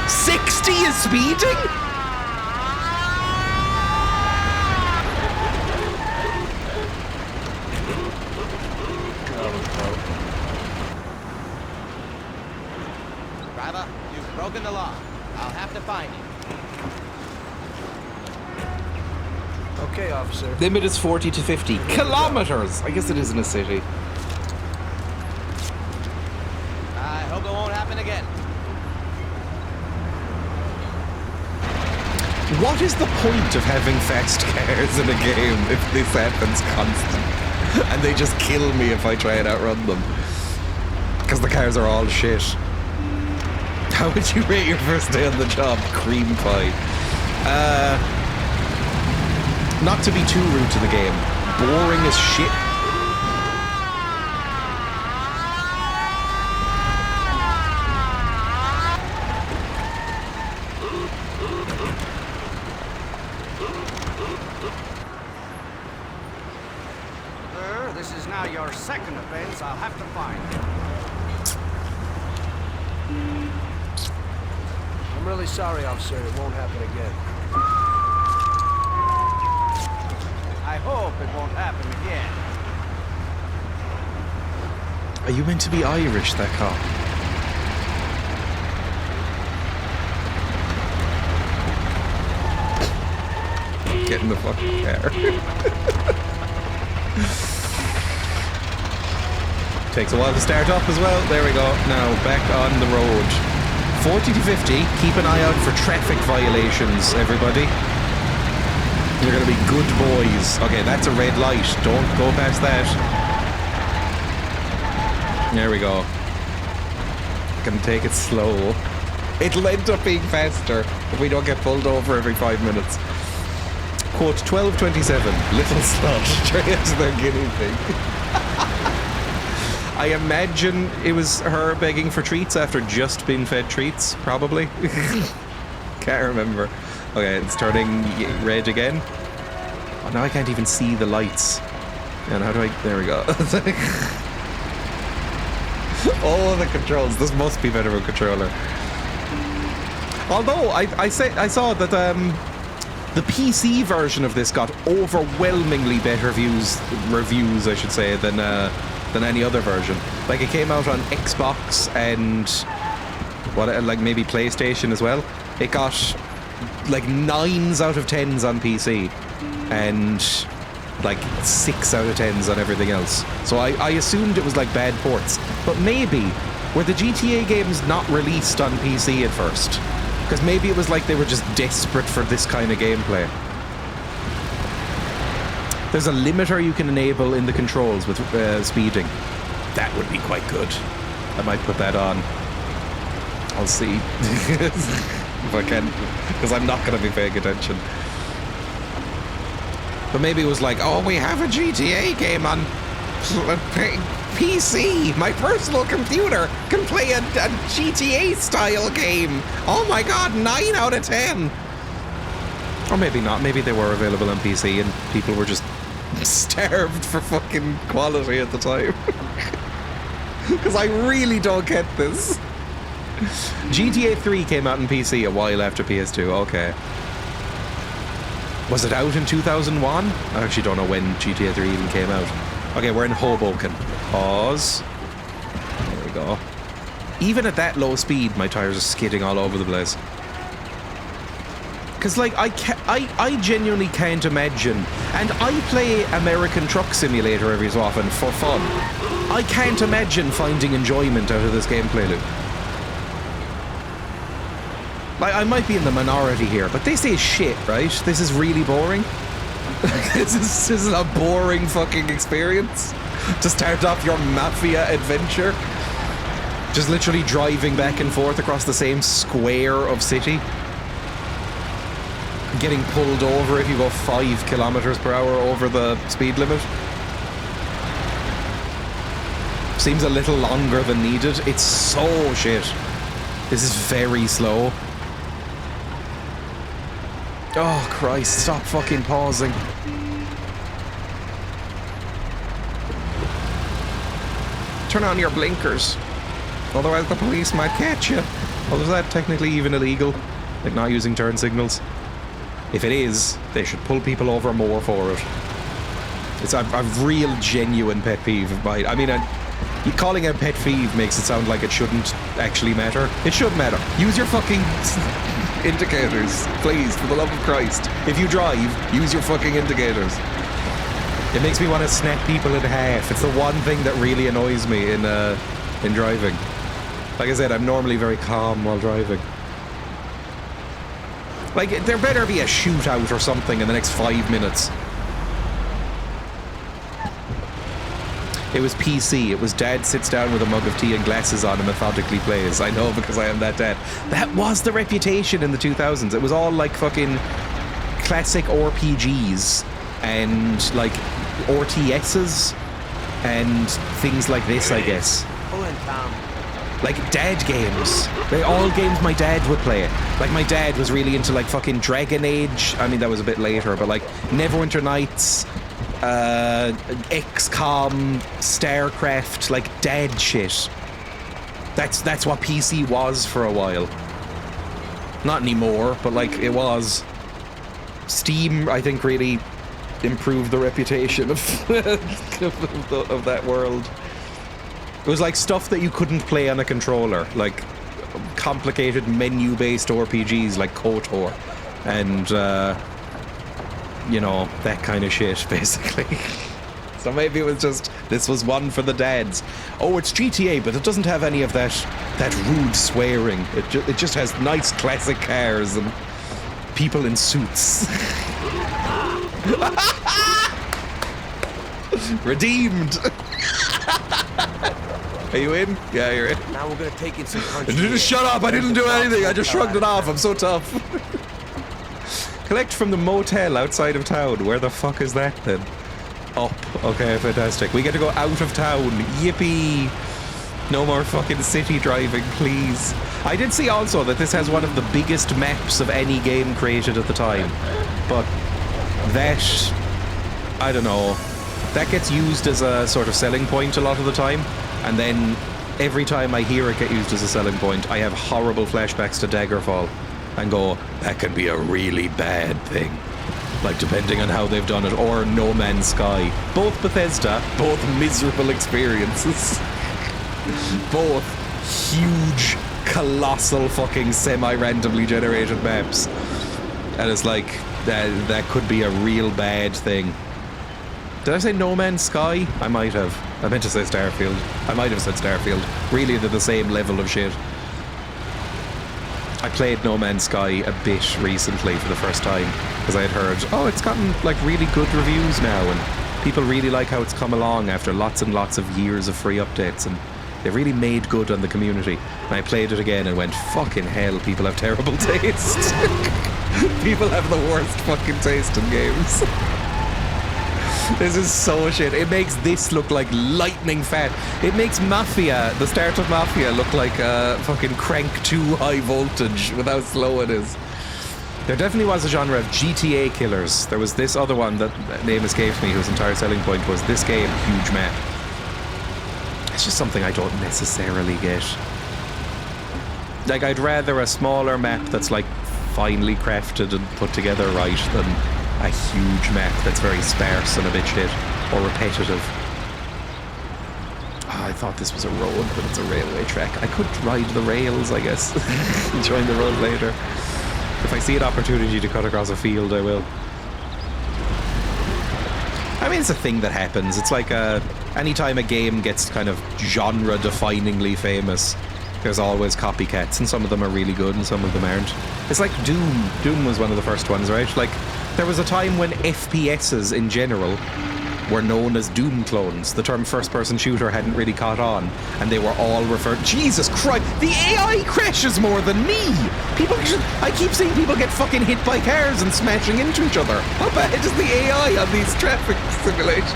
60 is speeding? Driver, you've broken the law. I'll have to fine you. Okay, officer. Limit is 40 to 50 kilometers. I guess it is in a city. I hope it won't happen again. What is the point of having fast cars in a game if this happens constant? And they just kill me if I try and outrun them. Because the cars are all shit. How would you rate your first day on the job? Cream pie. Not to be too rude to the game. Boring as shit. This is now your second offense. I'll have to fine you. I'm really sorry, officer. It won't happen again. I hope it won't happen again. Are you meant to be Irish, that cop? Get in the fucking car. Takes a while to start up as well. There we go. Now, back on the road. 40 to 50. Keep an eye out for traffic violations, everybody. You're going to be good boys. Okay, that's a red light. Don't go past that. There we go. Gonna take it slow. It'll end up being faster if we don't get pulled over every 5 minutes. Quote 1227. Little slut. Dreya to their guinea pig. I imagine it was her begging for treats after just being fed treats, probably. Can't remember. Okay, it's turning red again. Oh, now I can't even see the lights. And how do I... There we go. Oh, the controls. This must be better of a controller. Although, I saw that the PC version of this got overwhelmingly better reviews, I should say, than any other version. Like, it came out on Xbox and... like maybe PlayStation as well. It got like 9s out of 10s on PC and like 6 out of 10s on everything else. So I assumed it was like bad ports. But maybe were the GTA games not released on PC at first? Because maybe it was like they were just desperate for this kind of gameplay. There's a limiter you can enable in the controls with speeding. That would be quite good. I might put that on. I'll see. If I can. Because I'm not going to be paying attention. But maybe it was like, oh, we have a GTA game on PC. My personal computer can play a GTA-style game. Oh my god, 9 out of 10. Or maybe not. Maybe they were available on PC and people were just starved for fucking quality at the time. Because I really don't get this. GTA 3 came out on PC a while after PS2. Okay. Was it out in 2001? I actually don't know when GTA 3 even came out. Okay, we're in Hoboken. Pause. There we go. Even at that low speed, my tires are skidding all over the place. Because, like, I genuinely can't imagine, and I play American Truck Simulator every so often for fun. I can't imagine finding enjoyment out of this gameplay loop. Like, I might be in the minority here, but this is shit, right? This is really boring. This is a boring fucking experience. To start off your Mafia adventure. Just literally driving back and forth across the same square of city. Getting pulled over if you go 5 kilometers per hour over the speed limit. Seems a little longer than needed. It's so shit. This is very slow. Oh Christ, stop fucking pausing. Turn on your blinkers. Otherwise the police might catch you. Well, is that technically even illegal? Like not using turn signals? If it is, they should pull people over more for it. It's a real genuine pet peeve of mine. I mean, calling it a pet peeve makes it sound like it shouldn't actually matter. It should matter. Use your fucking indicators, please, for the love of Christ. If you drive, use your fucking indicators. It makes me want to snap people in half. It's the one thing that really annoys me in driving. Like I said, I'm normally very calm while driving. Like, there better be a shootout or something in the next 5 minutes. It was PC. It was dad sits down with a mug of tea and glasses on and methodically plays. I know because I am that dad. That was the reputation in the 2000s. It was all like fucking classic RPGs and like RTSs and things like this, I guess. Pull in, Tom. Like dad games. They're all games my dad would play. Like my dad was really into like fucking Dragon Age. I mean, that was a bit later, but like Neverwinter Nights, XCOM, StarCraft, like dad shit. That's what PC was for a while. Not anymore, but like it was. Steam, I think, really improved the reputation of of that world. It was like stuff that you couldn't play on a controller, like complicated menu-based RPGs like KOTOR and, you know, that kind of shit, basically. So maybe it was just, this was one for the dads. Oh, it's GTA, but it doesn't have any of that rude swearing. It just has nice classic cars and people in suits. Redeemed! Are you in? Yeah, you're in. Now we're gonna take in some country. Just shut up! I didn't do anything. I just shrugged it off. I'm so tough. Collect from the motel outside of town. Where the fuck is that then? Up. Okay, fantastic. We get to go out of town. Yippee! No more fucking city driving, please. I did see also that this has one of the biggest maps of any game created at the time. But that, I don't know. That gets used as a sort of selling point a lot of the time. And then every time I hear it get used as a selling point, I have horrible flashbacks to Daggerfall and go, that could be a really bad thing. Like, depending on how they've done it, or No Man's Sky. Both Bethesda, both miserable experiences. Both huge, colossal fucking semi-randomly generated maps. And it's like, that could be a real bad thing. Did I say No Man's Sky? I might have. I meant to say Starfield. I might have said Starfield. Really, they're the same level of shit. I played No Man's Sky a bit recently for the first time because I had heard, oh, it's gotten like really good reviews now and people really like how it's come along after lots and lots of years of free updates, and they really made good on the community. And I played it again and went, fucking hell, people have terrible taste. People have the worst fucking taste in games. This is so shit. It makes this look like lightning fat. It makes Mafia, the start of Mafia, look like a fucking Crank 2 high voltage with how slow it is. There definitely was a genre of GTA killers. There was this other one that name escapes me, whose entire selling point was this game, huge map. It's just something I don't necessarily get. Like, I'd rather a smaller map that's like finely crafted and put together right than a huge map that's very sparse and a bit shit or repetitive. Oh, I thought this was a road, but it's a railway track. I could ride the rails, I guess. Join the road later. If I see an opportunity to cut across a field, I will. I mean, it's a thing that happens. It's like anytime a game gets kind of genre-definingly famous, there's always copycats, and some of them are really good and some of them aren't. It's like Doom. Doom was one of the first ones, right? Like, there was a time when FPSs in general were known as Doom clones. The term first-person shooter hadn't really caught on, and they were all referred... Jesus Christ! The AI crashes more than me! I keep seeing people get fucking hit by cars and smashing into each other. How bad is the AI on these traffic simulations?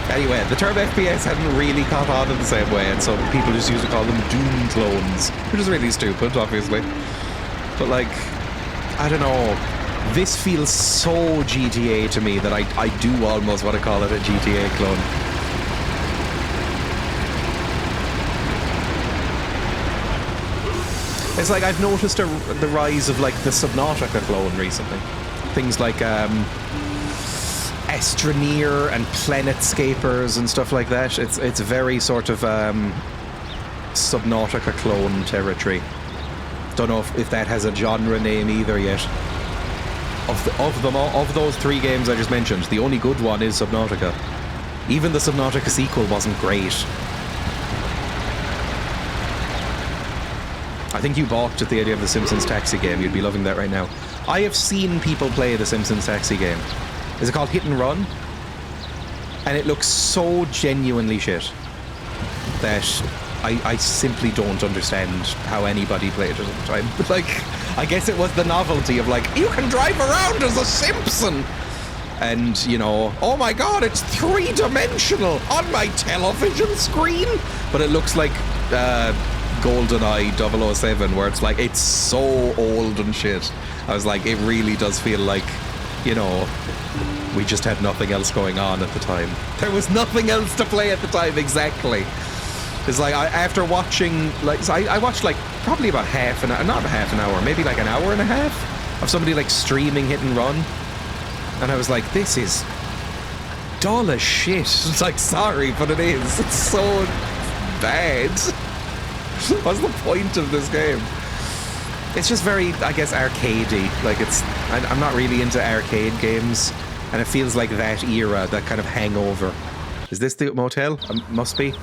Anyway, the term FPS hadn't really caught on in the same way, and so people just used to call them Doom clones, which is really stupid, obviously. But, like, I don't know. This feels so GTA to me that I do almost want to call it a GTA clone. It's like I've noticed the rise of, like, the Subnautica clone recently. Things like, Astroneer and Planetscapers and stuff like that. It's very sort of Subnautica clone territory. Don't know if that has a genre name either yet. Of those three games I just mentioned, the only good one is Subnautica. Even the Subnautica sequel wasn't great. I think you balked at the idea of the Simpsons Taxi game. You'd be loving that right now. I have seen people play the Simpsons Taxi game. Is it called Hit and Run? And it looks so genuinely shit that I simply don't understand how anybody played it at the time. But, like, I guess it was the novelty of, like, you can drive around as a Simpson! And, you know, oh my god, it's three-dimensional on my television screen! But it looks like GoldenEye 007, where it's like, it's so old and shit. I was like, it really does feel like, you know, we just had nothing else going on at the time. There was nothing else to play at the time, exactly. It's like, after watching, like, so I watched, like, probably about half an hour, not half an hour, maybe like an hour and a half of somebody, like, streaming Hit and Run. And I was like, this is dull as shit. It's like, sorry, but it is. It's so bad. What's the point of this game? It's just very, I guess, arcadey. Like, I'm not really into arcade games, and it feels like that era, that kind of hangover. Is this the motel? Must be.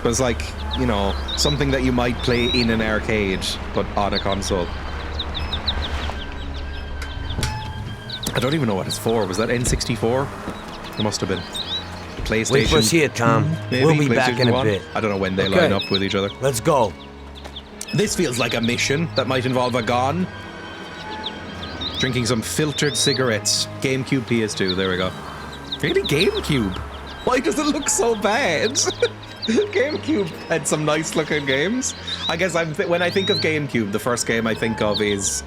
But it's like, you know, something that you might play in an arcade, but on a console. I don't even know what it's for. Was that N64? It must have been. PlayStation. Wait for us here, Tom. Maybe We'll be back in a 1? bit. I don't know when they line up with each other. Let's go. This feels like a mission that might involve a gun. Drinking some filtered cigarettes. GameCube PS2, there we go. Really, GameCube? Why does it look so bad? GameCube had some nice looking games. I guess when I think of GameCube, the first game I think of is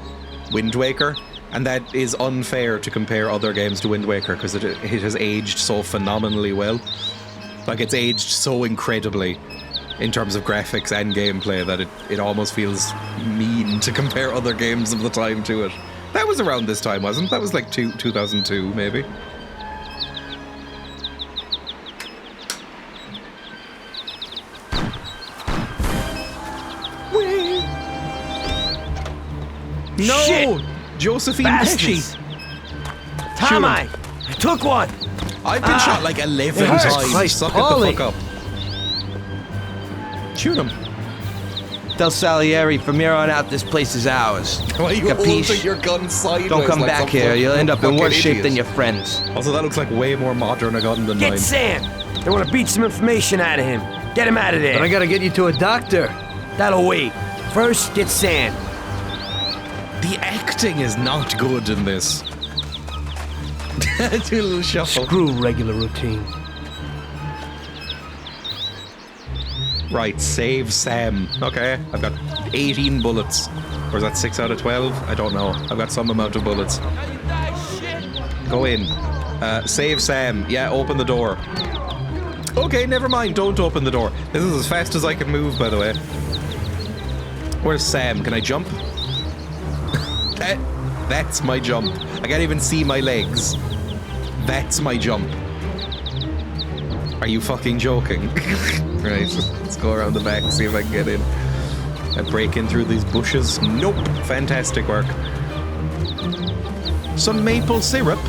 Wind Waker. And that is unfair to compare other games to Wind Waker because it has aged so phenomenally well. Like, it's aged so incredibly in terms of graphics and gameplay that it almost feels mean to compare other games of the time to it. That was around this time, wasn't it? That was like 2002, maybe. No! Shit. Josephine Bastards. Pesci. Tom, I took one. I've been shot like 11 it hurts. times. Christ, Suck Paulie. it the fuck up. Shoot him. Del Salieri, from here on out, this place is ours. Why are you Capiche? holding your gun sideways? Don't come like back some here. You'll end up in fucking worse shape idiot? than your friends. Also, that looks like way more modern a gun than mine. Get Sam. They want to beat some information out of him. Get him out of there. But I gotta get you to a doctor. That'll wait. First, get Sam. The acting is not good in this. Do a little shuffle. Screw regular routine. Right, save Sam. Okay, I've got 18 bullets. Or is that 6 out of 12? I don't know. I've got some amount of bullets. Go in. Save Sam. Yeah, open the door. Okay, never mind. Don't open the door. This is as fast as I can move, by the way. Where's Sam? Can I jump? That's my jump. I can't even see my legs. That's my jump. Are you fucking joking? Right, let's go around the back, see if I can get in. I break in through these bushes. Nope. Fantastic work. Some maple syrup.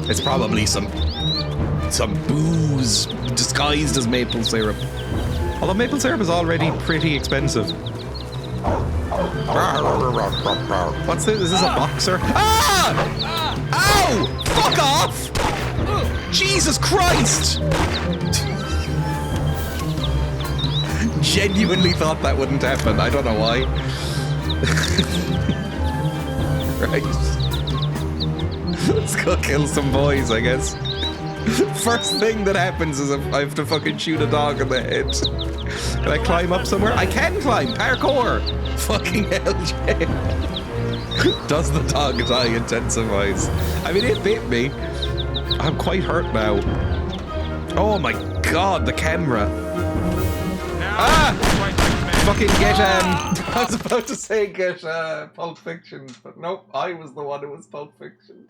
It's probably some booze disguised as maple syrup. Although maple syrup is already pretty expensive. What's this? Is this a boxer? Ah! Ow! Fuck off! Jesus Christ! Genuinely thought that wouldn't happen. I don't know why. Right. Let's go kill some boys, I guess. First thing that happens is I have to fucking shoot a dog in the head. Can I climb up somewhere? I can climb! Parkour! Fucking hell, Jay. Does the dog die intensifies? I mean, it bit me. I'm quite hurt now. Oh my god, the camera. Ah! Fucking get, I was about to say get, Pulp Fiction, but nope, I was the one who was Pulp Fiction.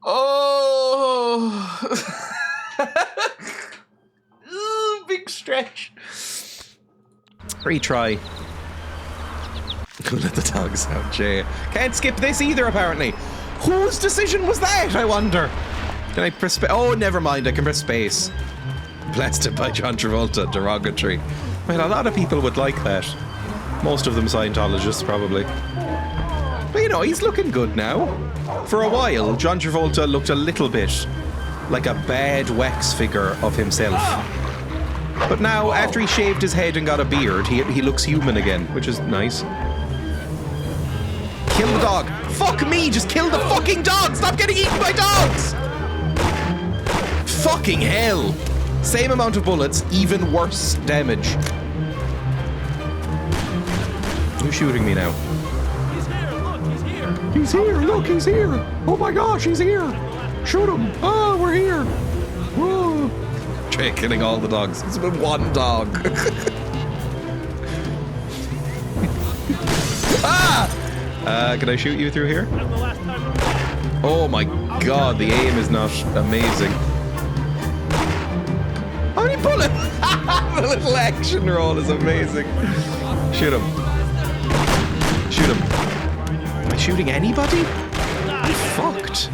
Oh! Ooh, big stretch. Retry. Let the dogs out, Jay. Can't skip this either, apparently. Whose decision was that, I wonder? Can I press space? Oh, never mind, I can press space. Blasted by John Travolta, derogatory. Well, a lot of people would like that. Most of them Scientologists, probably. But you know, he's looking good now. For a while, John Travolta looked a little bit like a bad wax figure of himself. But now, after he shaved his head and got a beard, he looks human again, which is nice. Kill the dog. Fuck me, just kill the fucking dog! Stop getting eaten by dogs! Fucking hell! Same amount of bullets, even worse damage. Who's shooting me now? He's here, look, he's here! Oh my gosh, he's here! Shoot him! Oh, we're here! Whoa! Jay killing all the dogs. It's been one dog. Ah! Can I shoot you through here? Oh my god, the aim is not amazing. How many bullets? The little action roll is amazing. Shoot him. Shoot him. Am I shooting anybody? I'm fucked.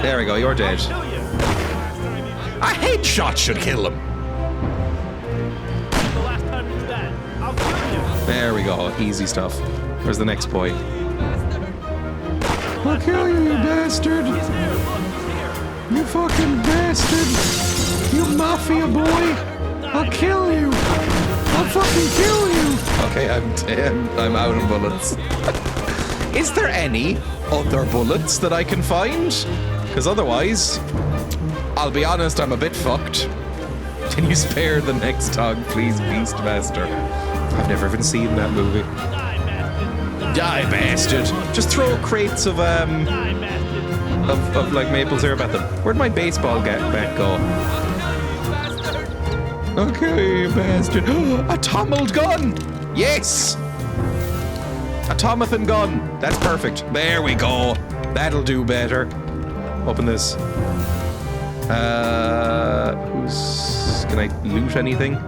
There we go, you're dead. A headshot should kill him. There we go, easy stuff. Where's the next boy? I'll kill you, you bastard! You fucking bastard! You mafia boy! I'll kill you! I'll fucking kill you! Okay, I'm dead. I'm out of bullets. Is there any other bullets that I can find? Because otherwise, I'll be honest, I'm a bit fucked. Can you spare the next dog, please, Beastmaster? I've never even seen that movie. Die, bastard! Just throw crates of like maple syrup at them. Where'd my baseball bat go? Okay, bastard. A tumbled gun! Yes! A Tomathan gun. That's perfect. There we go. That'll do better. Open this. Can I loot anything?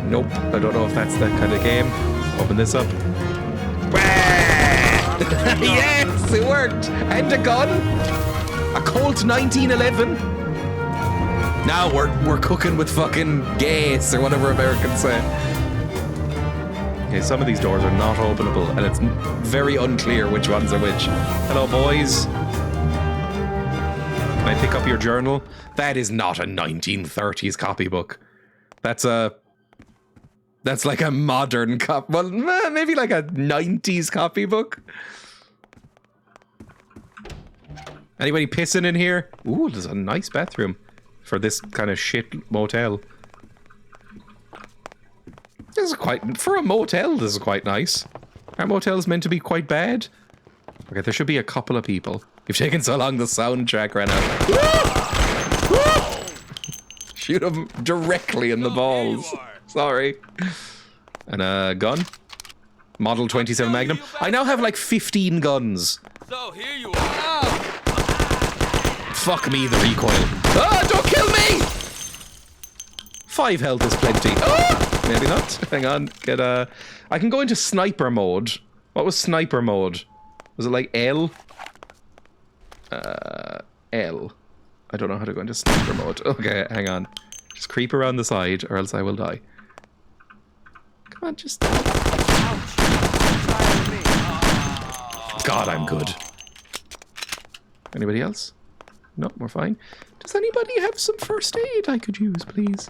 Nope. I don't know if that's that kind of game. Open this up. Yes, it worked. And a gun. A Colt 1911. Now we're cooking with fucking gas or whatever Americans say. Okay, some of these doors are not openable, and it's very unclear which ones are which. Hello, boys. Can I pick up your journal? That is not a 1930s copybook. That's like a modern well, maybe like a 90s copybook. Anybody pissing in here? Ooh, there's a nice bathroom for this kind of shit motel. This is quite, for a motel, this is quite nice. Are motels meant to be quite bad? Okay, there should be a couple of people. You've taken so long, the soundtrack ran out. Shoot him directly in the balls. Sorry. And a gun. Model 27 Magnum. I now have like 15 guns. So here you are. Fuck me, the recoil. Ah, don't kill me! 5 health is plenty. Ah! Maybe not. Hang on. I can go into sniper mode. What was sniper mode? Was it like L? L. I don't know how to go into sniper mode. Okay, hang on. Just creep around the side or else I will die. Come on, just... God, I'm good. Anybody else? No, we're fine. Does anybody have some first aid I could use, please?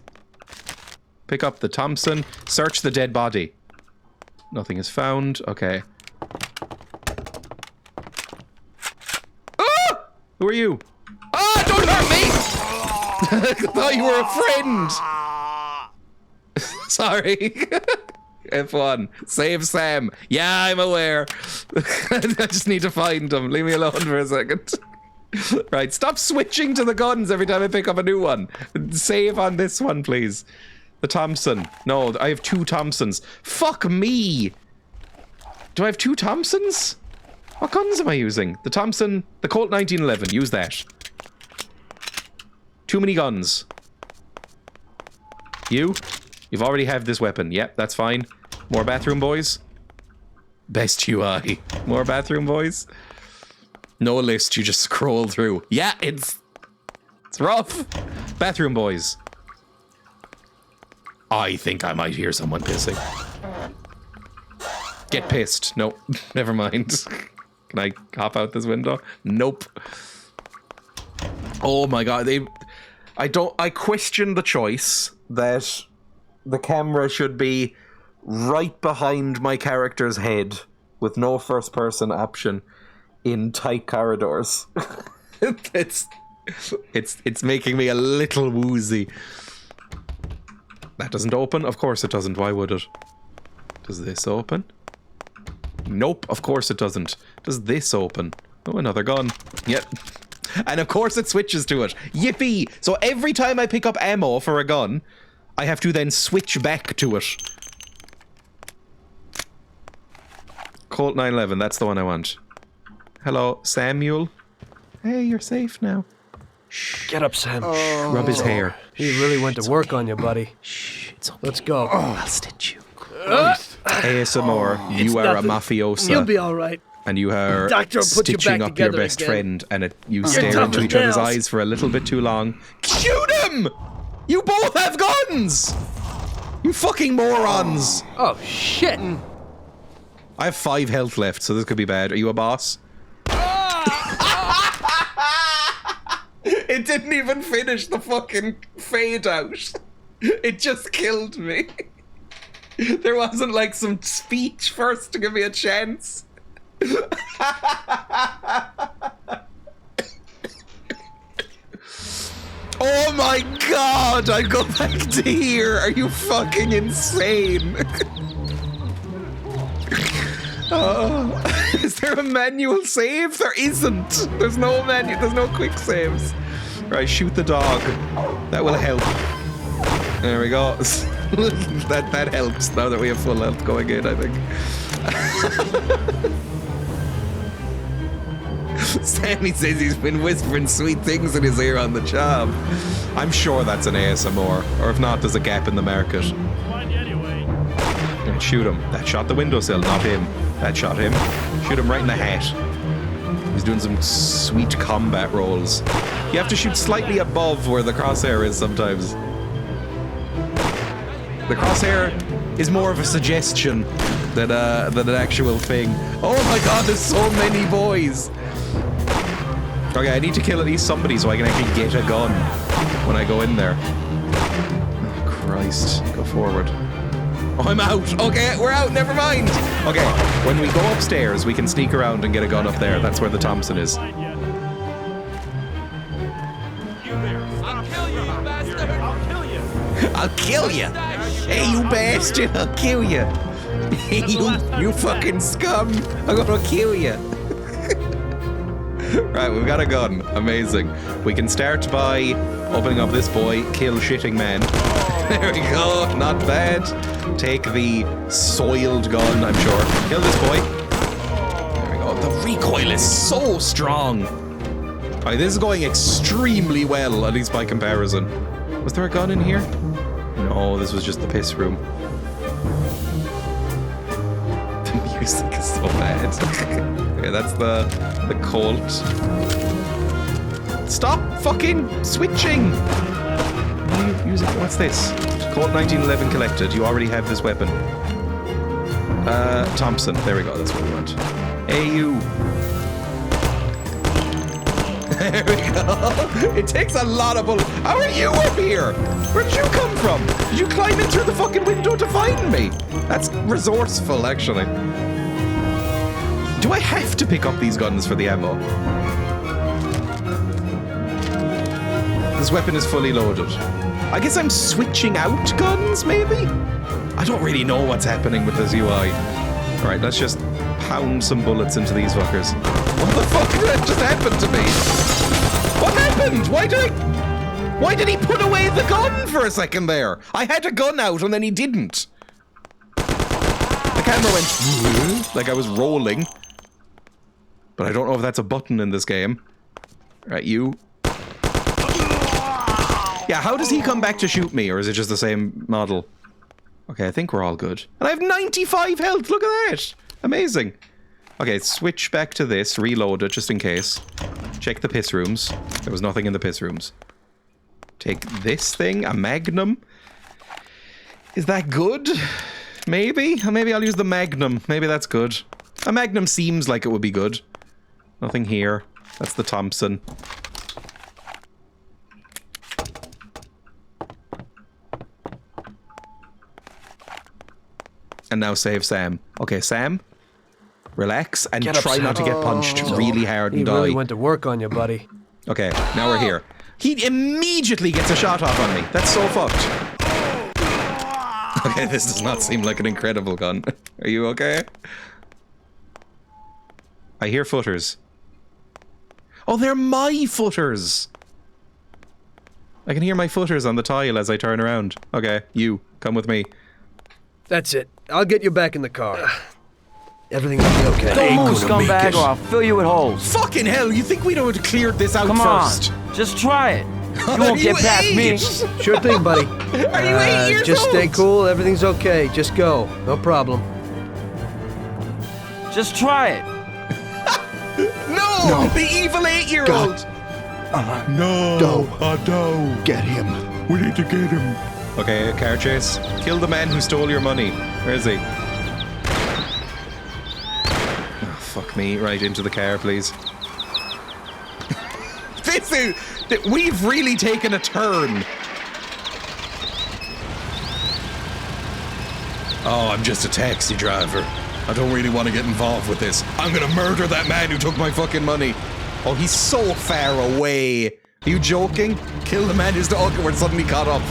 Pick up the Thompson. Search the dead body. Nothing is found. Okay. Ah! Who are you? Ah! Don't hurt me! I thought you were a friend. Sorry. F1. Save Sam. Yeah, I'm aware. I just need to find him. Leave me alone for a second. Right, stop switching to the guns every time I pick up a new one. Save on this one, please. The Thompson. No, I have 2 Thompsons. Fuck me! Do I have 2 Thompsons? What guns am I using? The Thompson, the Colt 1911. Use that. Too many guns. You've already have this weapon. Yep, that's fine. More bathroom boys. Best UI. More bathroom boys. No list, you just scroll through. Yeah, it's rough. Bathroom boys. I think I might hear someone pissing. Get pissed. Nope. Never mind. Can I hop out this window? Nope. Oh my god. I question the choice that the camera should be right behind my character's head with no first person option in tight corridors. It's making me a little woozy. That doesn't open? Of course it doesn't. Why would it? Does this open? Nope, of course it doesn't. Does this open? Oh, another gun. Yep. And of course it switches to it. Yippee! So every time I pick up ammo for a gun, I have to then switch back to it. Colt 911, that's the one I want. Hello, Samuel. Hey, you're safe now. Shh. Get up, Sam. Oh. Rub his hair. He really went to work on you, buddy. Shh, it's okay. Let's go. I'll stitch you. ASMR, you are a mafiosa. You'll be all right. And you are Doctor stitching up your best friend, and you stare into each other's eyes for a little bit too long. Shoot him! You both have guns! You fucking morons! Oh, shit! I have 5 health left, so this could be bad. Are you a boss? It didn't even finish the fucking fade out. It just killed me. There wasn't like some speech first to give me a chance. Oh my god, I go back to here. Are you fucking insane? Is there a manual save? There isn't. There's no menu. There's no quick saves. Right, shoot the dog. That will help. There we go. that helps now that we have full health going in, I think. Sammy says he's been whispering sweet things in his ear on the job. I'm sure that's an ASMR, or if not, there's a gap in the market. Shoot him. That shot the windowsill, not him. That shot him. Shoot him right in the head. He's doing some sweet combat rolls. You have to shoot slightly above where the crosshair is sometimes. The crosshair is more of a suggestion than an actual thing. Oh my god, there's so many boys! Okay, I need to kill at least somebody so I can actually get a gun when I go in there. Oh, Christ. Go forward. Oh, I'm out. Okay, we're out. Never mind. Okay, when we go upstairs, we can sneak around and get a gun up there. That's where the Thompson is. I'll kill you, you bastard! I'll kill you! I'll kill you! Hey, you bastard! I'll kill you! Hey, you fucking scum! I'm gonna kill you! Right, we've got a gun. Amazing. We can start by opening up this boy, kill shitting man. There we go. Not bad. Take the soiled gun, I'm sure. Kill this boy. There we go. The recoil is so strong. Alright, this is going extremely well, at least by comparison. Was there a gun in here? No, this was just the piss room. The music is so bad. Okay, that's the Colt. Stop fucking switching! Music. What's this? Colt 1911 collected. You already have this weapon. Thompson. There we go. That's what we want. Hey, you. There we go. It takes a lot of bullets. How are you up here? Where did you come from? Did you climb in through the fucking window to find me? That's resourceful, actually. Do I have to pick up these guns for the ammo? This weapon is fully loaded. I guess I'm switching out guns, maybe? I don't really know what's happening with this UI. Alright, let's just pound some bullets into these fuckers. What the fuck did that just happen to me? What happened? Why did he put away the gun for a second there? I had a gun out and then he didn't. The camera went like I was rolling. But I don't know if that's a button in this game. Right, you. Yeah, how does he come back to shoot me? Or is it just the same model? Okay, I think we're all good. And I have 95 health. Look at that. Amazing. Okay, switch back to this. Reload it just in case. Check the piss rooms. There was nothing in the piss rooms. Take this thing. A magnum. Is that good? Maybe? Maybe I'll use the magnum. Maybe that's good. A magnum seems like it would be good. Nothing here. That's the Thompson. And now save Sam. Okay, Sam. Relax and try not to get punched really hard and die. He really went to work on you, buddy. Okay, now we're here. He immediately gets a shot off on me. That's so fucked. Okay, this does not seem like an incredible gun. Are you okay? I hear footers. Oh, they're my footers! I can hear my footers on the tile as I turn around. Okay, you, come with me. That's it. I'll get you back in the car. Everything will be okay. Don't move, scumbag, or I'll fill you with holes. Fucking hell, you think we don't have cleared this out first? Come on, just try it. You won't get past me. Sure thing, buddy. Are you 8 years just old? stay cool, everything's okay. Just go. No problem. Just try it. No! The evil 8-year-old! No! No! Get him. We need to get him. Okay, car chase. Kill the man who stole your money. Where is he? Oh, fuck me. Right into the car, please. This is... We've really taken a turn. Oh, I'm just a taxi driver. I don't really want to get involved with this. I'm gonna murder that man who took my fucking money. Oh, he's so far away. Are you joking? Kill the man who's talking. We're suddenly caught up.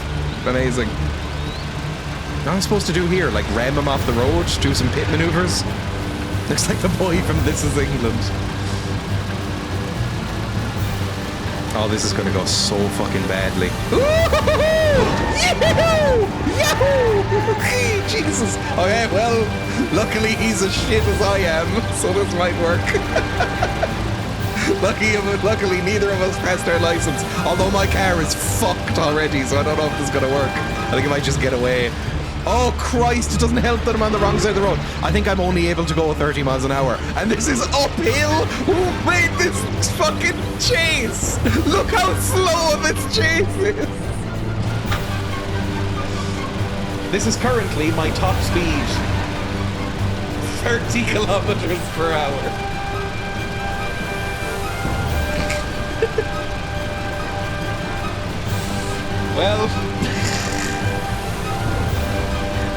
Amazing. What am I supposed to do here? Like ram him off the road? Do some pit maneuvers? Looks like the boy from This Is England. Oh, this is gonna go so fucking badly. Yahoo! Yahoo! Jesus. Okay, well, luckily he's as shit as I am, so this might work. Luckily neither of us passed our license, although my car is fucked already, so I don't know if this is gonna work. I think I might just get away. Oh Christ, it doesn't help that I'm on the wrong side of the road. I think I'm only able to go 30 miles an hour. And this is uphill. Who made this fucking chase? Look how slow this chase is. This is currently my top speed. 30 kilometers per hour. Well,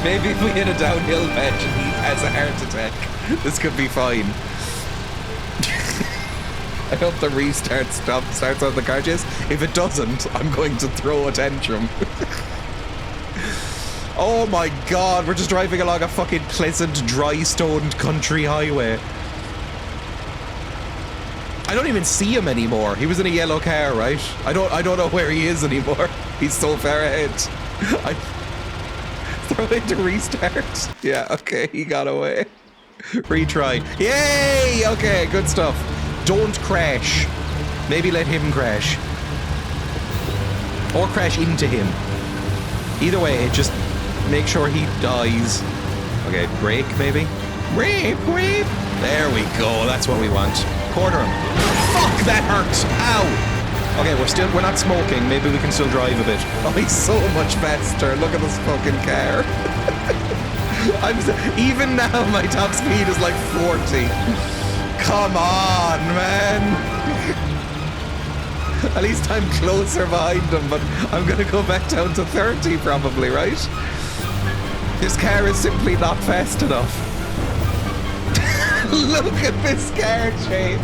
maybe if we hit a downhill patch and he has a heart attack, this could be fine. I hope the restart starts on the car chase. If it doesn't, I'm going to throw a tantrum. Oh my god, we're just driving along a fucking pleasant, dry-stoned country highway. I don't even see him anymore. He was in a yellow car, right? I don't know where he is anymore. He's so far ahead. I throw it to restart. Yeah, okay, he got away. Retry. Yay! Okay, good stuff. Don't crash. Maybe let him crash. Or crash into him. Either way, just make sure he dies. Okay, brake maybe? Brake. There we go, that's what we want. Corner him. Fuck, that hurts. Ow. Okay, we're not smoking. Maybe we can still drive a bit. Oh, he's so much faster. Look at this fucking car. Even now, my top speed is like 40. Come on, man. At least I'm closer behind him, but I'm gonna go back down to 30 probably, right? This car is simply not fast enough. Look at this car chase.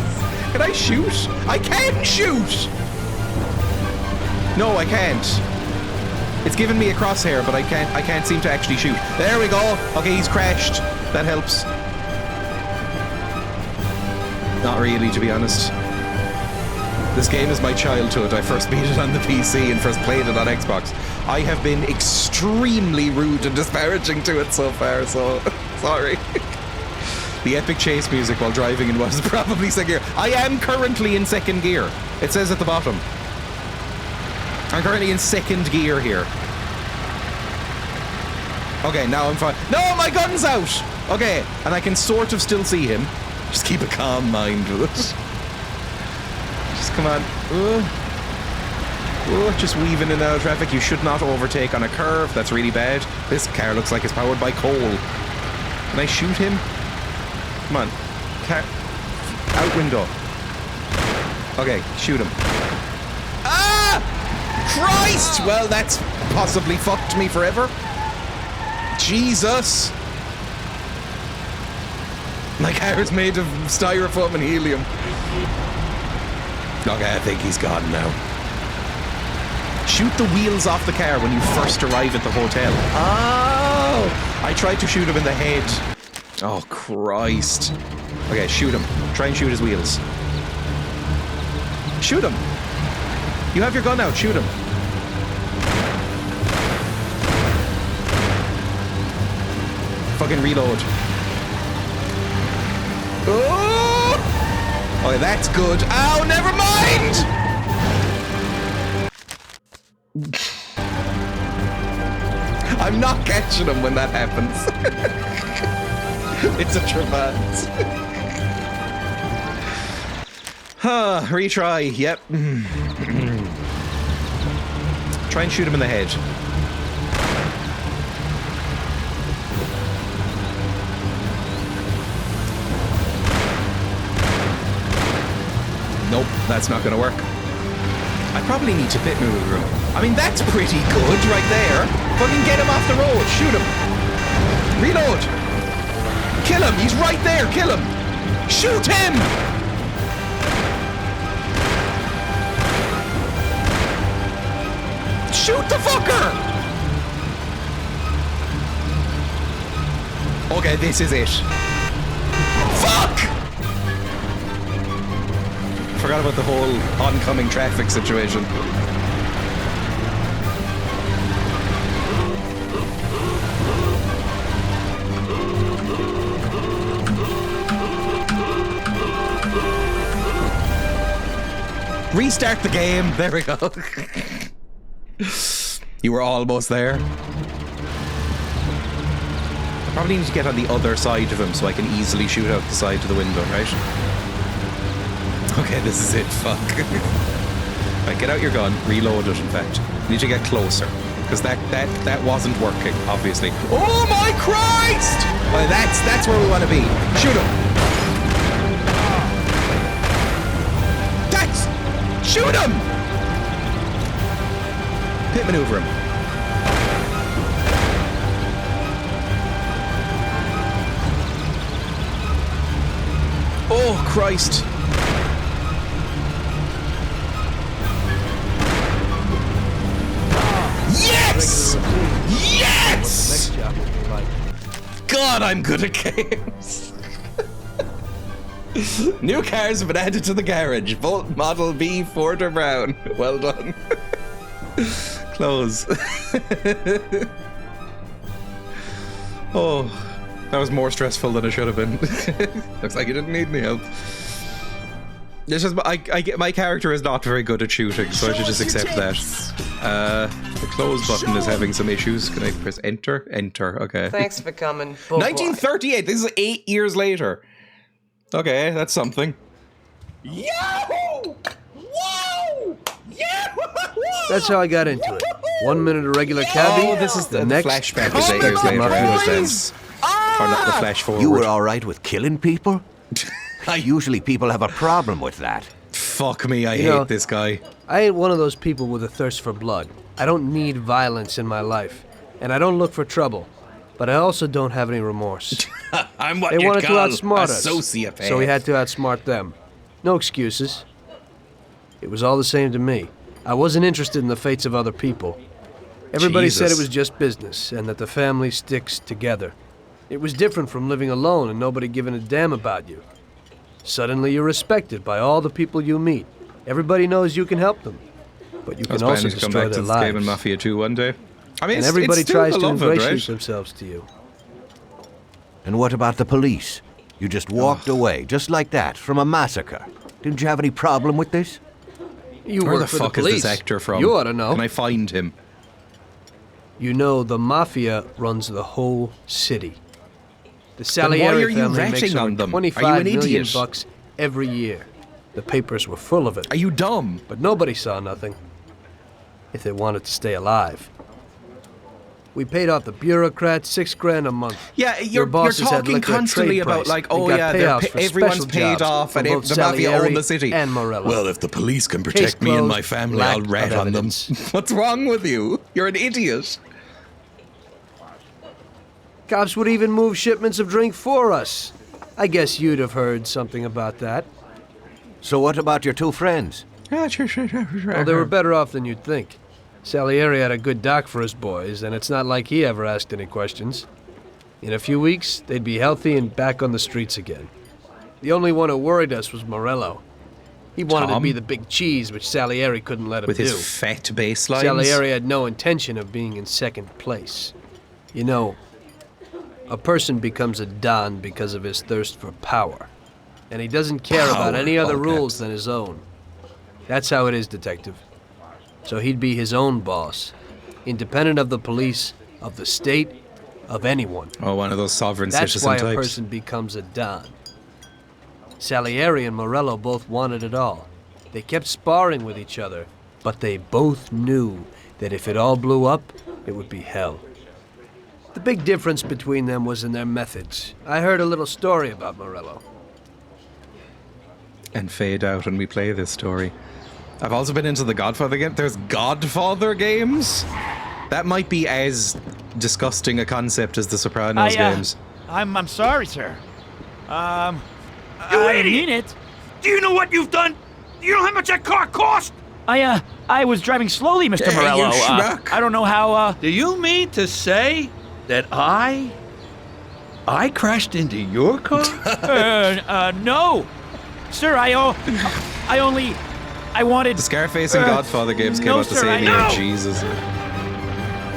Can I shoot? I can shoot! No, I can't. It's given me a crosshair, but I can't seem to actually shoot. There we go. Okay, he's crashed. That helps. Not really, to be honest. This game is my childhood. I first beat it on the PC and first played it on Xbox. I have been extremely rude and disparaging to it so far, so sorry. The epic chase music while driving in was probably second gear. I am currently in second gear. It says at the bottom. I'm currently in second gear here. Okay, now I'm fine. No, my gun's out! Okay, and I can sort of still see him. Just keep a calm mind with it. Just come on. Just weaving in and out of traffic. You should not overtake on a curve. That's really bad. This car looks like it's powered by coal. Can I shoot him? Come on. Car. Out window. Okay, shoot him. Ah! Christ! Well, that's possibly fucked me forever. Jesus. My car is made of styrofoam and helium. Okay, I think he's gone now. Shoot the wheels off the car when you first arrive at the hotel. Oh! I tried to shoot him in the head. Oh, Christ. Okay, shoot him. Try and shoot his wheels. Shoot him! You have your gun out, shoot him. Fucking reload. Oh! Okay, that's good. Ow, never mind! I'm not catching him when that happens. It's a tremendous. Huh, retry, yep. Try and shoot him in the head. Nope, that's not gonna work. I probably need to pit maneuver him. I mean, that's pretty good right there. Fucking get him off the road, shoot him. Reload. Kill him, he's right there, kill him. Shoot him! Shoot the fucker! Okay, this is it. Fuck! Forgot about the whole oncoming traffic situation. Restart the game. There we go. You were almost there. probably need to get on the other side of him so I can easily shoot out the side of the window, right? Okay, this is it. Fuck. Right, get out your gun. Reload it, in fact. You need to get closer. Because that wasn't working, obviously. Oh my Christ! Well, that's where we want to be. Shoot him! Shoot him! Pit maneuver him. Oh, Christ. Yes! Yes! God, I'm good at games. New cars have been added to the garage. Volt Model B, Ford or Brown. Well done. Close. Oh, that was more stressful than it should have been. Looks like you didn't need any help. It's just, I get my character is not very good at shooting, so I should just accept that. The close button is having some issues. Can I press enter? Enter. Okay. Thanks for coming. 1938. This is 8 years later. Okay, that's something. Yahoo! Whoa! Yahoo! That's how I got into it. 1 minute a regular cabbie. Oh, this is the next flashback is 8 years later. I understand. Or not the flash forward. You were all right with killing people? Usually people have a problem with that. Fuck me, I hate this guy. I ain't one of those people with a thirst for blood. I don't need violence in my life, and I don't look for trouble. But I also don't have any remorse. I'm what they you wanted call to outsmart a us, sociopath. so we had to outsmart them. No excuses. It was all the same to me. I wasn't interested in the fates of other people. Everybody said it was just business, and that the family sticks together. It was different from living alone and nobody giving a damn about you. Suddenly you're respected by all the people you meet. Everybody knows you can help them, but you can also destroy their lives. Come back to this game in Mafia 2 one day. I mean, and everybody it's still tries to ingratiate right? themselves to you. And what about the police? You just walked away, just like that, from a massacre. Didn't you have any problem with this? You Where work the for fuck the police. is this actor from? You ought to know. Can I find him? You know, the Mafia runs the whole city. The Then why are Salieri you family ratting makes on over them? Are you $25 an million idiot? bucks every year. The papers were full of it. Are you dumb? But nobody saw nothing. If they wanted to stay alive. We paid off the bureaucrats $6,000 a month. Yeah, you're talking constantly about like, oh yeah, everyone's paid off and the Mafia own the city. And Morello. Well, if the police can protect me and my family, I'll rat on them. What's wrong with you? You're an idiot. Cops would even move shipments of drink for us. I guess you'd have heard something about that. So what about your two friends? Well, they were better off than you'd think. Salieri had a good doc for his boys, and it's not like he ever asked any questions. In a few weeks, they'd be healthy and back on the streets again. The only one who worried us was Morello. He wanted to be the big cheese, which Salieri couldn't let him do. With his fat baselines? Salieri had no intention of being in second place. You know, a person becomes a Don because of his thirst for power. And he doesn't care about any other rules than his own. That's how it is, Detective. So he'd be his own boss, independent of the police, of the state, of anyone. Oh, one of those sovereign That's citizen why types. a person becomes a Don. Salieri and Morello both wanted it all. They kept sparring with each other, but they both knew that if it all blew up, it would be hell. The big difference between them was in their methods. I heard a little story about Morello. And fade out when we play this story. I've also been into the Godfather game. There's Godfather games? That might be as disgusting a concept as the Sopranos games. I'm sorry, sir. I idiot! didn't mean it. Do you know what you've done? You know how much that car cost? I was driving slowly, Mr. Morello. You schmuck. I don't know how, Do you mean to say that I crashed into your car? No. Sir, I wanted... The Scarface and Godfather games came out the same year. Jesus.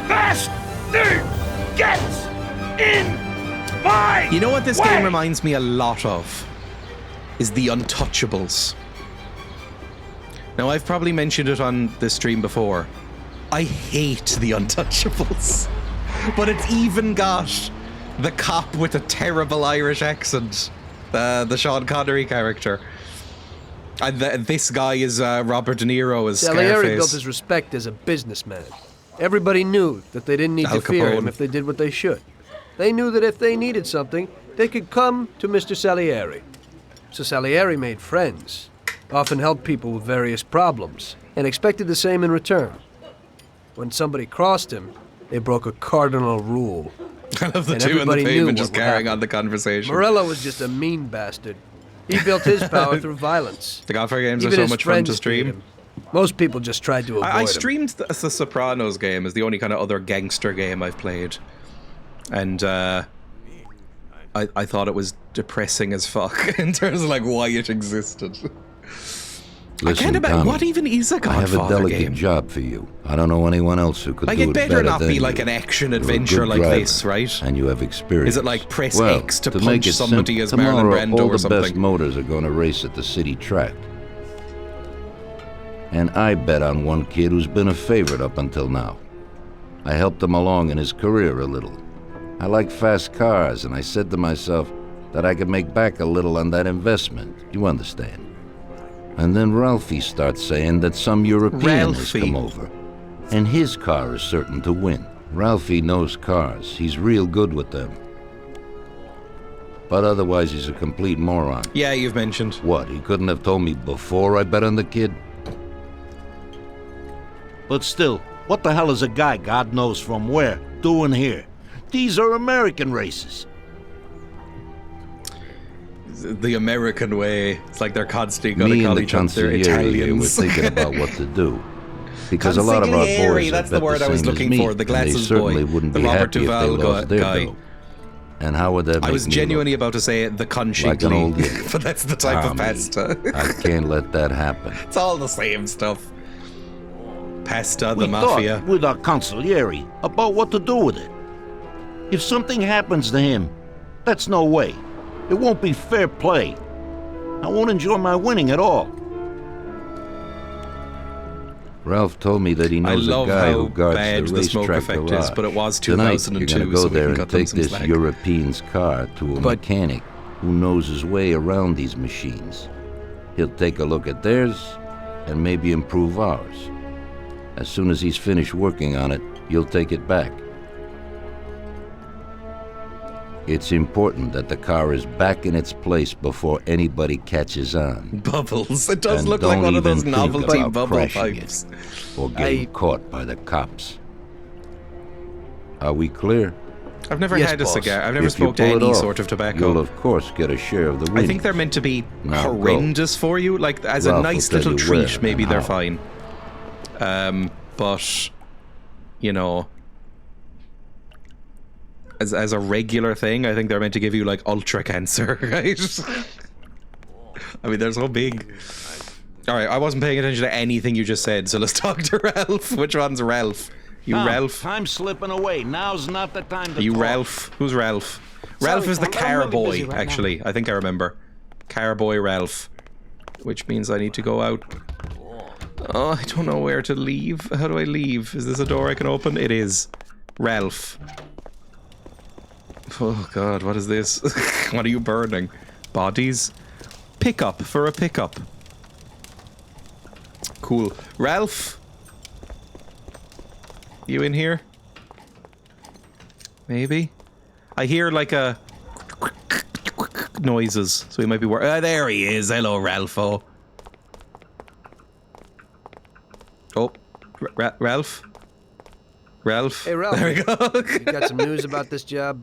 Bastard! Get in my You know what this way! game reminds me a lot of? Is the Untouchables. Now, I've probably mentioned it on this stream before. I hate the Untouchables. But it's even got The cop with a terrible Irish accent. The Sean Connery character. And this guy is Robert De Niro as Salieri Scarface. built his respect as a businessman. Everybody knew that they didn't need Al to fear Capone. him if they did what they should. They knew that if they needed something, they could come to Mr. Salieri. So Salieri made friends, often helped people with various problems, and expected the same in return. When somebody crossed him, they broke a cardinal rule. I love the And two in the everybody knew pavement what just would carrying happen. on the conversation. Morello was just a mean bastard. He built his power through violence. The Godfather games Even are so his much fun to friends stream. feared him. Most people just tried to avoid I him. streamed the Sopranos game as the only kind of other gangster game I've played. And I thought it was depressing as fuck in terms of like why it existed. I can't imagine Tommy, what even is a I have a Godfather delicate game. job for you. I don't know anyone else who could Like do it it better better not than be you. like an action You're a adventure good like driver, this, right? And you have experience. Is it like press well, X to make punch it somebody simple, as Marlon tomorrow, Brando all or the best something? motors are going to race at the city track. And I bet on one kid who's been a favorite up until now. I helped him along in his career a little. I like fast cars, and I said to myself that I could make back a little on that investment. You understand? And then Ralphie starts saying that some European has come over, and his car is certain to win. Ralphie knows cars. He's real good with them. But otherwise, he's a complete moron. Yeah, you've mentioned. What, he couldn't have told me before I bet on the kid? But still, what the hell is a guy, God knows from where, doing here? These are American races. The American way. It's like they're constantly going to Me call and the each other consigliere here were Italians. thinking about what to do. Because a lot of our Consigliere, boys that's have the bet word I was same as looking me, for, the and they glasses certainly boy, wouldn't the be Robert happy if they Duvall lost their guy. dough. And how would that make I was me genuinely look? about to say the Like an conchigli, old idiot. but that's the type of Tommy, pasta. I can't let that happen. It's all the same stuff. Pasta, We the Mafia. thought with our consigliere about what to do with it. If something happens to him, that's no way. It won't be fair play. I won't enjoy my winning at all. Ralph told me that he I knows a love guy how who guards bad the the smoke racetrack effect garage. is, but it was Tonight, 2002, you're gonna go so we there can and cut them take some this slack. European's car to a mechanic who knows his way around these machines. He'll take a look at theirs and maybe improve ours. As soon as he's finished working on it, you'll take it back. It's important that the car is back in its place before anybody catches on. Bubbles. It does And look like don't one of those even think novelty about bubble crashing pipes. it or getting caught by the cops. Are we clear? I've never Yes, had a boss. cigar. I've never If you smoked pull it any off, sort of tobacco. You'll of course get a share of the winnings. I think they're meant to be Now go. horrendous for you. Like, as a Ralph nice will tell little you treat, where maybe and they're how. fine. But, you know, as a regular thing, I think they're meant to give you, like, ultra cancer, right? I mean, they're so big. All right, I wasn't paying attention to anything you just said, so let's talk to Ralph. Which one's Ralph? You Tom, Ralph? Time's slipping away. Now's not the time to Are you talk. Ralph? Who's Ralph? Ralph is the I'm car really boy, busy right actually. I think I remember. Car boy Ralph. Which means I need to go out. Oh, I don't know where to leave. How do I leave? Is this a door I can open? It is. Ralph. Oh god, what is this? What are you burning? Bodies? Pickup for a pickup. Cool. Ralph? You in here? Maybe? I hear like a noises, so he might be there he is. Hello, Ralpho. Oh, Ralph? Ralph? Hey, Ralph. There we go. You got some news about this job?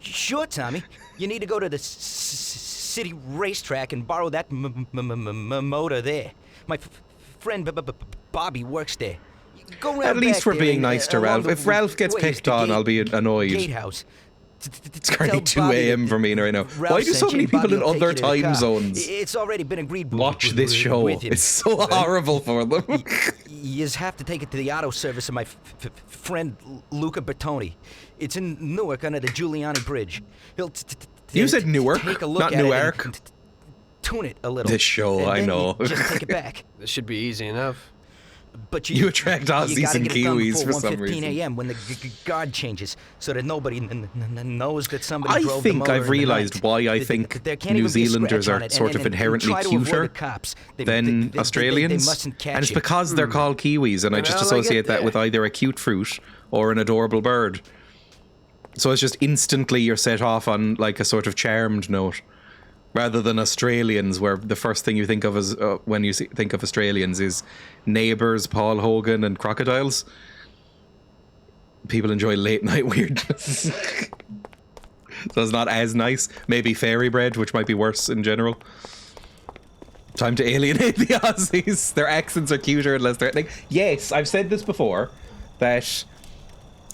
Sure, Tommy. You need to go to the city racetrack and borrow that motor there. My friend Bobby works there. Go round At least back we're there being and, nice to along Ralph. the If Ralph gets ways picked to on, I'll be annoyed. Gatehouse. It's currently 2 a.m. for me right now. Ralph Why do so sent you many and people Bobby in will take other you to the time car. zones It's already been agreed. watch this show? with him. It's so horrible for them. You just have to take it to the auto service of my friend Luca Bertoni. It's in Newark under the Giuliani Bridge. He'll You said Newark, take a look not at Newark. it and tune it a little. This show, and I then know. you just take it back. This should be easy enough. But You attract Aussies gotta and get it done Kiwis before for some 1:15 reason. a.m. when the guard changes, so that nobody knows that somebody I drove the think motor I've in the realised night. why I think There can't New even be a Zealanders scratch on are it, sort of and inherently try to avoid cuter the cops. than Australians. They mustn't catch And it's you. because they're called Kiwis, and I just Well, I get associate that that. with either a cute fruit or an adorable bird. So it's just instantly you're set off on like a sort of charmed note. Rather than Australians, where the first thing you think of as when you think of Australians is neighbours, Paul Hogan, and crocodiles. People enjoy late night weirdness. So it's not as nice. Maybe fairy bread, which might be worse in general. Time to alienate the Aussies. Their accents are cuter and less threatening. Yes, I've said this before, that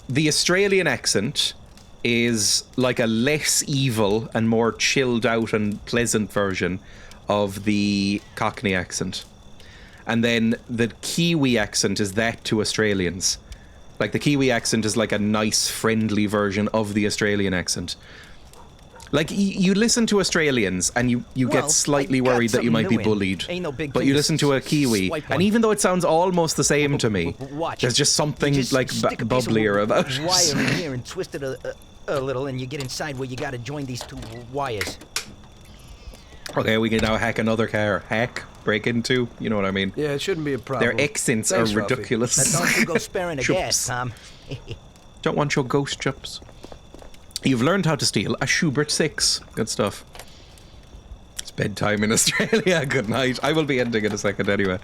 the Australian accent is like a less evil and more chilled out and pleasant version of the Cockney accent. And then the Kiwi accent is that to Australians. Like the Kiwi accent is like a nice, friendly version of the Australian accent. Like you listen to Australians and you get slightly worried that you might be bullied. But you listen to a Kiwi, and even though it sounds almost the same to me, there's just something like bubblier about it. Wire in here and twist it a little, and you get inside where you got to join these two wires. Okay, we can now hack another car. Hack, break into, you know what I mean? Yeah, it shouldn't be a problem. Their accents Thanks, are Ralphie. ridiculous. Now don't you go sparing a Chups. gas, Tom. Don't want your ghost chips. You've learned how to steal a Schubert 6. Good stuff. It's bedtime in Australia. Good night. I will be ending in a second anyway.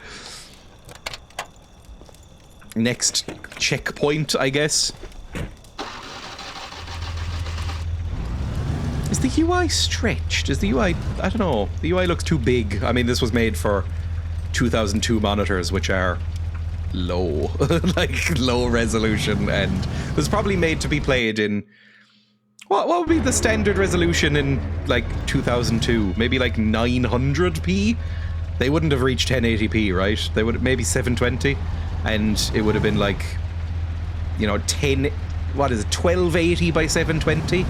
Next checkpoint, I guess. Is the UI stretched? Is the UI... I don't know. The UI looks too big. I mean, this was made for 2002 monitors, which are low. Like, low resolution, and it was probably made to be played in... What would be the standard resolution in, like, 2002? Maybe, like, 900p? They wouldn't have reached 1080p, right? They would... Maybe 720? And it would have been, like, you know, 1280 by 720?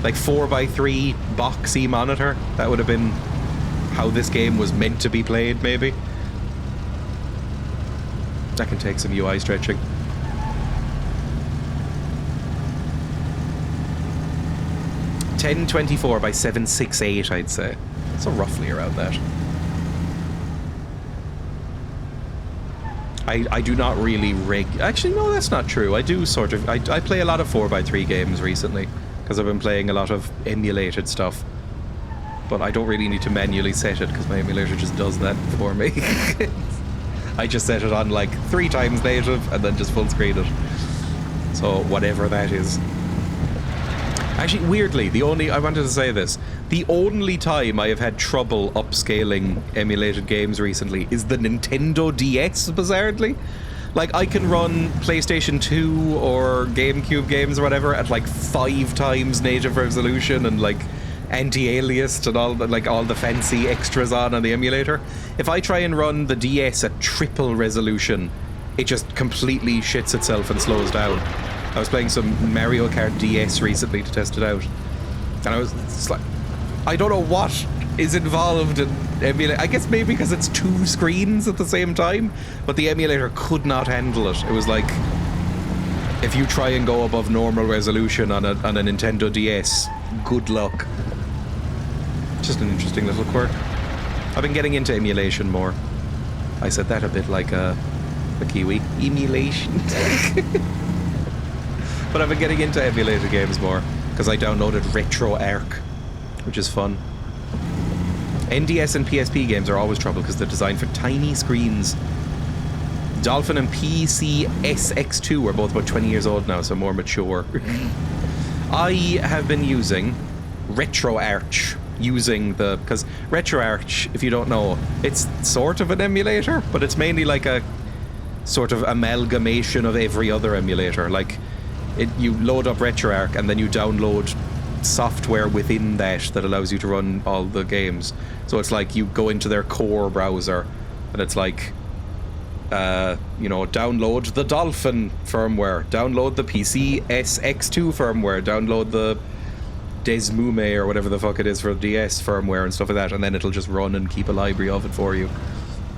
Like 4x3 boxy monitor. That would have been how this game was meant to be played, maybe. That can take some UI stretching. .1024 by 768, I'd say. So roughly around that. I do not really actually, no, that's not true. I do sort of... I play a lot of 4x3 games recently, because I've been playing a lot of emulated stuff. But I don't really need to manually set it, because my emulator just does that for me. I just set it on like 3 times native, and then just full screen it. So whatever that is. Actually, weirdly, I wanted to say this. The only time I have had trouble upscaling emulated games recently is the Nintendo DS, bizarrely. Like, I can run PlayStation 2 or GameCube games or whatever at like 5 times native resolution and like anti-aliased and all the fancy extras on the emulator. If I try and run the DS at triple resolution, it just completely shits itself and slows down. I was playing some Mario Kart DS recently to test it out, and it's like, I don't know what is involved in emulator. I guess maybe because it's 2 screens at the same time, but the emulator could not handle it. It was like, if you try and go above normal resolution on a Nintendo DS, good luck. Just an interesting little quirk. I've been getting into emulation more. I said that a bit like a Kiwi. Emulation. But I've been getting into emulated games more, because I downloaded RetroArch, which is fun. NDS and PSP games are always trouble because they're designed for tiny screens. Dolphin and PCSX2 are both about 20 years old now, so more mature. I have been using RetroArch, because RetroArch, if you don't know, it's sort of an emulator, but it's mainly like a sort of amalgamation of every other emulator. Like, you load up RetroArch and then you download software within that allows you to run all the games. So it's like you go into their core browser and it's like, download the Dolphin firmware, download the PCSX2 firmware, download the Desmume or whatever the fuck it is for DS firmware and stuff like that, and then it'll just run and keep a library of it for you,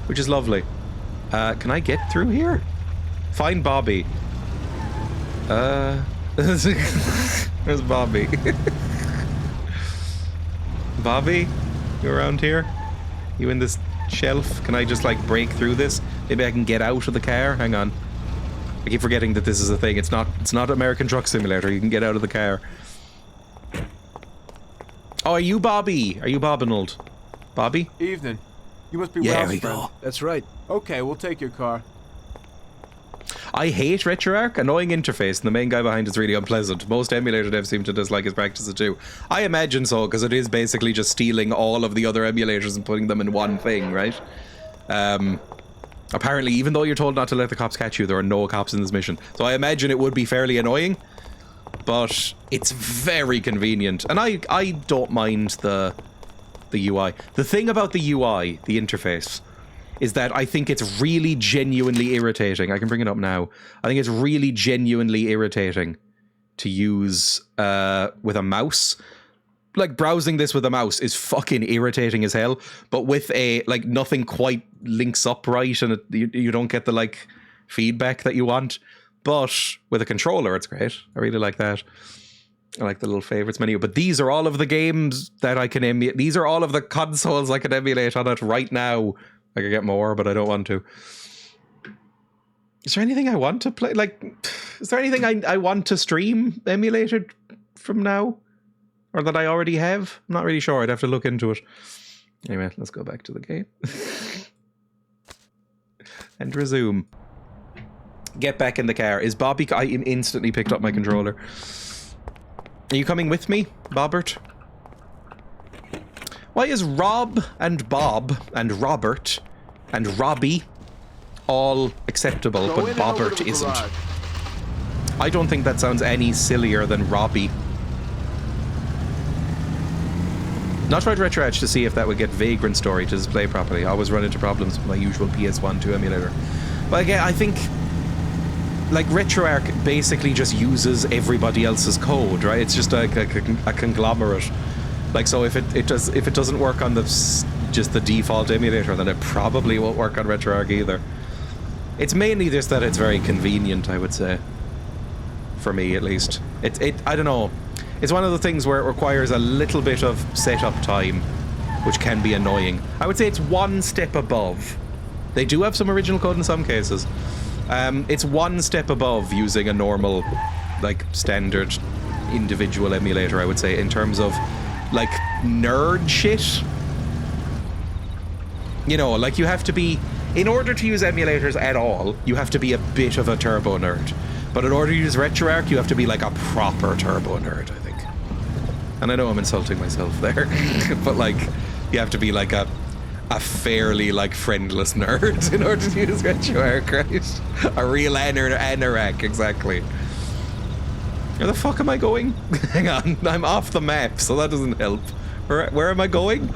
which is lovely. Can I get through here? Find Bobby. Where's Bobby? Bobby? You around here? You in this shelf? Can I just like break through this? Maybe I can get out of the car? Hang on. I keep forgetting that this is a thing. It's not American Truck Simulator. You can get out of the car. Oh, are you Bobby? Are you Bobbinold? Bobby? Evening. You must be Yeah, Ralph's we friend. go. That's right. Okay, we'll take your car. I hate RetroArch. Annoying interface, and the main guy behind it's really unpleasant. Most emulator devs seem to dislike his practices too. I imagine so, because it is basically just stealing all of the other emulators and putting them in one thing, right? Apparently, even though you're told not to let the cops catch you, there are no cops in this mission. So I imagine it would be fairly annoying, but it's very convenient. And I don't mind the UI. The thing about the UI, the interface, is that I think it's really genuinely irritating. I can bring it up now. I think it's really genuinely irritating to use with a mouse. Like, browsing this with a mouse is fucking irritating as hell, but with a, like, nothing quite links up right, and you don't get the, like, feedback that you want. But with a controller, it's great. I really like that. I like the little favorites menu. But these are all of the games that I can emulate. These are all of the consoles I can emulate on it right now. I could get more, but I don't want to. Is there anything I want to play? Like, is there anything I want to stream emulated from now? Or that I already have? I'm not really sure. I'd have to look into it. Anyway, let's go back to the game. And resume. Get back in the car. Is Bobby... I instantly picked up my controller. Are you coming with me, Bobbert? Why is Rob and Bob and Robert and Robbie all acceptable, but Bobbert isn't? I don't think that sounds any sillier than Robbie. Not tried RetroArch to see if that would get Vagrant Story to display properly. I always run into problems with my usual PS1 2 emulator. But again, I think like RetroArch basically just uses everybody else's code, right? It's just a conglomerate. Like, so if it doesn't work on just the default emulator, then it probably won't work on RetroArch either. It's mainly just that it's very convenient, I would say. For me, at least. I don't know. It's one of the things where it requires a little bit of setup time, which can be annoying. I would say it's one step above. They do have some original code in some cases. It's one step above using a normal, like, standard individual emulator, I would say, in terms of, like, nerd shit. You know, like, you have to be... In order to use emulators at all, you have to be a bit of a turbo nerd. But in order to use RetroArch, you have to be, like, a proper turbo nerd, I think. And I know I'm insulting myself there, but, like, you have to be, like, a fairly, like, friendless nerd in order to use RetroArch, right? A real anorak, exactly. Where the fuck am I going? Hang on, I'm off the map, so that doesn't help. Where am I going?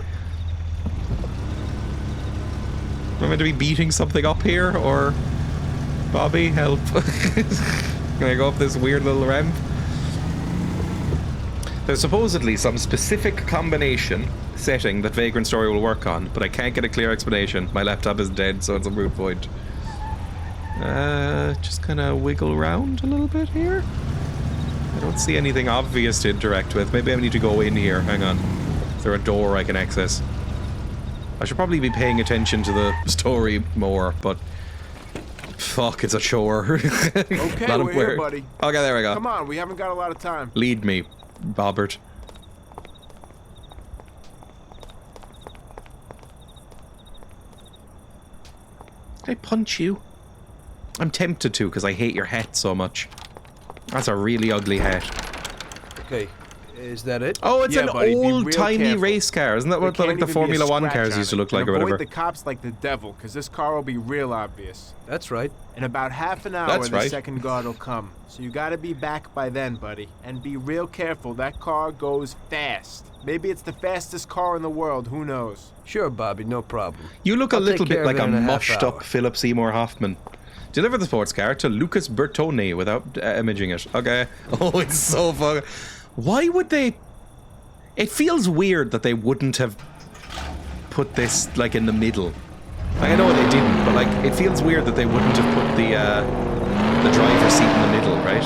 Am I meant to be beating something up here, or... Bobby, help. Can I go up this weird little ramp? There's supposedly some specific combination setting that Vagrant Story will work on, but I can't get a clear explanation. My laptop is dead, so it's a moot point. Just kind of wiggle around a little bit here. I don't see anything obvious to interact with. Maybe I need to go in here. Hang on. Is there a door I can access? I should probably be paying attention to the story more, but... Fuck, it's a chore. Okay, we're here, buddy. Okay, there we go. Come on, we haven't got a lot of time. Lead me, Bobbert. Did I punch you? I'm tempted to, because I hate your hat so much. That's a really ugly hat. Okay, is that it? Oh, it's an buddy, old-timey race car. Isn't that what like the Formula 1 cars used to look like or whatever? Avoid the cops like the devil, because this car will be real obvious. That's right. In about half an hour, That's the right. second guard will come. So you gotta be back by then, buddy. And be real careful, that car goes fast. Maybe it's the fastest car in the world, who knows? Sure, Bobby, no problem. You look a I'll little take care bit of like it a in half mushed-up hour. Philip Seymour Hoffman. Deliver the sports car to Lucas Bertone without imaging it. Okay. Oh, it's so fun. Why would they... It feels weird that they wouldn't have put this, like, in the middle. Like, I know they didn't, but, like, it feels weird that they wouldn't have put the driver's seat in the middle, right?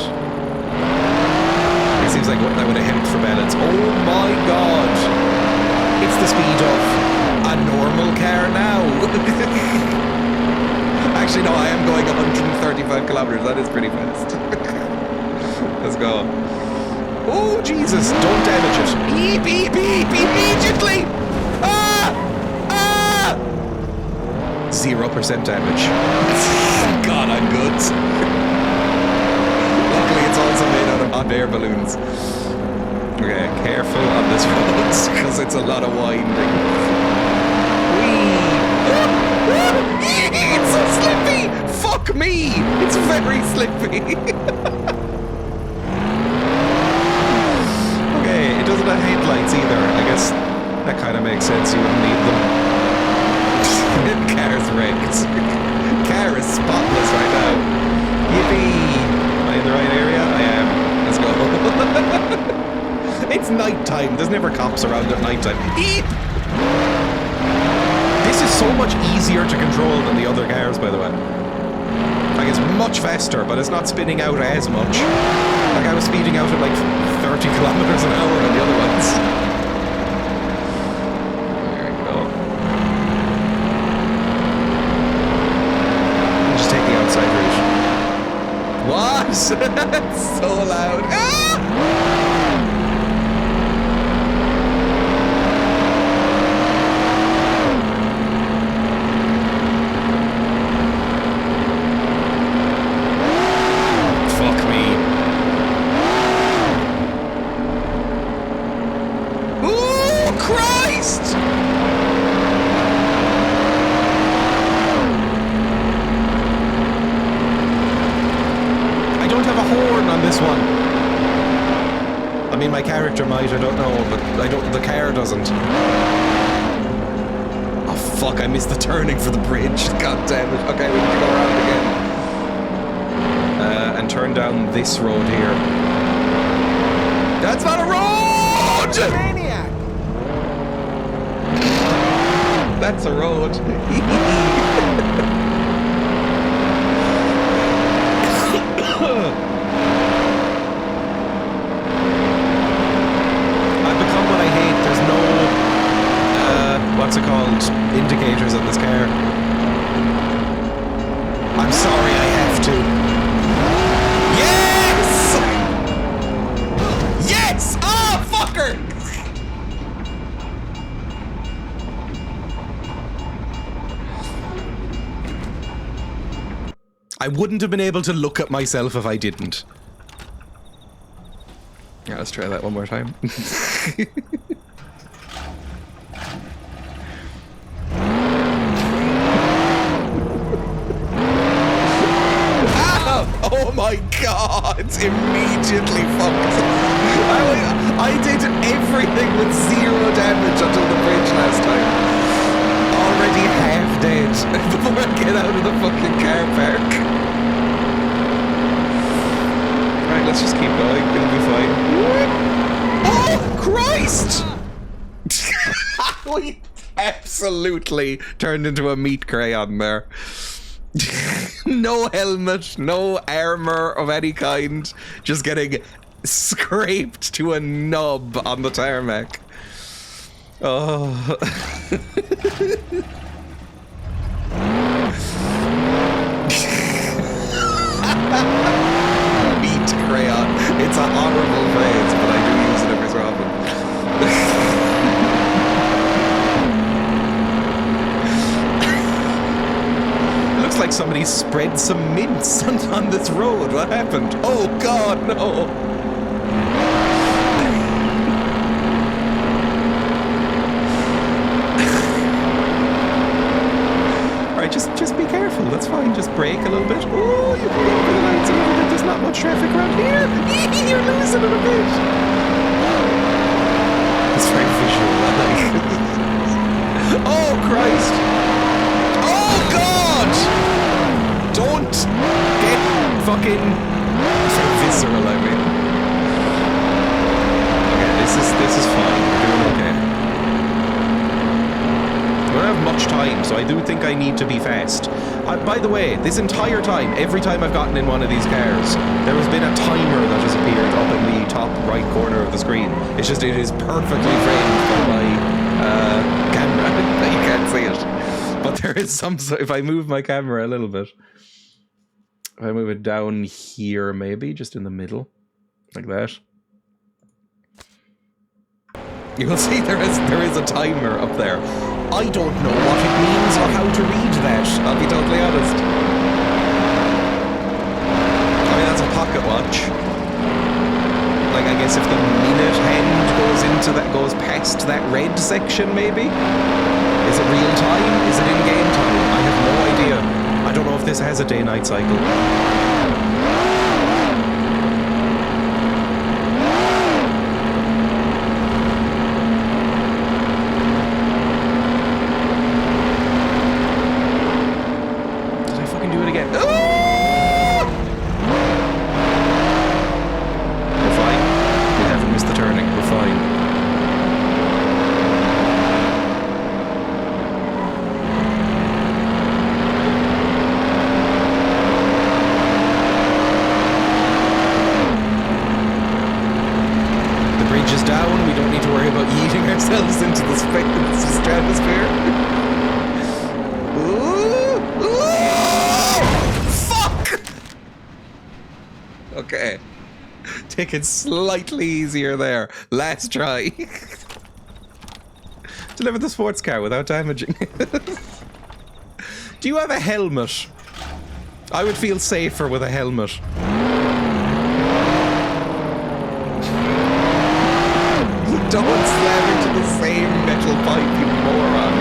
It seems like that would have helped for balance. Oh my god! It's the speed of a normal car now. Actually, no, I am going 135 kilometers. That is pretty fast. Let's go. Oh, Jesus. Don't damage it. Beep, beep, beep, immediately. Ah! Ah! 0% damage. God, I'm good. Luckily, it's also made out of hot air balloons. Okay, careful on this road, because it's a lot of winding. It's so slippy! Fuck me! It's very slippy. Okay, it doesn't have headlights either. I guess that kind of makes sense. You wouldn't need them. Car's wrecked. Car is spotless right now. Yippee! Am I in the right area? I am. Let's go. It's nighttime. There's never cops around at nighttime. Eep! This is so much easier to control than the other cars, by the way. Like, it's much faster, but it's not spinning out as much. Like, I was speeding out at like 30 kilometers an hour on the other ones. There we go. I'll just take the outside route. What? It's so loud. Ah! My character might, I don't know, but the car doesn't. Oh fuck, I missed the turning for the bridge. God damn it. Okay, we need to go around again. And turn down this road here. That's not a road! Maniac! That's a road. What's it called? Indicators on this car. I'm sorry, I have to. Yes! Yes! Ah, fucker! I wouldn't have been able to look at myself if I didn't. Yeah, let's try that one more time. Oh my god, immediately fucked. I did everything with 0 damage until the bridge last time. Already half dead before I get out of the fucking car park. Right, let's just keep going, it'll be fine. Oh, Christ! We absolutely turned into a meat crayon there. No helmet, no armor of any kind, just getting scraped to a nub on the tarmac. Oh. Meat crayon. It's a horrible phrase, but I do use it every so often. Looks like somebody spread some mints on this road. What happened? Oh god, no! Alright, just be careful. That's fine. Just brake a little bit. Oh, you pull over the lights a little bit. There's not much traffic around here. You're losing it a bit. It's very visual, I like. Oh Christ! Oh god! Don't get fucking so visceral, I mean. Okay, this is fine. We're doing okay. don't have much time, so I do think I need to be fast. By the way, this entire time, every time I've gotten in one of these cars, there has been a timer that has appeared up in the top right corner of the screen. It's just, it is perfectly framed by my camera. You can't see it. But there is some, if I move my camera a little bit, if I move it down here maybe, just in the middle, like that. You will see there is a timer up there. I don't know what it means or how to read that, I'll be totally honest. I mean, that's a pocket watch. Like, I guess if the minute hand goes past that red section, maybe? Is it real time? Is it in-game time? I have no idea. I don't know if this has a day-night cycle. Okay. Take it slightly easier there. Last try. Deliver the sports car without damaging it. Do you have a helmet? I would feel safer with a helmet. Don't slam into the same metal pipe, you moron.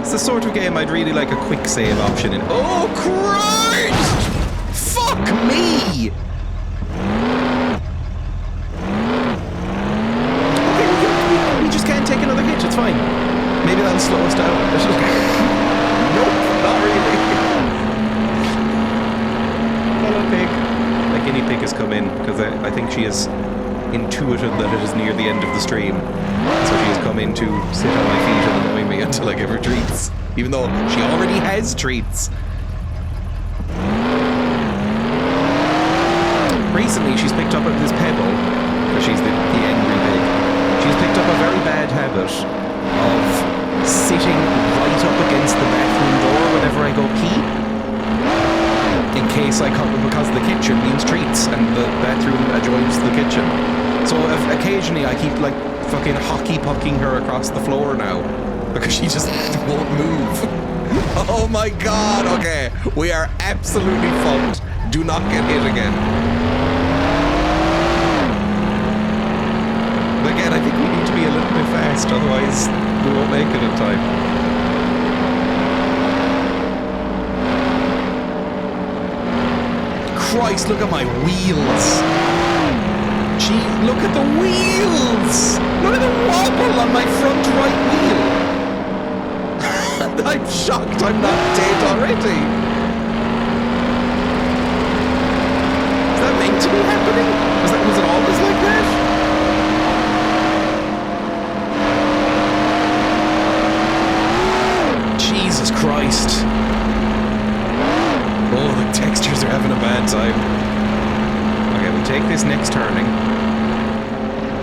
It's the sort of game I'd really like a quick save option in. Oh, Christ! Fuck me! Okay, we just can't take another hit, it's fine. Maybe that'll slow us down. Nope, not really. Hello, pig. A guinea pig has come in, because I think she has intuited that it is near the end of the stream. So she has come in to sit on my feet and annoy me until I give her treats. Even though she already has treats. Recently, she's picked up this pebble, because she's the angry pig. She's picked up a very bad habit of sitting right up against the bathroom door whenever I go pee. In case I come, because the kitchen means treats and the bathroom adjoins the kitchen. So occasionally I keep like fucking hockey pucking her across the floor now because she just won't move. Oh my god, okay. We are absolutely fucked. Do not get hit again. But again, I think we need to be a little bit fast, otherwise we won't make it in time. Christ, look at my wheels. Gee, look at the wheels. Look at the wobble on my front right wheel. I'm shocked I'm not dead already. Is that meant to be happening? Was it always like that? Jesus Christ. Oh, the textures are having a bad time. Okay, we'll take this next turning.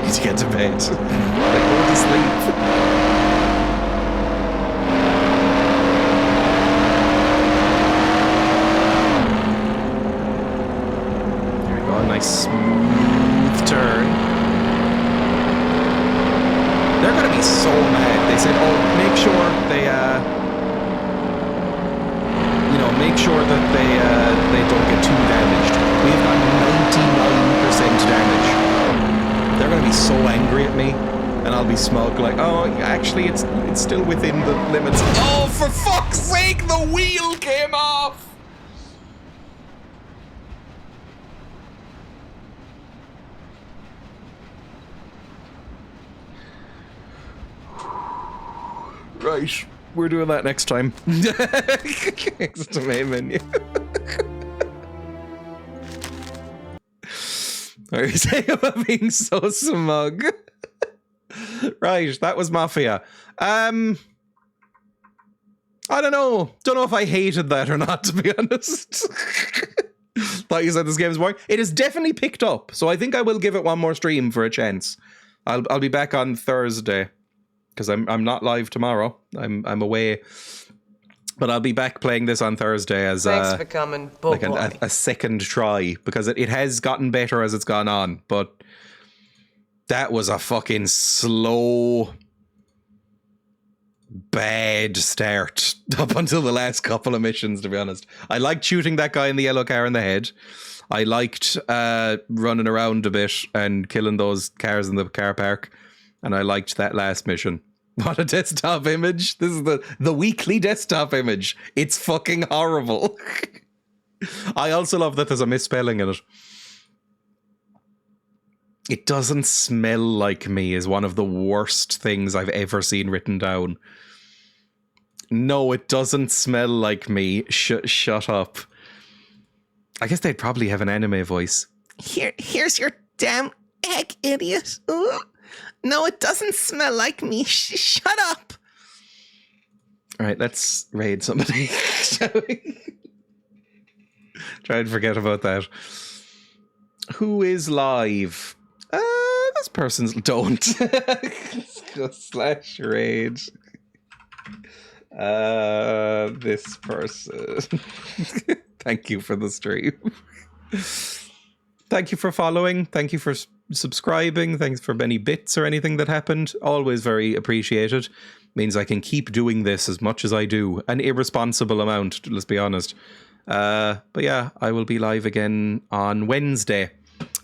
Need to get to bed. Like, go to sleep. There we go, a nice smooth turn. They're gonna be so mad. They said, oh, make sure they, make sure that they don't get too damaged. We've got 99% damage. They're going to be so angry at me, and I'll be smug like, oh, actually, it's still within the limits. Oh, for fuck's sake, the wheel came off! Right. We're doing that next time. Exit to main menu. What are you saying about being so smug? Right, that was Mafia. I don't know. Don't know if I hated that or not, to be honest. Thought you said this game is boring. It is definitely picked up, so I think I will give it one more stream for a chance. I'll be back on Thursday because I'm not live tomorrow. I'm away, but I'll be back playing this on Thursday as Thanks for coming. like a second try because it has gotten better as it's gone on. But that was a fucking slow, bad start up until the last couple of missions, to be honest. I liked shooting that guy in the yellow car in the head. I liked running around a bit and killing those cars in the car park. And I liked that last mission. What a desktop image. This is the weekly desktop image. It's fucking horrible. I also love that there's a misspelling in it. It doesn't smell like me is one of the worst things I've ever seen written down. No, it doesn't smell like me. Shut up. I guess they'd probably have an anime voice. Here's your damn egg, idiot. Ooh. No, it doesn't smell like me. Shut up. All right, let's raid somebody, shall we? Try and forget about that. Who is live? This person's don't. Let's go /raid. This person. Thank you for the stream. Thank you for following. Thank you for subscribing. Thanks for any bits or anything that happened. Always very appreciated. Means I can keep doing this as much as I do. An irresponsible amount, let's be honest. But yeah, I will be live again on Wednesday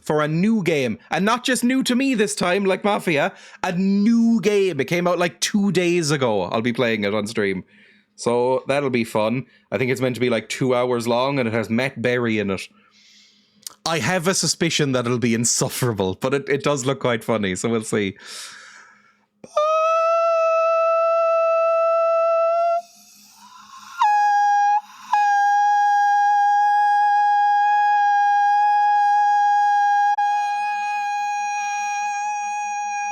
for a new game. And not just new to me this time, like Mafia. A new game. It came out like 2 days ago. I'll be playing it on stream. So that'll be fun. I think it's meant to be like 2 hours long and it has Matt Berry in it. I have a suspicion that it'll be insufferable, but it does look quite funny, so we'll see.